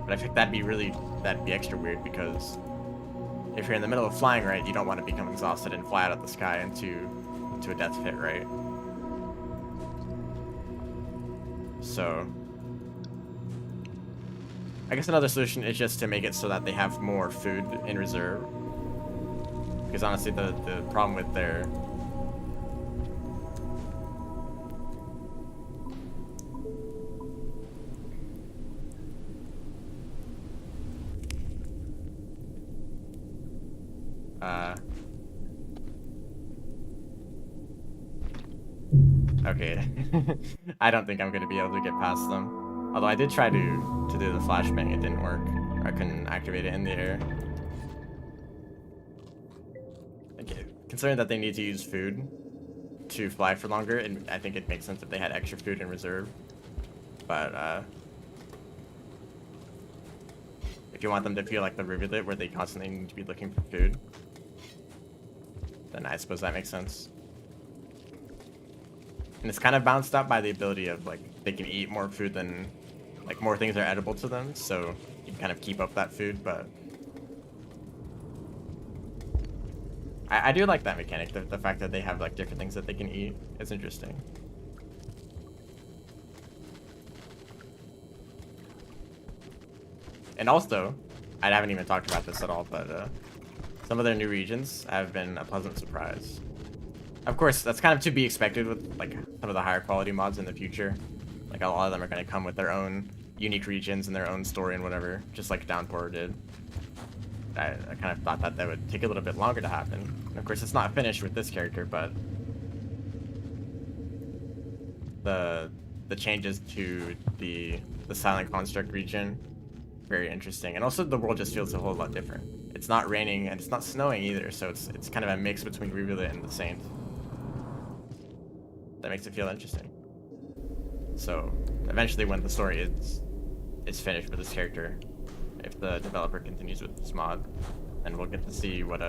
But I think that'd be extra weird, because if you're in the middle of flying, right, you don't want to become exhausted and fly out of the sky into a death pit, right? So I guess another solution is just to make it so that they have more food in reserve. Because honestly, the problem with their okay. I don't think I'm gonna be able to get past them. Although I did try to do the flashbang, it didn't work. I couldn't activate it in the air. Okay, considering that they need to use food to fly for longer, and I think it makes sense if they had extra food in reserve. But if you want them to feel like the rivulet where they constantly need to be looking for food, then I suppose that makes sense. And it's kind of balanced out by the ability of, like, they can eat more food than, like, more things are edible to them, so you can kind of keep up that food, but I do like that mechanic, the fact that they have, like, different things that they can eat. It's interesting. And also, I haven't even talked about this at all, but some of their new regions have been a pleasant surprise. Of course, that's kind of to be expected with, like, some of the higher quality mods in the future. Like, a lot of them are going to come with their own unique regions and their own story and whatever, just like Downpour did. I kind of thought that would take a little bit longer to happen. And of course, it's not finished with this character, but the changes to the Silent Construct region, very interesting. And also, the world just feels a whole lot different. It's not raining and it's not snowing either, so it's kind of a mix between Rivulet and the Saint. That makes it feel interesting. So eventually, when the story is finished with this character, if the developer continues with this mod, then we'll get to see what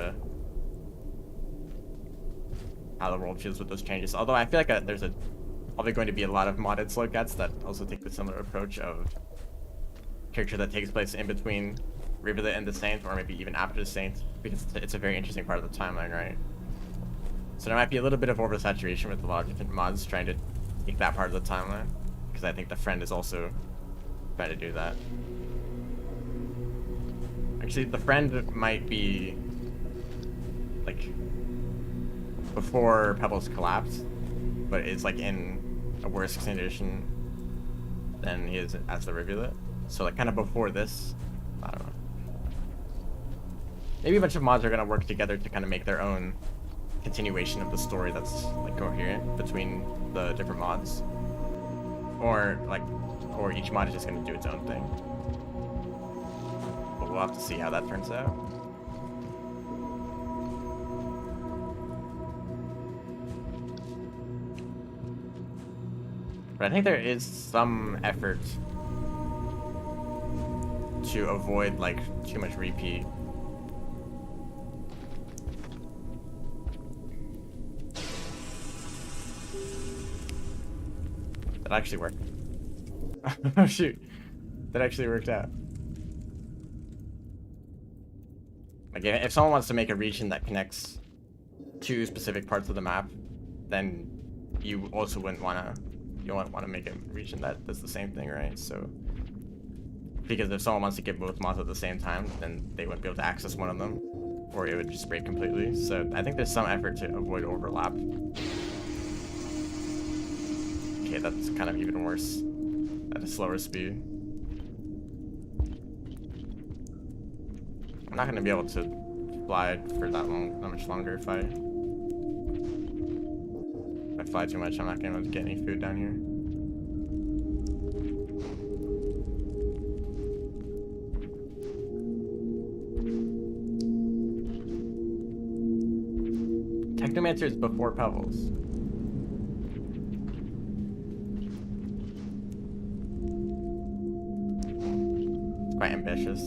how the world feels with those changes. Although I feel like there's probably going to be a lot of modded slugcats that also take the similar approach of character that takes place in between Rivulet and the Saint, or maybe even after the Saint, because it's a very interesting part of the timeline, right? So there might be a little bit of oversaturation with a lot of different mods trying to take that part of the timeline, because I think the Friend is also trying to do that. Actually, the Friend might be, like, before Pebbles collapsed, but it's, like, in a worse condition than he is as the Rivulet. So, like, kind of before this, I don't know. Maybe a bunch of mods are going to work together to kind of make their own continuation of the story that's, like, coherent between the different mods. Or each mod is just going to do its own thing. But we'll have to see how that turns out. But I think there is some effort to avoid, like, too much repeat. That actually worked. Oh shoot, that actually worked out. Like, if someone wants to make a region that connects two specific parts of the map, then you also wouldn't want to make a region that does the same thing, right? So, because if someone wants to get both mods at the same time, then they wouldn't be able to access one of them, or it would just break completely. So I think there's some effort to avoid overlap. Okay, that's kind of even worse at a slower speed. I'm not gonna be able to fly for that much longer if I fly too much. I'm not gonna be able to get any food down here. Technomancer is before Pebbles. Quite ambitious.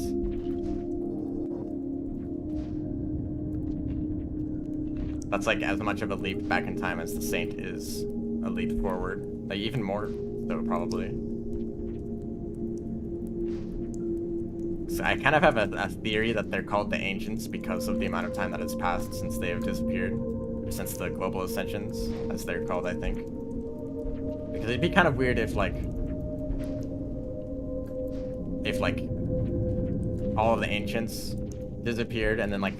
That's like as much of a leap back in time as the Saint is a leap forward. Like even more, though, probably. So I kind of have a theory that they're called the Ancients because of the amount of time that has passed since they have disappeared. Or since the Global Ascensions, as they're called, I think. Because it'd be kind of weird if, like, if like all of the ancients disappeared and then like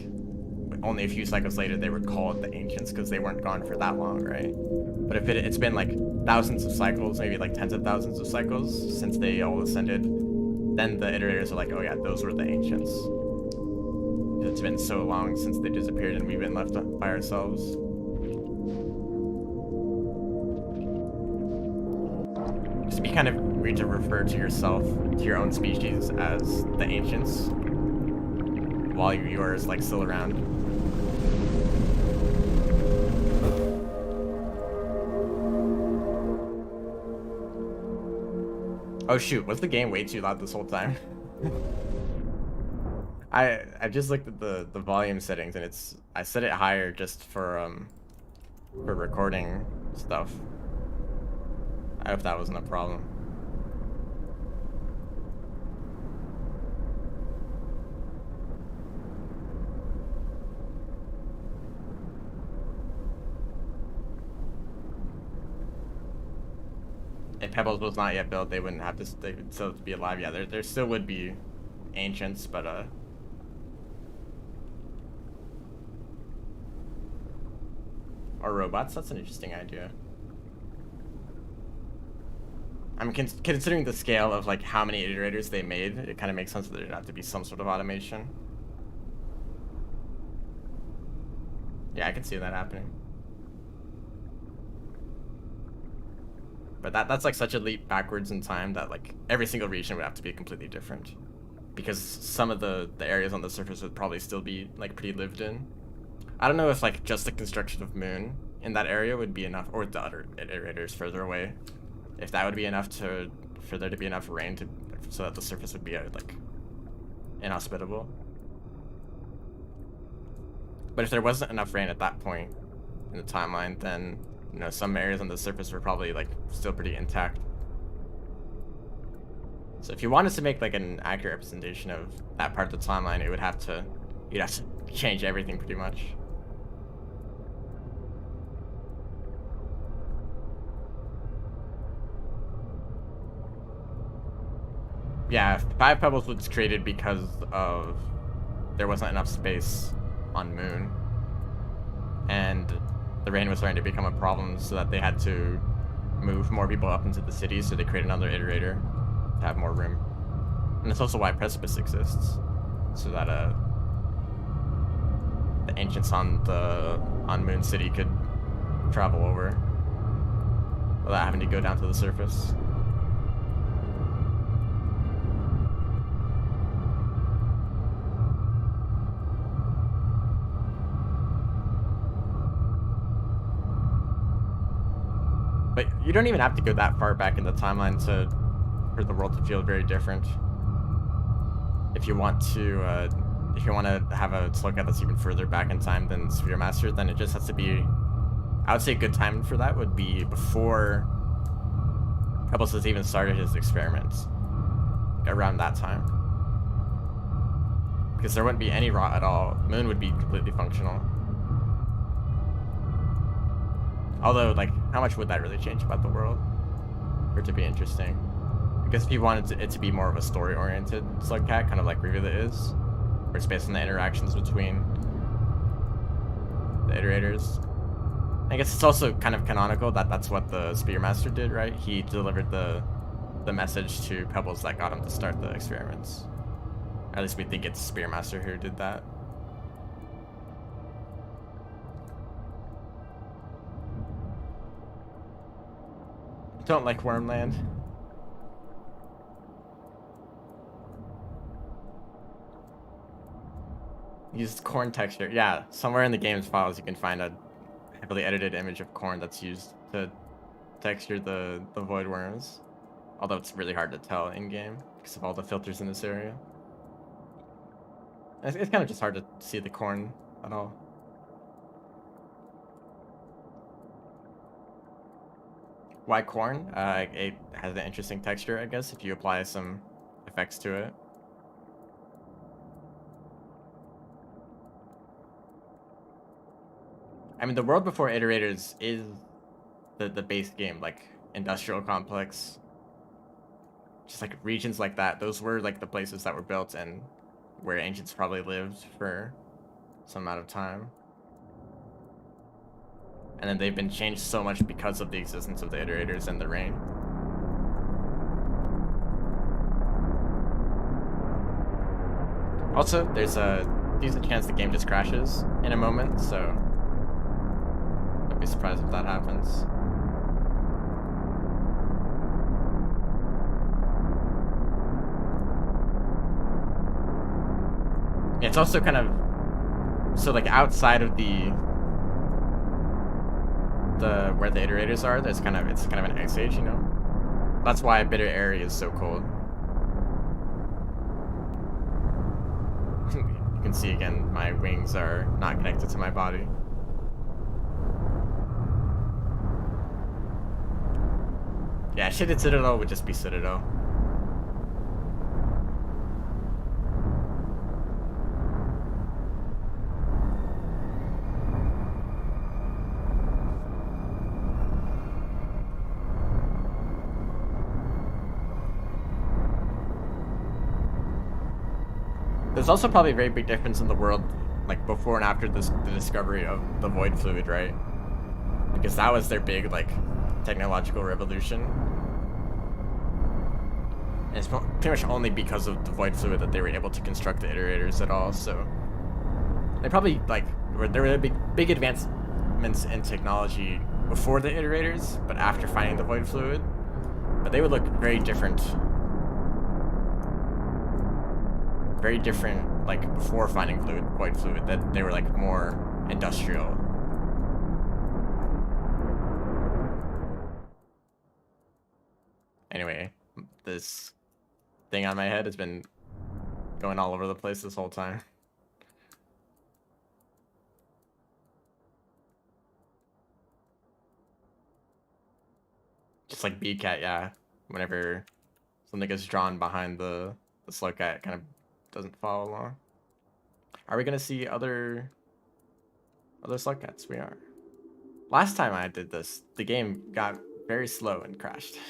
only a few cycles later they were called the ancients because they weren't gone for that long, right? But if it's been like thousands of cycles, maybe like tens of thousands of cycles since they all ascended, then the iterators are like, oh yeah, those were the ancients. It's been so long since they disappeared and we've been left by ourselves. It'd be kind of weird to refer to yourself, to your own species, as the ancients while yours like still around. Oh shoot, was the game way too loud this whole time? I just looked at the volume settings and I set it higher just for recording stuff. I hope that wasn't a problem. If Pebbles was not yet built, they wouldn't have to. They would still be alive. Yeah, there still would be ancients, but or robots. That's an interesting idea. I'm considering the scale of like how many iterators they made. It kind of makes sense that there'd have to be some sort of automation. Yeah, I can see that happening. But that's like such a leap backwards in time that like every single region would have to be completely different, because some of the areas on the surface would probably still be like pretty lived in. I don't know if like just the construction of moon in that area would be enough, or the other iterators further away, if that would be enough for there to be enough rain so that the surface would be like inhospitable. But if there wasn't enough rain at that point in the timeline, then some areas on the surface were probably like still pretty intact. So if you wanted to make like an accurate representation of that part of the timeline, you'd have to change everything pretty much. Yeah, 5 Pebbles was created because of there wasn't enough space on Moon, and the rain was starting to become a problem, so that they had to move more people up into the city, so they created another iterator to have more room. And that's also why Precipice exists, so that the ancients on Moon City could travel over without having to go down to the surface. But you don't even have to go that far back in the timeline for the world to feel very different. If you want to have a slugcat that's even further back in time than Sphere Master, then it just has to be. I would say a good time for that would be before Pebbles has even started his experiments, around that time, because there wouldn't be any rot at all. Moon would be completely functional. Although, like, how much would that really change about the world for it to be interesting? Because if you wanted it to be more of a story-oriented slugcat, kind of like Revula is, where it's based on the interactions between the iterators. I guess it's also kind of canonical that that's what the Spearmaster did, right? He delivered the message to Pebbles that got him to start the experiments. Or at least we think it's Spearmaster who did that. Don't like Wormland. Used corn texture. Yeah, somewhere in the game's files you can find a heavily edited image of corn that's used to texture the void worms. Although it's really hard to tell in game because of all the filters in this area. It's kind of just hard to see the corn at all. Why corn? It has an interesting texture, I guess, if you apply some effects to it. I mean, the world before iterators is the base game, like industrial complex, just like regions like that, those were like the places that were built and where ancients probably lived for some amount of time. And then they've been changed so much because of the existence of the iterators and the rain. Also, there's a decent chance the game just crashes in a moment, so I'd be surprised if that happens. It's also kind of so like outside of the where the iterators are, it's kind of an ice age, you know. That's why Bitter Area is so cold. You can see again, my wings are not connected to my body. Yeah, shaded Citadel would just be Citadel. There's also probably a very big difference in the world, like before and after the discovery of the void fluid, right? Because that was their big like technological revolution. And it's pretty much only because of the void fluid that they were able to construct the iterators at all. So they probably like there were big advancements in technology before the iterators, but after finding the void fluid, but they would look very different. Very different, like before finding void fluid, that they were like more industrial. Anyway, this thing on my head has been going all over the place this whole time. Just like BCat, yeah. Whenever something gets drawn behind the slugcat, it kind of doesn't follow along. Are we gonna see other slugcats? We are. Last time I did this, the game got very slow and crashed.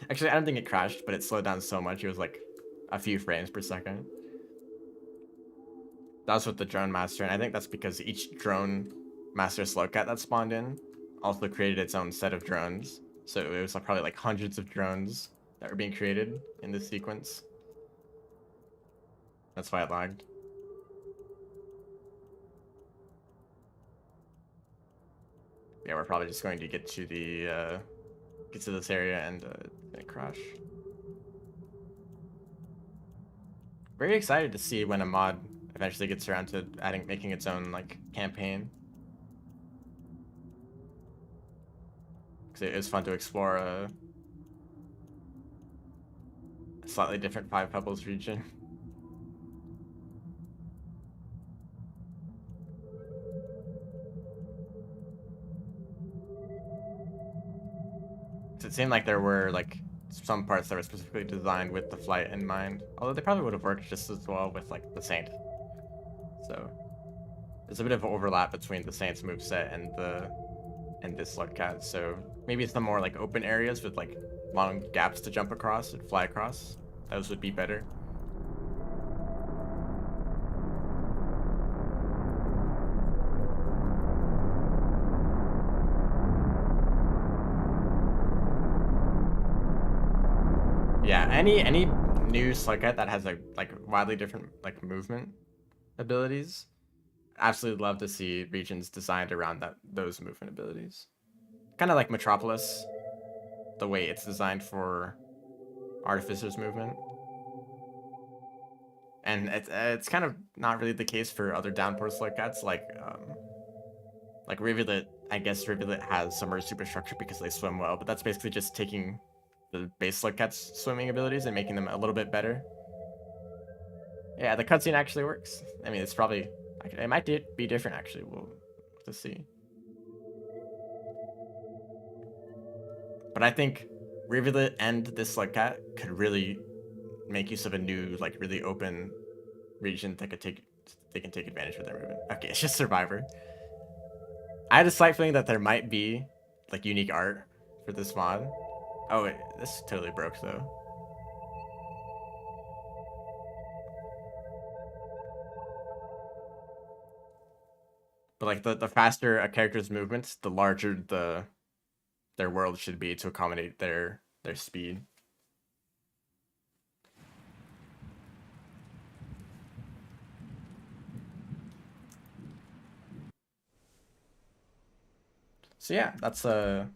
Actually, I don't think it crashed, but it slowed down so much. It was like a few frames per second. That was with the drone master, and I think that's because each drone master slugcat that spawned in also created its own set of drones. So it was probably like hundreds of drones that were being created in this sequence. That's why it lagged. Yeah, we're probably just going to get to the get to this area and crash. Very excited to see when a mod eventually gets around to making its own like campaign. Because it is fun to explore a slightly different Five Pebbles region. It seemed like there were like some parts that were specifically designed with the flight in mind, although they probably would have worked just as well with like the Saint. So there's a bit of overlap between the Saint's moveset and this slugcat. So maybe it's the more like open areas with like long gaps to jump across and fly across. Those would be better. Yeah, any new slugcat that has like wildly different like movement abilities, absolutely love to see regions designed around those movement abilities. Kind of like Metropolis, the way it's designed for Artificer's movement. And it's kind of not really the case for other downpour slugcats like Rivulet. I guess Rivulet has submerged superstructure because they swim well, but that's basically just taking the base slugcat's swimming abilities and making them a little bit better. Yeah, the cutscene actually works. I mean, it's probably it might be different actually. We'll have to see. But I think Rivulet and this slugcat could really make use of a new like really open region that they can take advantage of their movement. Okay, it's just Survivor. I had a slight feeling that there might be like unique art for this mod. Oh wait, this totally broke though. But like the faster a character's movements, the larger their world should be to accommodate their speed. So yeah, that's the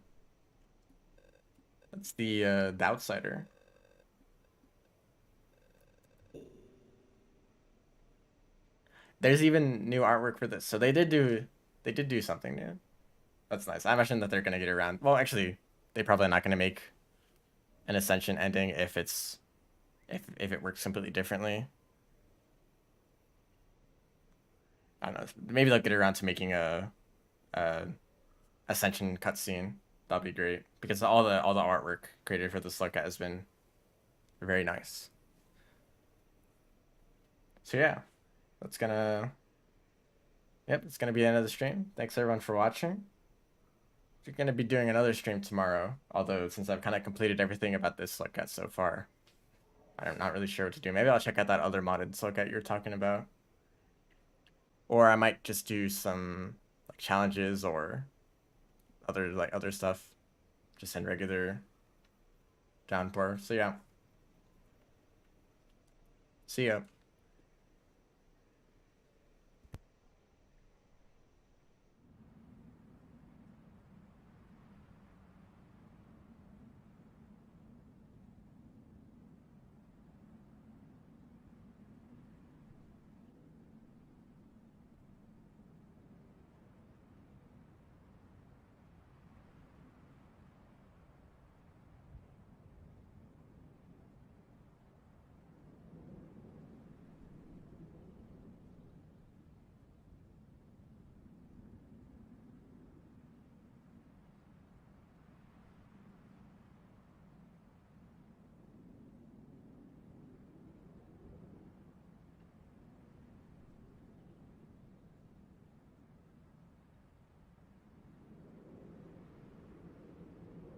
outsider. There's even new artwork for this. So they did do something new. That's nice. I imagine that they're gonna get around. Well, actually, they probably not gonna make an Ascension ending if it works completely differently. I don't know. Maybe they'll get around to making a Ascension cutscene. That'd be great because all the artwork created for the slugcat has been very nice. So yeah, that's gonna yep, it's gonna be the end of the stream. Thanks everyone for watching. We're gonna be doing another stream tomorrow. Although since I've kind of completed everything about this slugcat so far, I'm not really sure what to do. Maybe I'll check out that other modded slugcat you're talking about, or I might just do some like challenges or other stuff, just in regular downpour. So yeah, see ya.